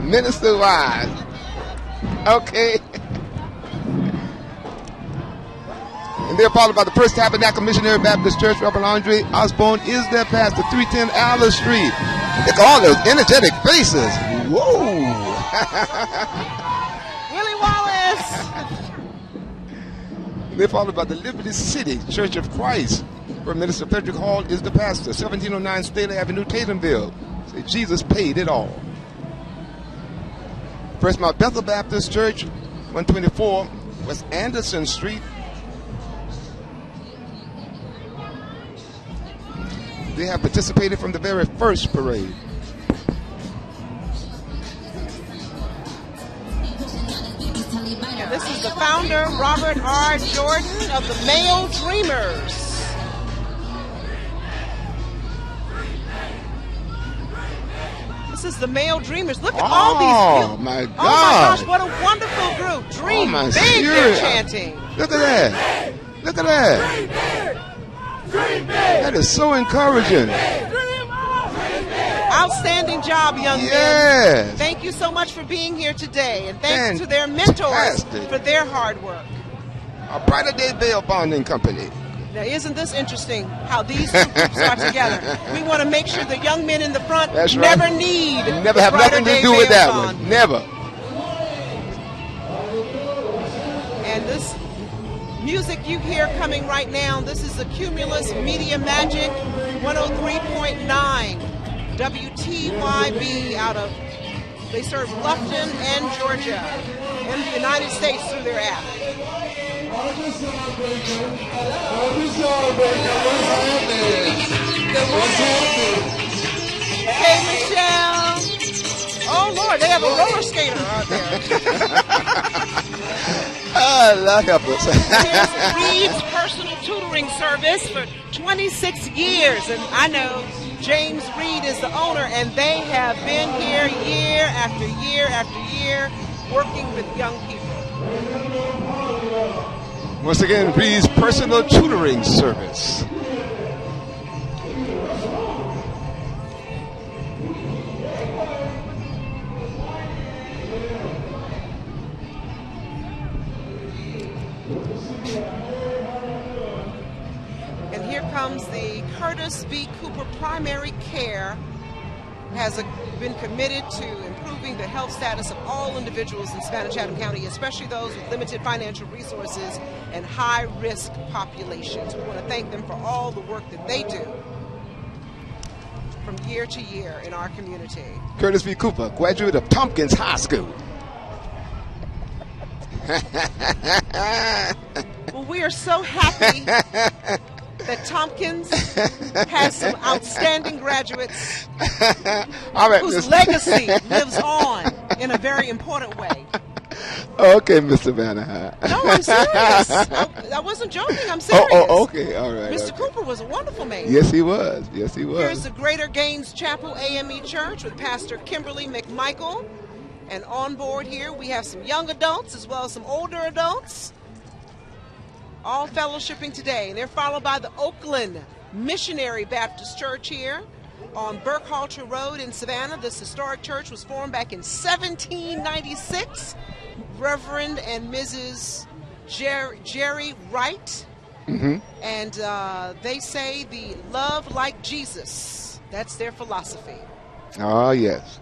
Minister Wise. Okay. And they're followed by the First Tabernacle Missionary Baptist Church. Reverend Andre Osborne is their pastor, 310 Aller Street. Look at all those energetic faces. Whoa. Willie Wallace. They're followed by the Liberty City Church of Christ, where Minister Frederick Hall is the pastor, 1709 Staley Avenue, Tatumville. Say, Jesus paid it all. First Mount Bethel Baptist Church, 124 West Anderson Street. They have participated from the very first parade. And this is the founder, Robert R. Jordan, of the Male Dreamers. This is the Male Dreamers. Look at all these. Oh, my God. Oh, my gosh, what a wonderful group. Dream my big, spirit. they're chanting. Look at that. Look at that. That is so encouraging. Outstanding job, young Yes. men. Thank you so much for being here today. And thanks to their mentors Fantastic. for their hard work. A Brighter Day Bail Bonding Company. Now, isn't this interesting how these two groups are together? We want to make sure the young men in the front That's never right. need Never have Brighter nothing to Day do with Bail that Bond. one. Never. And this music you hear coming right now, this is the Cumulus Media Magic 103.9 WTYB out of, they serve Bluffton and Georgia in the United States through their app. Hey, Michelle. Oh, Lord, they have a roller skater out there. Lord help us. Here's Reed's personal tutoring service for 26 years. And I know James Reed is the owner, and they have been here year after year after year working with young people. Once again, Reed's personal tutoring service. And here comes the Curtis B. Cooper Primary Care has been committed to improving the health status of all individuals in Savannah-Chatham County, especially those with limited financial resources and high-risk populations. We want to thank them for all the work that they do from year to year in our community. Curtis B. Cooper, graduate of Tompkins High School. Well, we are so happy that Tompkins has some outstanding graduates All right, whose Mr. legacy lives on in a very important way. Okay, Mr. Vanaheim. No, I'm serious. I wasn't joking. I'm serious. Oh, okay. All right. Mr. okay. Cooper was a wonderful man. Yes, he was. Yes, he was. Here's the Greater Gaines Chapel AME Church with Pastor Kimberly McMichael. And on board here, we have some young adults as well as some older adults, all fellowshipping today. They're followed by the Oakland Missionary Baptist Church here on Burkhalter Road in Savannah. This historic church was formed back in 1796. Reverend and Mrs. Jerry Wright. Mm-hmm. And they say the love like Jesus. That's their philosophy. Oh, yes.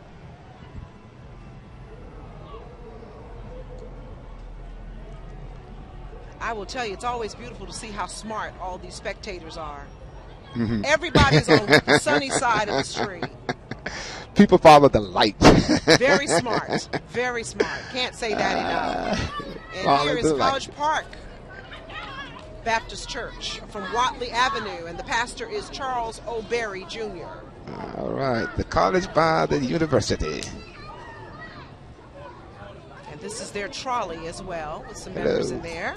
I will tell you, it's always beautiful to see how smart all these spectators are. Mm-hmm. Everybody's on the sunny side of the street. People follow the light. Very smart. Very smart. Can't say that enough. And Follow here is the light. College Park Baptist Church from Watley Avenue, and the pastor is Charles O'Berry, Jr. All right. The college by the university. And this is their trolley as well, with some Hello. members in there.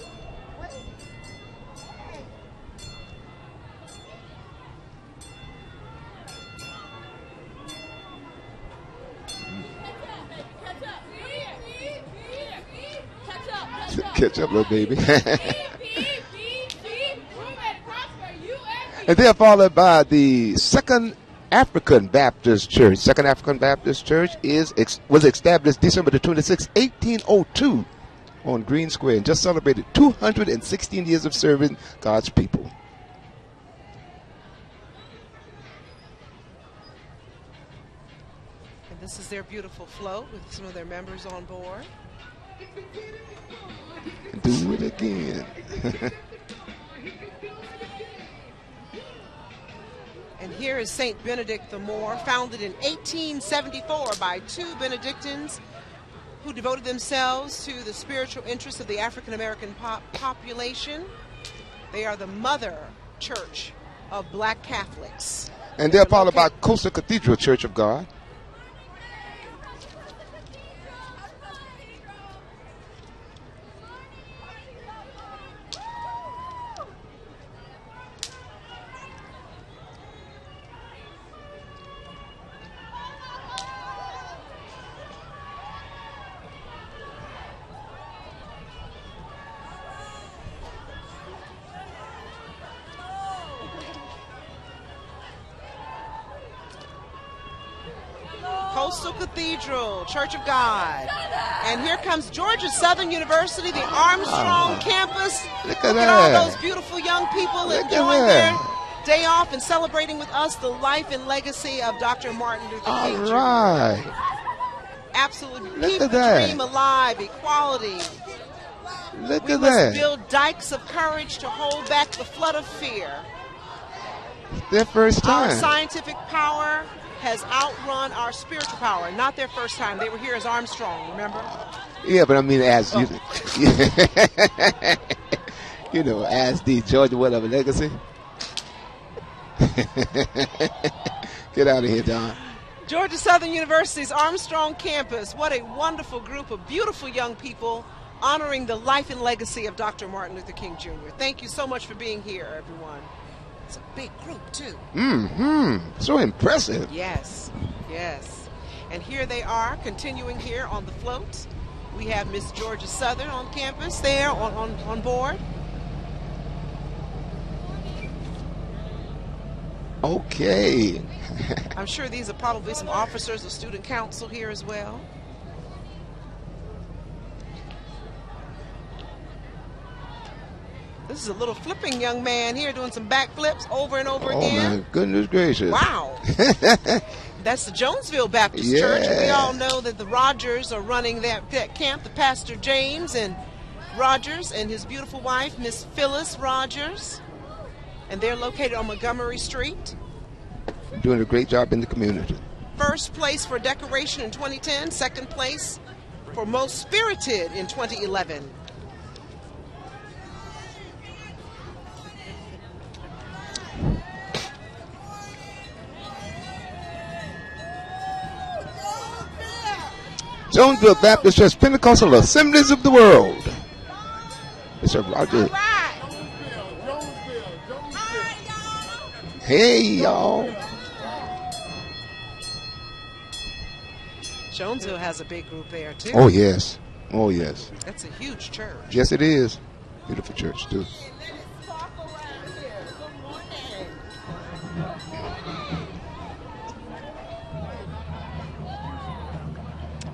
Catch up, little baby. And they're followed by the Second African Baptist Church. Second African Baptist Church was established December the 26th, 1802 on Green Square, and just celebrated 216 years of serving God's people. And this is their beautiful float with some of their members on board. Do it again. And here is St. Benedict the Moor, founded in 1874 by two Benedictines who devoted themselves to the spiritual interests of the African American population. They are the mother church of black Catholics. And they're followed by Coastal Cathedral Church of God. Coastal Cathedral, Church of God. And here comes Georgia Southern University, the Armstrong campus. Look at all that. those beautiful young people Look at enjoying that. their day off and celebrating with us the life and legacy of Dr. Martin Luther King Jr. All right. Absolutely. Look Keep at the that. dream alive, equality. Look We at must that. build dikes of courage to hold back the flood of fear. Their first Our time. scientific power has outrun our spiritual power. Not their first time. They were here as Armstrong, remember? Yeah, but I mean, as you, you know, as the Georgia whatever legacy. Get out of here, Don. Georgia Southern University's Armstrong campus. What a wonderful group of beautiful young people honoring the life and legacy of Dr. Martin Luther King Jr. Thank you so much for being here, everyone. It's a big group, too. So impressive. Yes, yes. And here they are, continuing here on the float. We have Miss Georgia Southern on campus there on board. Okay. I'm sure these are probably some officers of student council here as well. This is a little flipping young man here doing some backflips over and over Oh, again. my goodness gracious. Wow. That's the Jonesville Baptist Church. And we all know that the Rogers are running that camp, the Pastor James and Rogers and his beautiful wife, Miss Phyllis Rogers. And they're located on Montgomery Street. Doing a great job in the community. First place for decoration in 2010, second place for most spirited in 2011. Jonesville Baptist Church, Pentecostal Assemblies of the World. It's a Roger. Hey, y'all. Jonesville has a big group there, too. Oh, yes. Oh, yes. That's a huge church. Yes, it is. Beautiful church, too.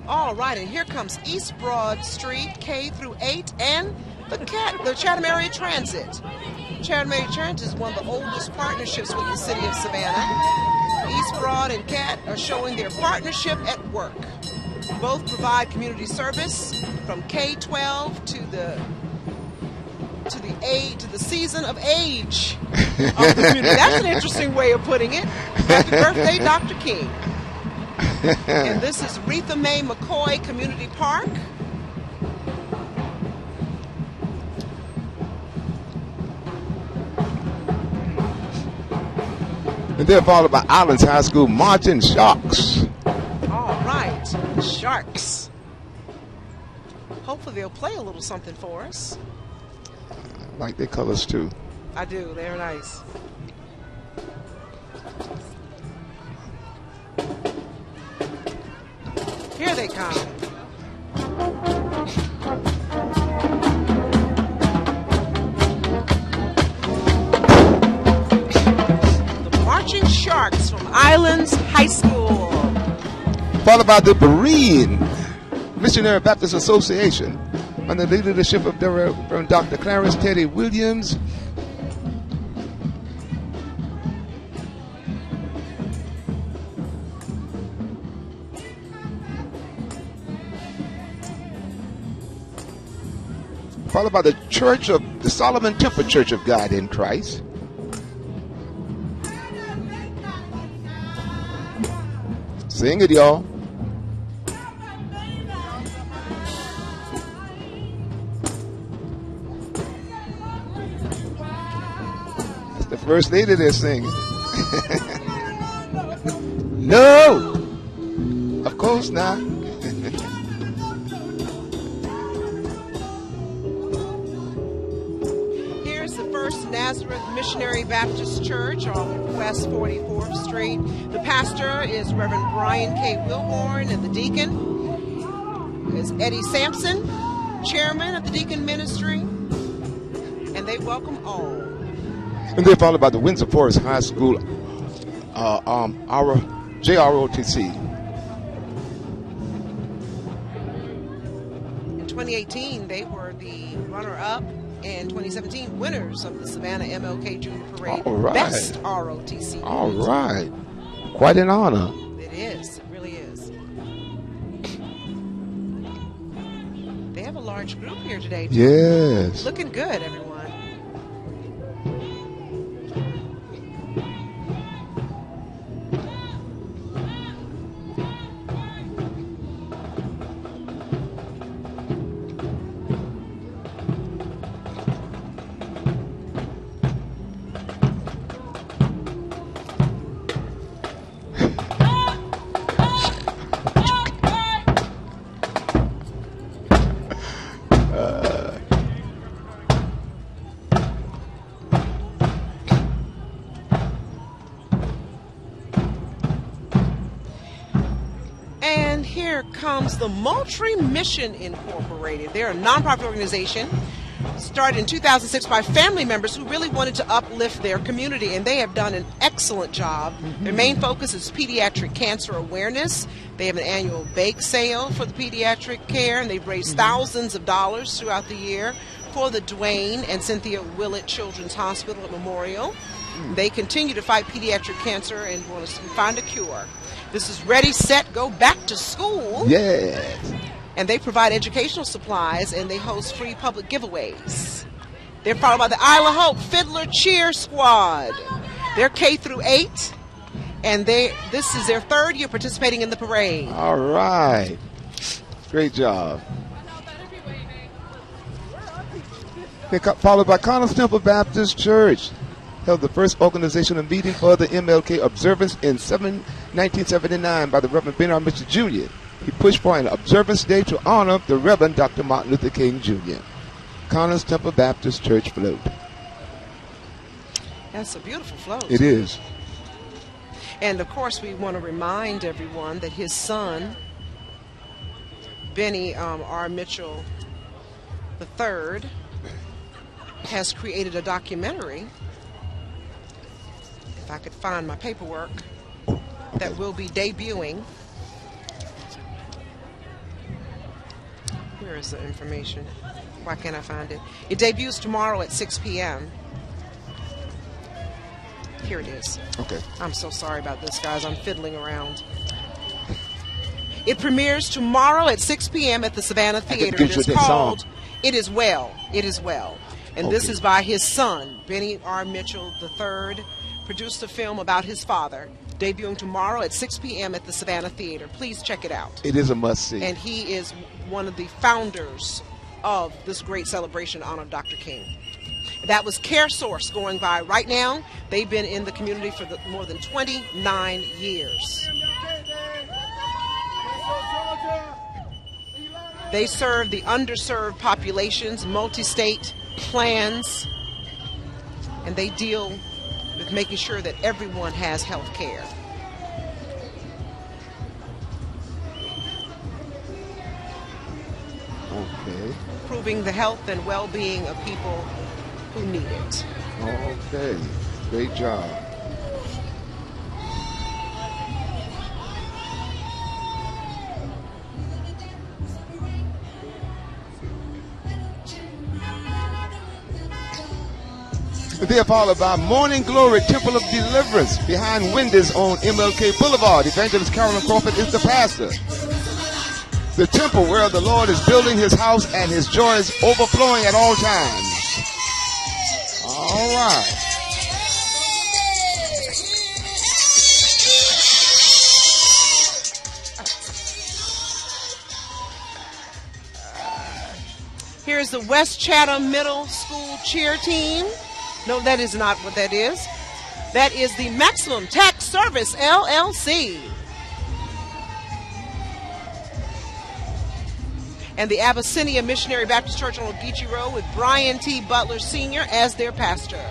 All right, and here comes East Broad Street, K through 8, and the Chatham Area Transit. Chatham Area Transit is one of the oldest partnerships with the city of Savannah. East Broad and CAT are showing their partnership at work. Both provide community service from K-12 to the season of age of the community. That's an interesting way of putting it. Happy birthday, Dr. King. And this is Retha Mae McCoy Community Park. And they're followed by Islands High School Marching Sharks. All right, Sharks. Hopefully they'll play a little something for us. I like their colors, too. I do, they're nice. Here they come. The Marching Sharks from Island Highlands High School. Followed by the Berean Missionary Baptist Association under the leadership of Reverend Dr. Clarence Teddy Williams. Followed by the Solomon Temple Church of God in Christ. Sing it, y'all. That's the first lady they're singing. No, of course not. Nazareth Missionary Baptist Church on West 44th Street. The pastor is Reverend Brian K. Wilborn, and the deacon is Eddie Sampson, chairman of the deacon ministry, and they welcome all. And they're followed by the Windsor Forest High School, our JROTC. In 2018, they were the runner-up, and 2017 winners of the Savannah MLK Junior Parade Best ROTC. All right. Quite an honor. It is. It really is. They have a large group here today, too. Yes. Looking good, everyone. Comes the Moultrie Mission Incorporated. They're a nonprofit organization started in 2006 by family members who really wanted to uplift their community, and they have done an excellent job. Their main focus is pediatric cancer awareness. They have an annual bake sale for the pediatric care, and they've raised thousands of dollars throughout the year for the Dwayne and Cynthia Willett Children's Hospital at Memorial. They continue to fight pediatric cancer and want to find a cure. This is Ready, Set, Go Back to School. Yes. And they provide educational supplies, and they host free public giveaways. They're followed by the Isla Hope Fiddler Cheer Squad. They're K through 8, and this is their third year participating in the parade. All right. Great job. They're followed by Connors Temple Baptist Church. Held the first organizational meeting for the MLK observance in 1979 by the Reverend Ben R. Mitchell Jr. He pushed for an observance day to honor the Reverend Dr. Martin Luther King Jr. Connors Temple Baptist Church float. That's a beautiful float. It is. And of course, we want to remind everyone that his son, Benny R. Mitchell III, has created a documentary, if I could find my paperwork, that will be debuting. Where is the information? Why can't I find it? It debuts tomorrow at 6 p.m. Here it is. Okay. I'm so sorry about this, guys. I'm fiddling around. It premieres tomorrow at 6 p.m. at the Savannah Theater. It is called It Is Well. It Is Well. And this is by his son, Benny R. Mitchell III, produced a film about his father, debuting tomorrow at 6 p.m. at the Savannah Theater. Please check it out. It is a must-see. And he is one of the founders of this great celebration in honor of Dr. King. That was CareSource going by right now. They've been in the community for more than 29 years. They serve the underserved populations, multi-state plans, and they deal with making sure that everyone has health care. Okay. Improving the health and well-being of people who need it. Okay. Great job. They're followed by Morning Glory Temple of Deliverance behind Wendy's on MLK Boulevard. Evangelist Carolyn Crawford is the pastor. The temple where the Lord is building his house and his joy is overflowing at all times. All right. Here's the West Chatham Middle School cheer team. No, that is not what that is. That is the Maximum Tax Service, LLC. And the Abyssinia Missionary Baptist Church on Ogeechee Road with Brian T. Butler Sr. as their pastor.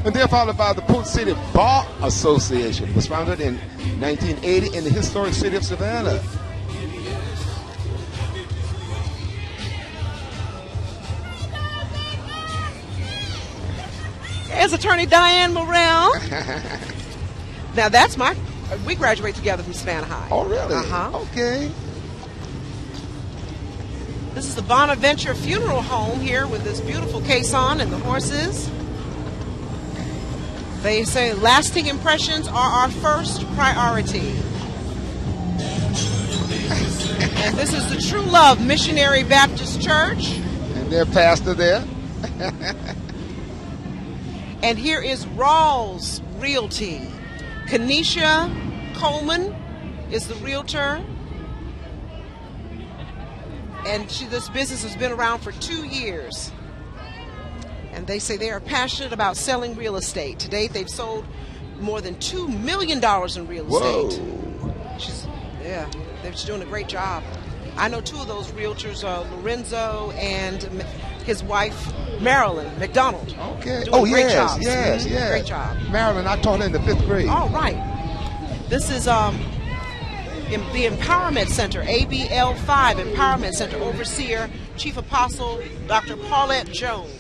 And they're followed by the Port City Bar Association. It was founded in 1980 in the historic city of Savannah. There's attorney Diane Morrell. Now that's we graduate together from Savannah High. Oh, really? Uh-huh. Okay. This is the Bonaventure Funeral Home here with this beautiful caisson and the horses. They say lasting impressions are our first priority. And this is the True Love Missionary Baptist Church. And their pastor there. And here is Rawls Realty. Kenesha Coleman is the realtor. And this business has been around for 2 years. And they say they are passionate about selling real estate. To date, they've sold more than $2 million in real estate. Yeah, they're just doing a great job. I know 2 of those realtors are Lorenzo and his wife, Marilyn McDonald. Okay. Doing great jobs. Yes. Great job. Marilyn, I taught her in the 5th grade. All right. This is the Empowerment Center, ABL 5 Empowerment Center, Overseer, Chief Apostle, Dr. Paulette Jones.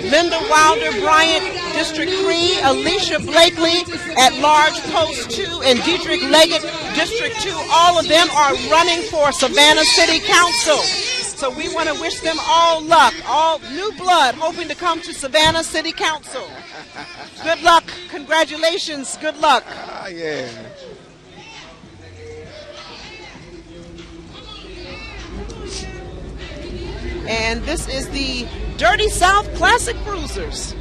Linda Wilder Bryant, District 3, Alicia Blakely at Large Post 2, and Dietrich Leggett, District 2. All of them are running for Savannah City Council. So we want to wish them all luck, all new blood hoping to come to Savannah City Council. Good luck. Congratulations. Good luck. Yeah. And this is the Dirty South Classic Cruisers.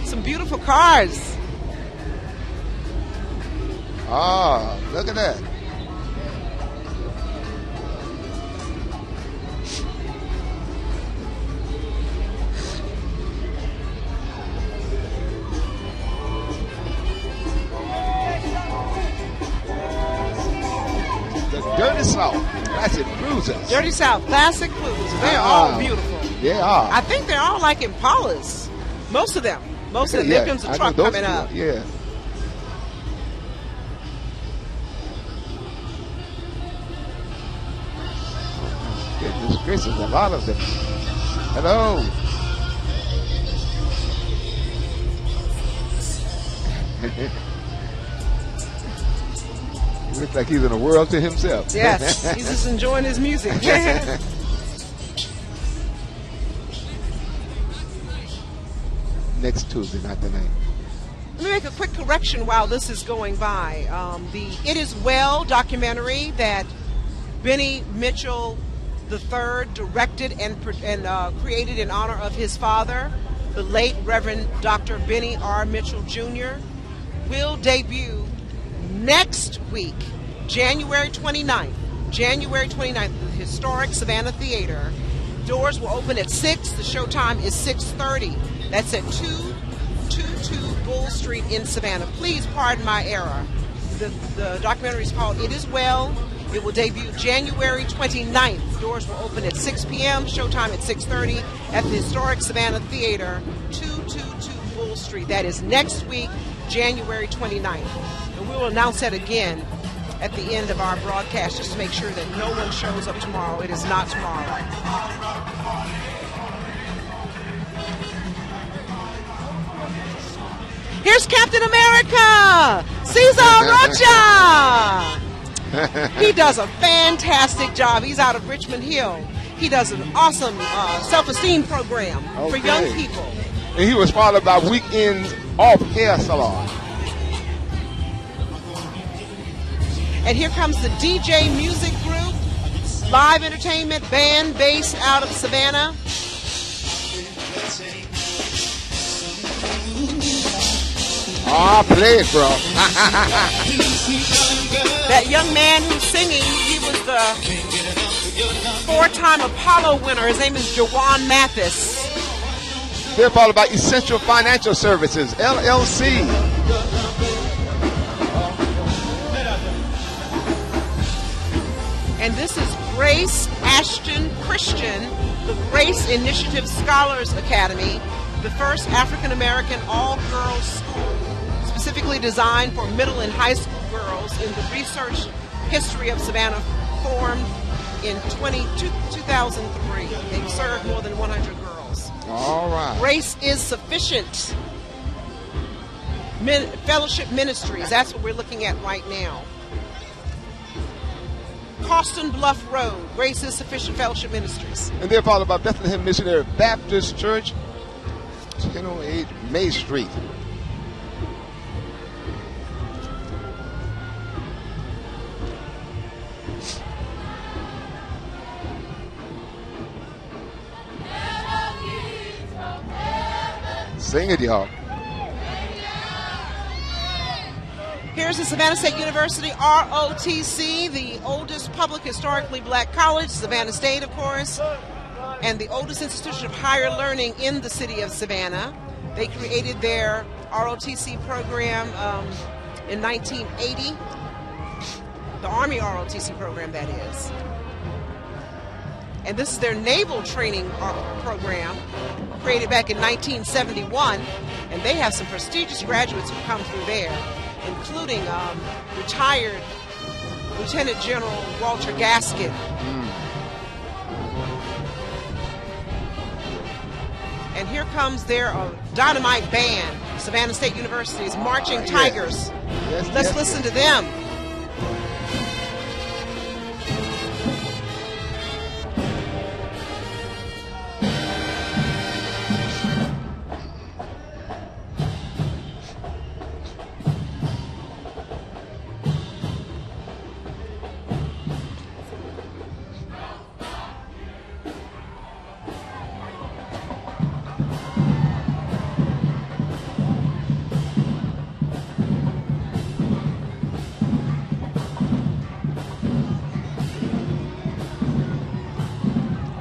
Some beautiful cars. Ah, look at that. The Dirty South Classic Cruisers. Dirty South Classic Cruisers. They're all beautiful. They are. I think they're all like Impalas. Most of them. Most of them. Here comes the truck coming up. Yeah. Goodness gracious, a lot of them. Hello. He looks like he's in a world to himself. Yes, he's just enjoying his music. Next Tuesday, not tonight. Let me make a quick correction while this is going by. The It Is Well documentary that Benny Mitchell III directed and created in honor of his father, the late Reverend Dr. Benny R. Mitchell Jr., will debut next week, January 29th. January 29th, at the historic Savannah Theater. Doors will open at 6. The showtime is 6:30. That's at 222 Bull Street in Savannah. Please pardon my error. The documentary is called It Is Well. It will debut January 29th. Doors will open at 6 p.m. Showtime at 6:30 at the historic Savannah Theater, 222 Bull Street. That is next week, January 29th. And we will announce that again at the end of our broadcast just to make sure that no one shows up tomorrow. It is not tomorrow. Here's Captain America, Cesar Rocha. He does a fantastic job. He's out of Richmond Hill. He does an awesome self-esteem program for young people. And he was followed by Weekends Off Hair Salon. And here comes the DJ Music Group, live entertainment band based out of Savannah. Oh, play it, bro. That young man who's singing, he was the 4-time Apollo winner. His name is Jawan Mathis. They're followed by Essential Financial Services, LLC. And this is Grace Ashton Christian, the Grace Initiative Scholars Academy, the first African-American all-girls school, specifically designed for middle and high school girls in the research history of Savannah, formed in 2003. They've served more than 100 girls. All right. Grace is Sufficient Fellowship Ministries. That's what we're looking at right now. Coston Bluff Road, Grace is Sufficient Fellowship Ministries. And they're followed by Bethlehem Missionary Baptist Church, 1008 May Street. Sing it, y'all. Here's the Savannah State University, ROTC, the oldest public historically black college, Savannah State, of course, and the oldest institution of higher learning in the city of Savannah. They created their ROTC program in 1980, the Army ROTC program, that is. And this is their naval training program, created back in 1971, and they have some prestigious graduates who come through there, including retired Lieutenant General Walter Gasket. And here comes their dynamite band, Savannah State University's Marching Tigers. Let's listen to them.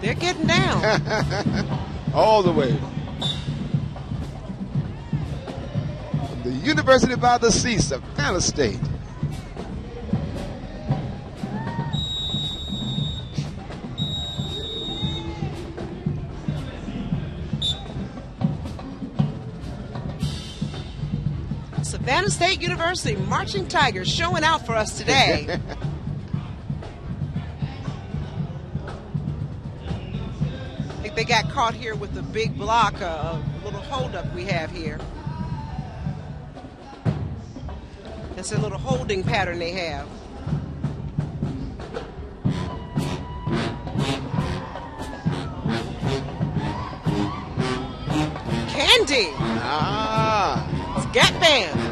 They're getting down. All the way. From the University by the Sea, Savannah State. Savannah State University Marching Tigers showing out for us today. They got caught here with the big block, a little holdup we have here. It's a little holding pattern they have. Candy. It's Gap Band.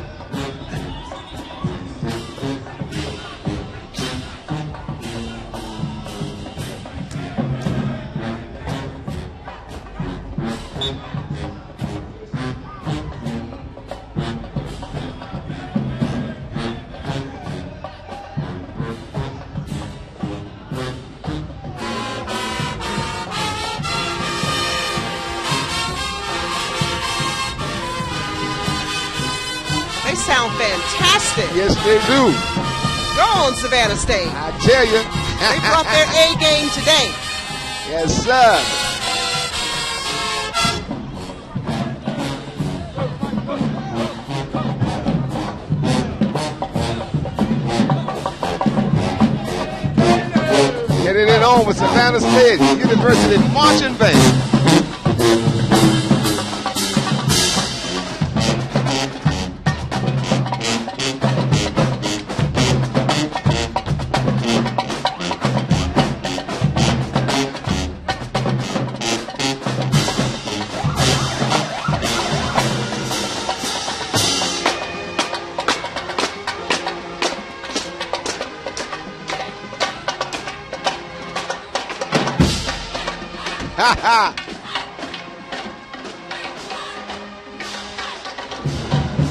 They sound fantastic. Yes, they do. Go on, Savannah State. I tell you. They brought their A game today. Yes, sir. on with Savannah State University Marching Band.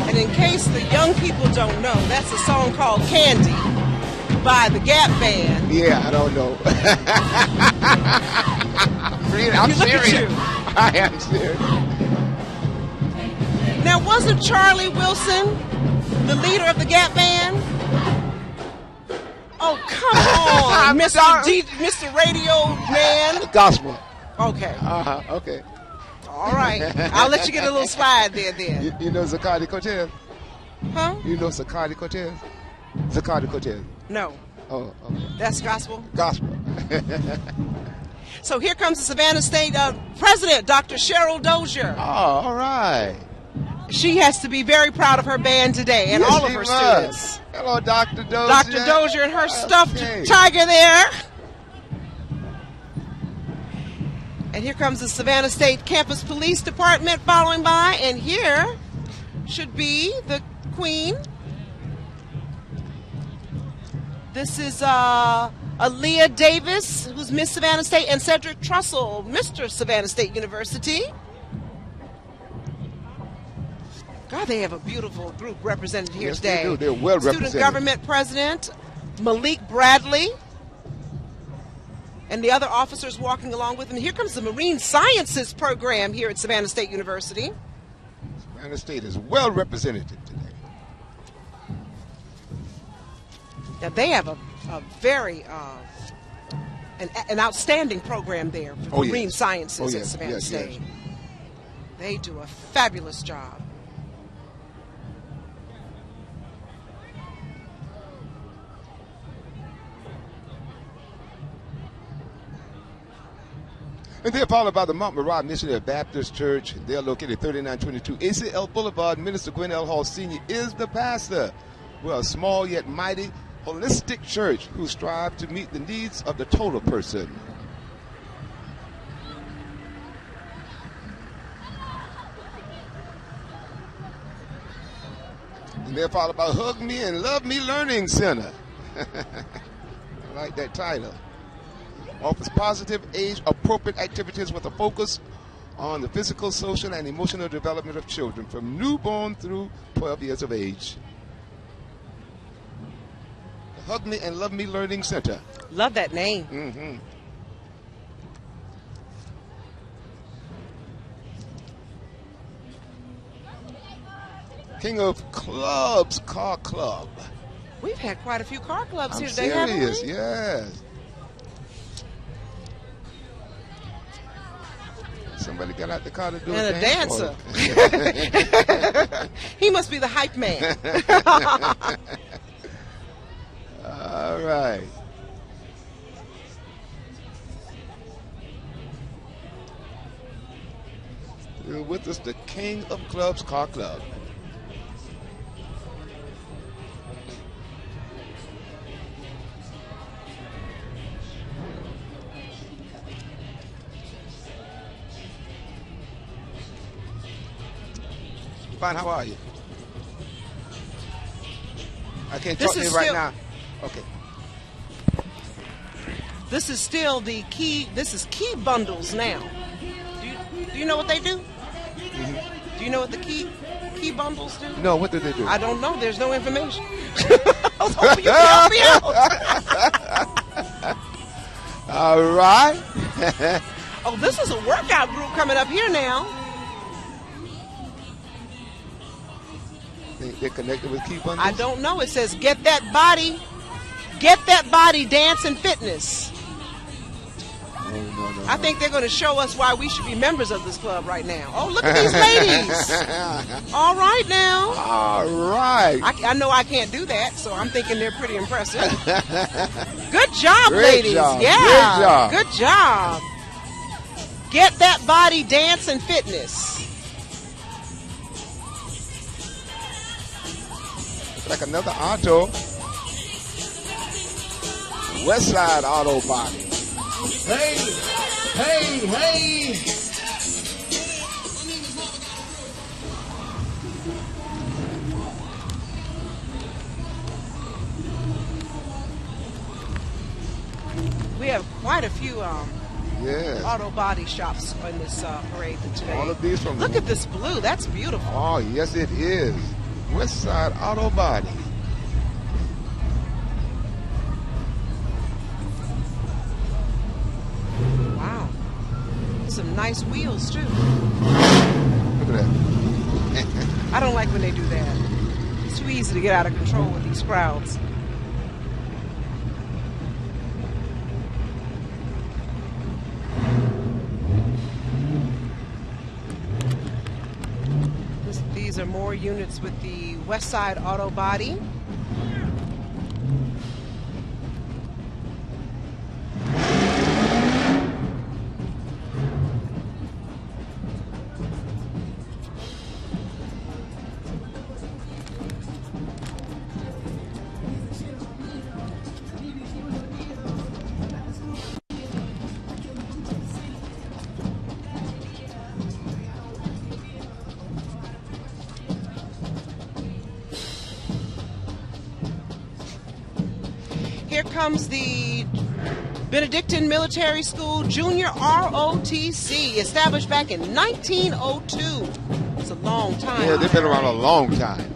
And in case the young people don't know, that's a song called Candy by the Gap Band. Yeah, I don't know. I'm serious. I am serious. Now, wasn't Charlie Wilson the leader of the Gap Band? Oh, come on, Mr. Radio Man. Gospel. Okay. Okay. All right. I'll let you get a little slide there then. You know Zaccardi Cortez? Huh? You know Zaccardi Cortez? Zaccardi Cortez. No. Oh, okay. That's gospel? Gospel. So here comes the Savannah State President, Dr. Cheryl Dozier. Oh, all right. She has to be very proud of her band today and Yes, all of she her must. students. Hello, Dr. Dozier. Dr. Dozier and her stuffed Okay. tiger there. And here comes the Savannah State Campus Police Department following by. And here should be the Queen. This is Aaliyah Davis, who's Miss Savannah State, and Cedric Trussell, Mr. Savannah State University. God, they have a beautiful group represented here Yes, today. they do. They're well Student represented. Government President Malik Bradley, and the other officers walking along with him. Here comes the Marine Sciences program here at Savannah State University. Savannah State is well represented today. Now they have a very an outstanding program there for Marine Sciences at Savannah State. Yes. They do a fabulous job. And they're followed by the Mount Moriah Missionary Baptist Church. They're located 3922 ACL Boulevard. Minister Gwen L. Hall Sr. is the pastor. We're a small yet mighty holistic church who strive to meet the needs of the total person. And they're followed by Hug Me and Love Me Learning Center. I like that title. Offers positive, age-appropriate activities with a focus on the physical, social, and emotional development of children from newborn through 12 years of age. The Hug Me and Love Me Learning Center. Love that name. Mm-hmm. King of Clubs Car Club. We've had quite a few car clubs I'm here today, haven't serious, we? yes. Somebody got out the car to do And a a dance dancer. He must be the hype man. All right. You're with us, the King of Clubs Car Club. Fine, how are you? I can't talk to you right now. Okay. This is still the key. This is key bundles now. Do you know what they do? Mm-hmm. Do you know what the key bundles do? No, what do they do? I don't know. There's no information. Hope you can help me out. All right. Oh, this is a workout group coming up here now. They're connected with key bundles? I don't know. It says get that body, dance and fitness. I think they're going to show us why we should be members of this club right now. Oh, look at these ladies. All right now. All right. I know I can't do that, so I'm thinking they're pretty impressive. Good job, Great ladies. job. Yeah. Great job. Good job. Get that body, dance, and fitness. Like another auto. West Side Auto Body. Hey, hey, hey. We have quite a few Yes. auto body shops in this parade today. All of these from Look at this blue. That's beautiful. Oh, yes, it is. West Side Auto Body. Wow. Some nice wheels, too. Look at that. I don't like when they do that. It's too easy to get out of control with these crowds. These are more units with the West Side Auto Body. Here comes the Benedictine Military School Junior ROTC, established back in 1902. It's a long time. Yeah, they've been around a long time.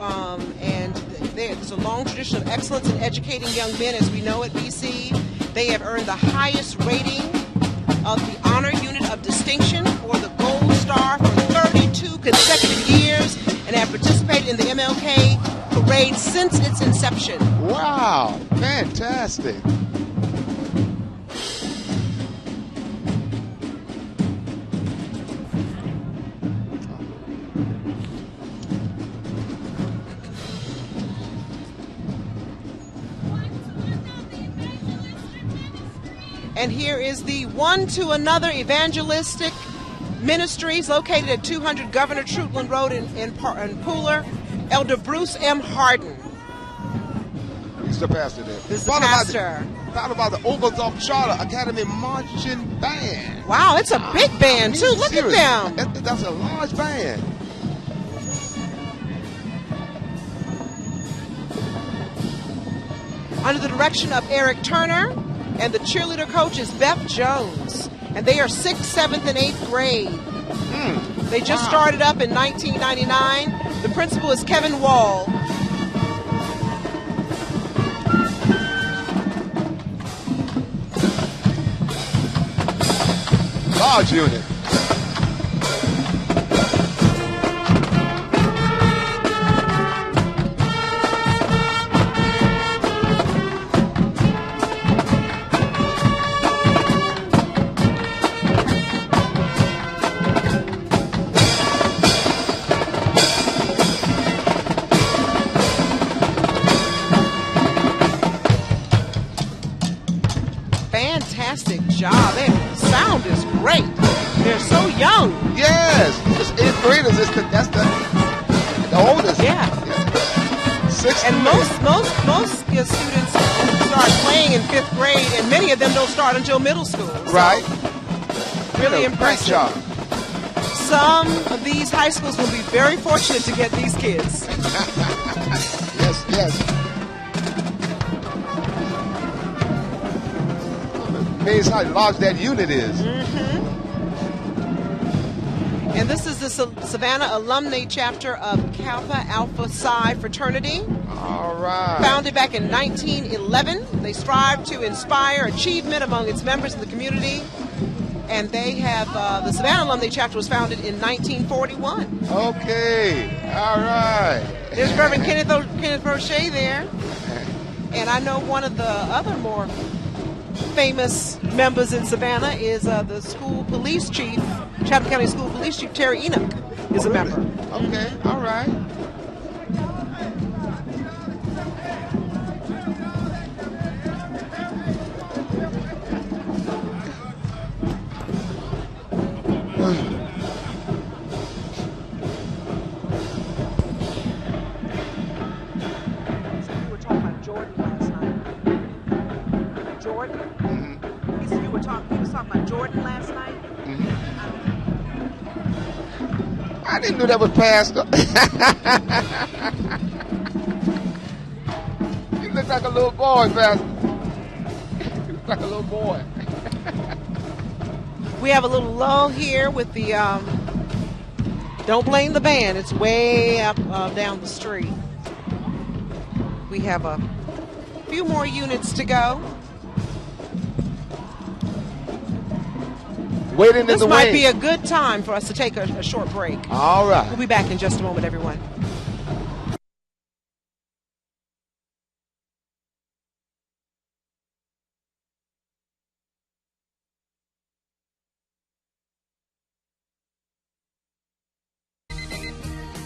And there's a long tradition of excellence in educating young men, as we know at BC. They have earned the highest rating of the Honor Unit of Distinction or the Gold Star for 32 consecutive years and have participated in the MLK Parade since its inception. Wow, fantastic. And here is the One to Another Evangelistic Ministries, located at 200 Governor Trutland Road in Pooler. Elder Bruce M. Harden. He's the pastor there. This is the pastor. Followed by the Oberstdorf Charter Academy Marching Band. Wow, it's a big band, too. Look serious. at them. That's a large band. Under the direction of Eric Turner, and the cheerleader coach is Beth Jones. And they are 6th, 7th, and 8th grade. They just started up in 1999. The principal is Kevin Wall. Large unit. Fantastic job. Their sound is great. They're so young. Yes, it's 8th graders. That's the oldest. Yeah. 6th and most students start playing in 5th grade, and many of them don't start until middle school. So right. Really impressive. Great job. Some of these high schools will be very fortunate to get these kids. Yes, yes. Means how large that unit is. And this is the Savannah Alumni Chapter of Kappa Alpha Psi Fraternity. All right. Founded back in 1911. They strive to inspire achievement among its members in the community. And they have, the Savannah Alumni Chapter was founded in 1941. Okay. All right. There's Reverend Kenneth Roche there. And I know one of the other more famous members in Savannah is the school police chief, Chatham County School Police Chief Terry Enoch is a member. Okay, all right. I didn't know that was Pastor. You look like a little boy, Pastor. You look like a little boy. We have a little lull here with the, don't blame the band. It's way up down the street. We have a few more units to go. Waiting in the This might wings. be a good time for us to take a short break. All right. We'll be back in just a moment, everyone.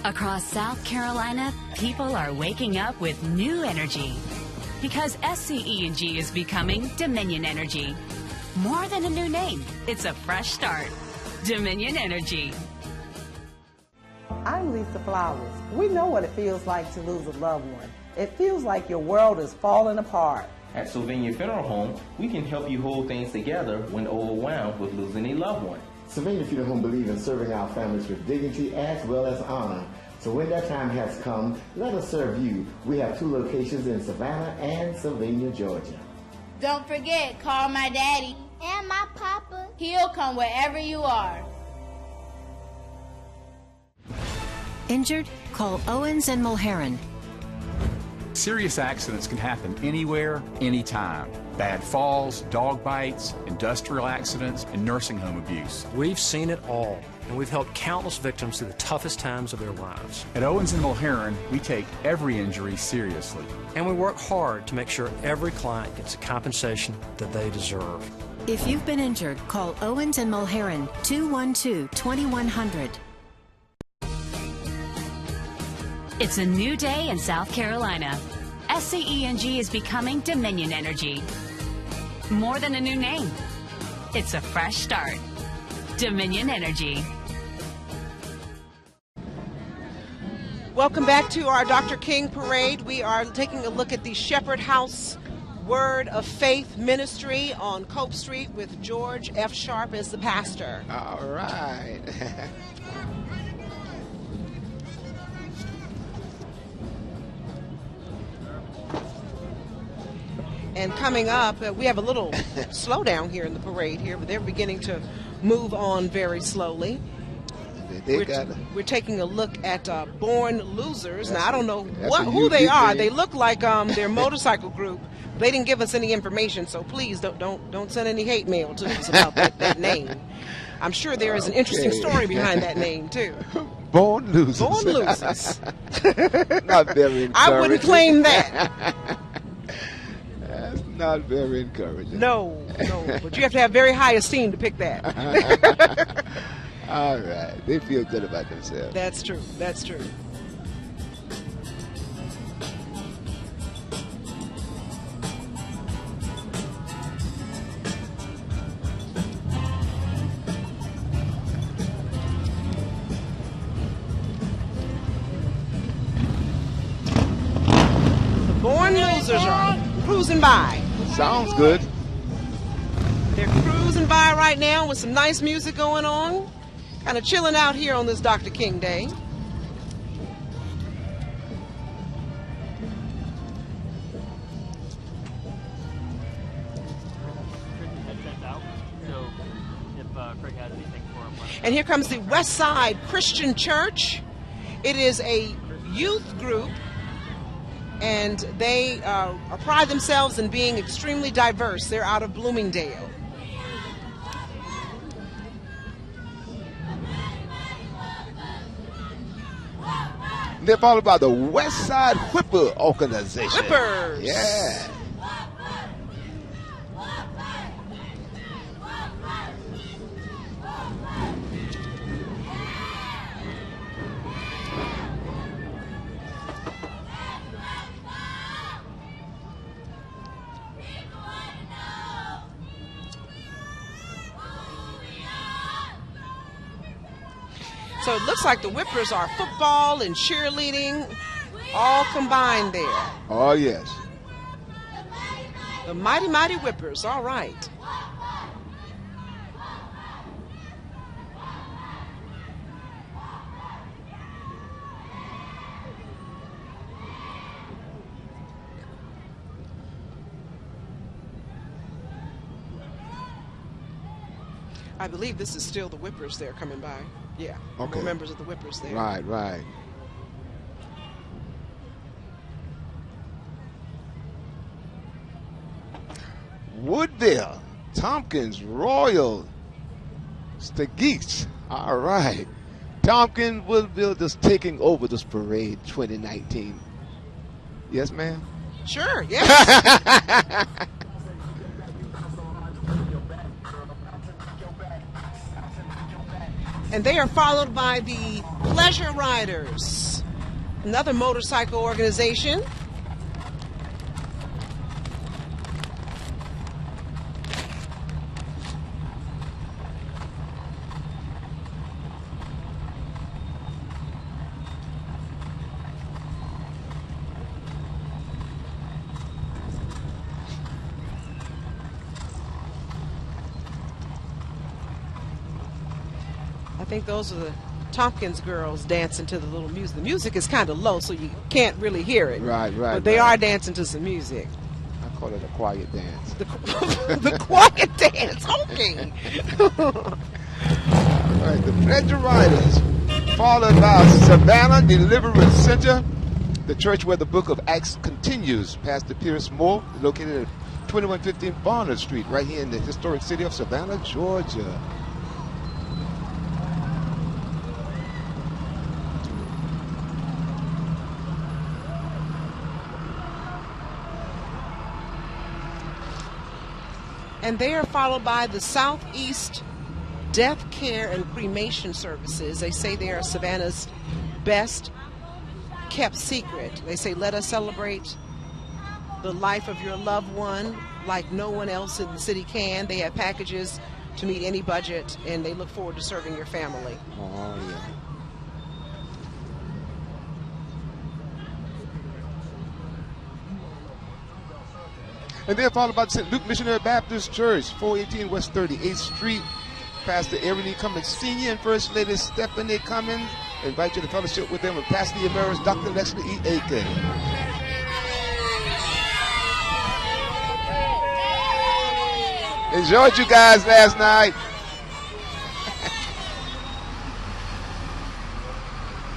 Across South Carolina, people are waking up with new energy because SCE&G is becoming Dominion Energy. More than a new name, it's a fresh start. Dominion Energy. I'm Lisa Flowers. We know what it feels like to lose a loved one. It feels like your world is falling apart. At Sylvania Funeral Home, we can help you hold things together when overwhelmed with losing a loved one. Sylvania Funeral Home believes in serving our families with dignity as well as honor. So when that time has come, let us serve you. We have 2 locations in Savannah and Sylvania, Georgia. Don't forget, call my daddy. And my papa. He'll come wherever you are. Injured? Call Owens and Mulherron. Serious accidents can happen anywhere, anytime. Bad falls, dog bites, industrial accidents, and nursing home abuse. We've seen it all, and we've helped countless victims through the toughest times of their lives. At Owens and Mulherron, we take every injury seriously. And we work hard to make sure every client gets the compensation that they deserve. If you've been injured, call Owens and Mulherron, 212-2100. It's a new day in South Carolina. SCE&G is becoming Dominion Energy. More than a new name, it's a fresh start. Dominion Energy. Welcome back to our Dr. King Parade. We are taking a look at the Shepherd House Word of Faith Ministry on Cope Street with George F. Sharp as the pastor. All right. And coming up, we have a little slowdown here in the parade here, but they're beginning to move on very slowly. We're taking a look at Born Losers. Now, I don't know who they are. They look like their motorcycle group. They didn't give us any information, so please don't send any hate mail to us about that name. I'm sure there is an interesting story behind that name, too. Born Losers. Born Losers. Not very encouraging. I wouldn't claim that. That's not very encouraging. No, but you have to have very high esteem to pick that. All right. They feel good about themselves. That's true. That's true. The Born Losers are cruising by. Sounds good. They're cruising by right now with some nice music going on. Kind of chilling out here on this Dr. King Day. And here comes the Westside Christian Church. It is a youth group, and they pride themselves in being extremely diverse. They're out of Bloomingdale. They're followed by the West Side Whipper Organization. Whippers. Yeah. So it looks like the Whippers are football and cheerleading all combined there. Oh, yes. The Mighty Mighty Whippers, all right. I believe this is still the Whippers there coming by. Yeah, okay. Members of the Whippers there. Right, right. Woodville, Tompkins, Royal, Stegeets. All right. Tompkins, Woodville just taking over this parade 2019. Yes, ma'am? Sure, yes. And they are followed by the Pleasure Riders, another motorcycle organization. I think those are the Tompkins girls dancing to the little music. The music is kind of low, so you can't really hear it. Right, right. But they are dancing to some music. I call it a quiet dance. The quiet dance, okay. All right, the Pleasure Riders, followed by Savannah Deliverance Center, the church where the book of Acts continues. Pastor Pierce Moore, located at 2115 Barnard Street, right here in the historic city of Savannah, Georgia. And they are followed by the Southeast Death Care and Cremation Services. They say they are Savannah's best kept secret. They say, let us celebrate the life of your loved one like no one else in the city can. They have packages to meet any budget, and they look forward to serving your family. Oh, yeah. And then followed by St. Luke Missionary Baptist Church, 418 West 38th Street. Pastor Aaron E. Cummins Sr. and First Lady Stephanie Cummins invite you to fellowship with them with Pastor Emeritus Dr. Leslie E. Aiken. Enjoyed you guys last night.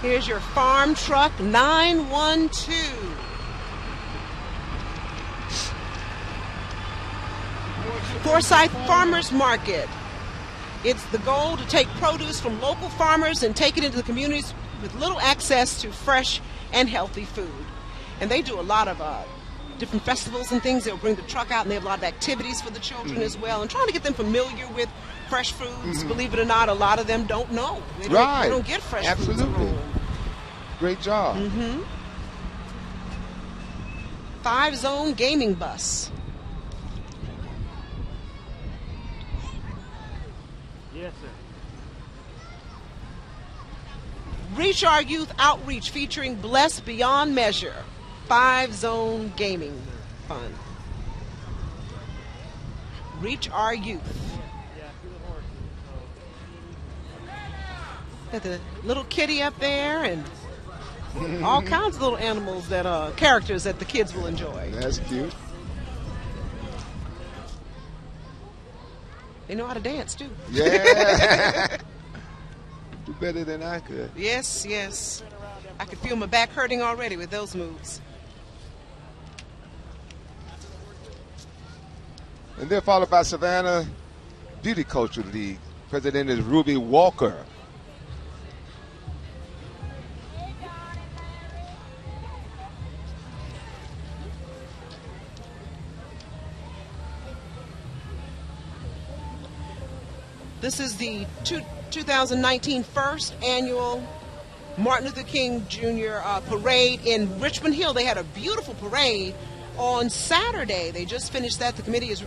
Here's your farm truck 912. Forsyth Farmers Market. It's the goal to take produce from local farmers and take it into the communities with little access to fresh and healthy food. And they do a lot of different festivals and things. They'll bring the truck out, and they have a lot of activities for the children as well, and trying to get them familiar with fresh foods. Believe it or not, a lot of them don't know. They don't get fresh foods. Absolutely. Great job. 5-zone gaming bus. Yes, sir. Reach Our Youth Outreach featuring Blessed Beyond Measure. 5-zone gaming fun. Reach Our Youth. Got the little kitty up there and all kinds of little animals that characters that the kids will enjoy. That's cute. They know how to dance too. Yeah. Do better than I could. Yes, yes. I could feel my back hurting already with those moves. And they're followed by Savannah Beauty Culture League. President is Ruby Walker. This is the 2019 first annual Martin Luther King Jr. Parade in Richmond Hill. They had a beautiful parade on Saturday. They just finished that. The committee is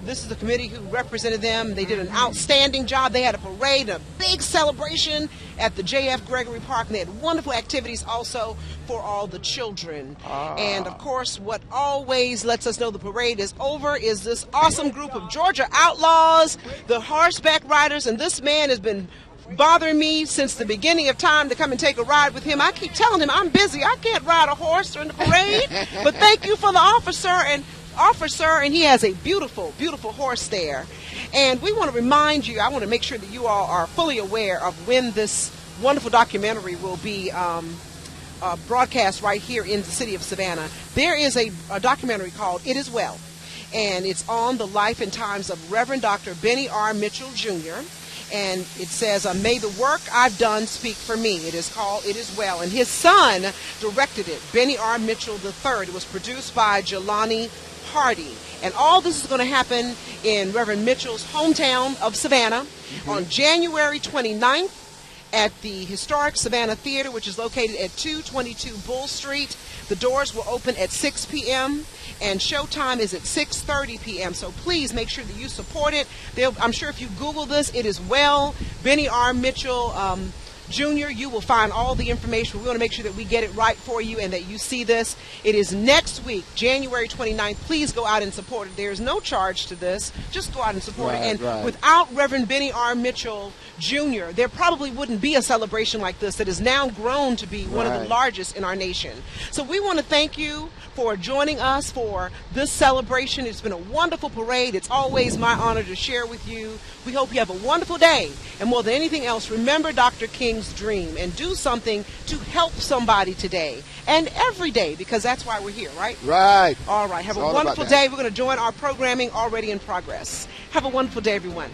This is the committee who represented them. They did an outstanding job. They had a parade, a big celebration at the J.F. Gregory Park, and they had wonderful activities also for all the children. And, of course, what always lets us know the parade is over is this awesome group of Georgia Outlaws, the horseback riders, and this man has been bothering me since the beginning of time to come and take a ride with him. I keep telling him I'm busy. I can't ride a horse during the parade. But thank you for the officer, and he has a beautiful, beautiful horse there. And we want to remind you, I want to make sure that you all are fully aware of when this wonderful documentary will be broadcast right here in the city of Savannah. There is a documentary called It Is Well, and it's on the life and times of Reverend Dr. Benny R. Mitchell, Jr., and it says, may the work I've done speak for me. It is called It Is Well. And his son directed it, Benny R. Mitchell III. It was produced by Jelani Hardy. And all this is going to happen in Reverend Mitchell's hometown of Savannah on January 29th at the historic Savannah Theater, which is located at 222 Bull Street. The doors will open at 6 p.m. and showtime is at 6:30 p.m. So please make sure that you support it. I'm sure if you Google this, It Is Well, Benny R. Mitchell Jr., you will find all the information. We want to make sure that we get it right for you and that you see this. It is next week, January 29th. Please go out and support it. There is no charge to this. Just go out and support it. And without Reverend Benny R. Mitchell Jr., there probably wouldn't be a celebration like this that has now grown to be one of the largest in our nation. So we want to thank you for joining us for this celebration. It's been a wonderful parade. It's always my honor to share with you. We hope you have a wonderful day. And more than anything else, remember Dr. King's dream and do something to help somebody today and every day, because that's why we're here, right? Right. All right. Have a wonderful day. We're going to join our programming already in progress. Have a wonderful day, everyone.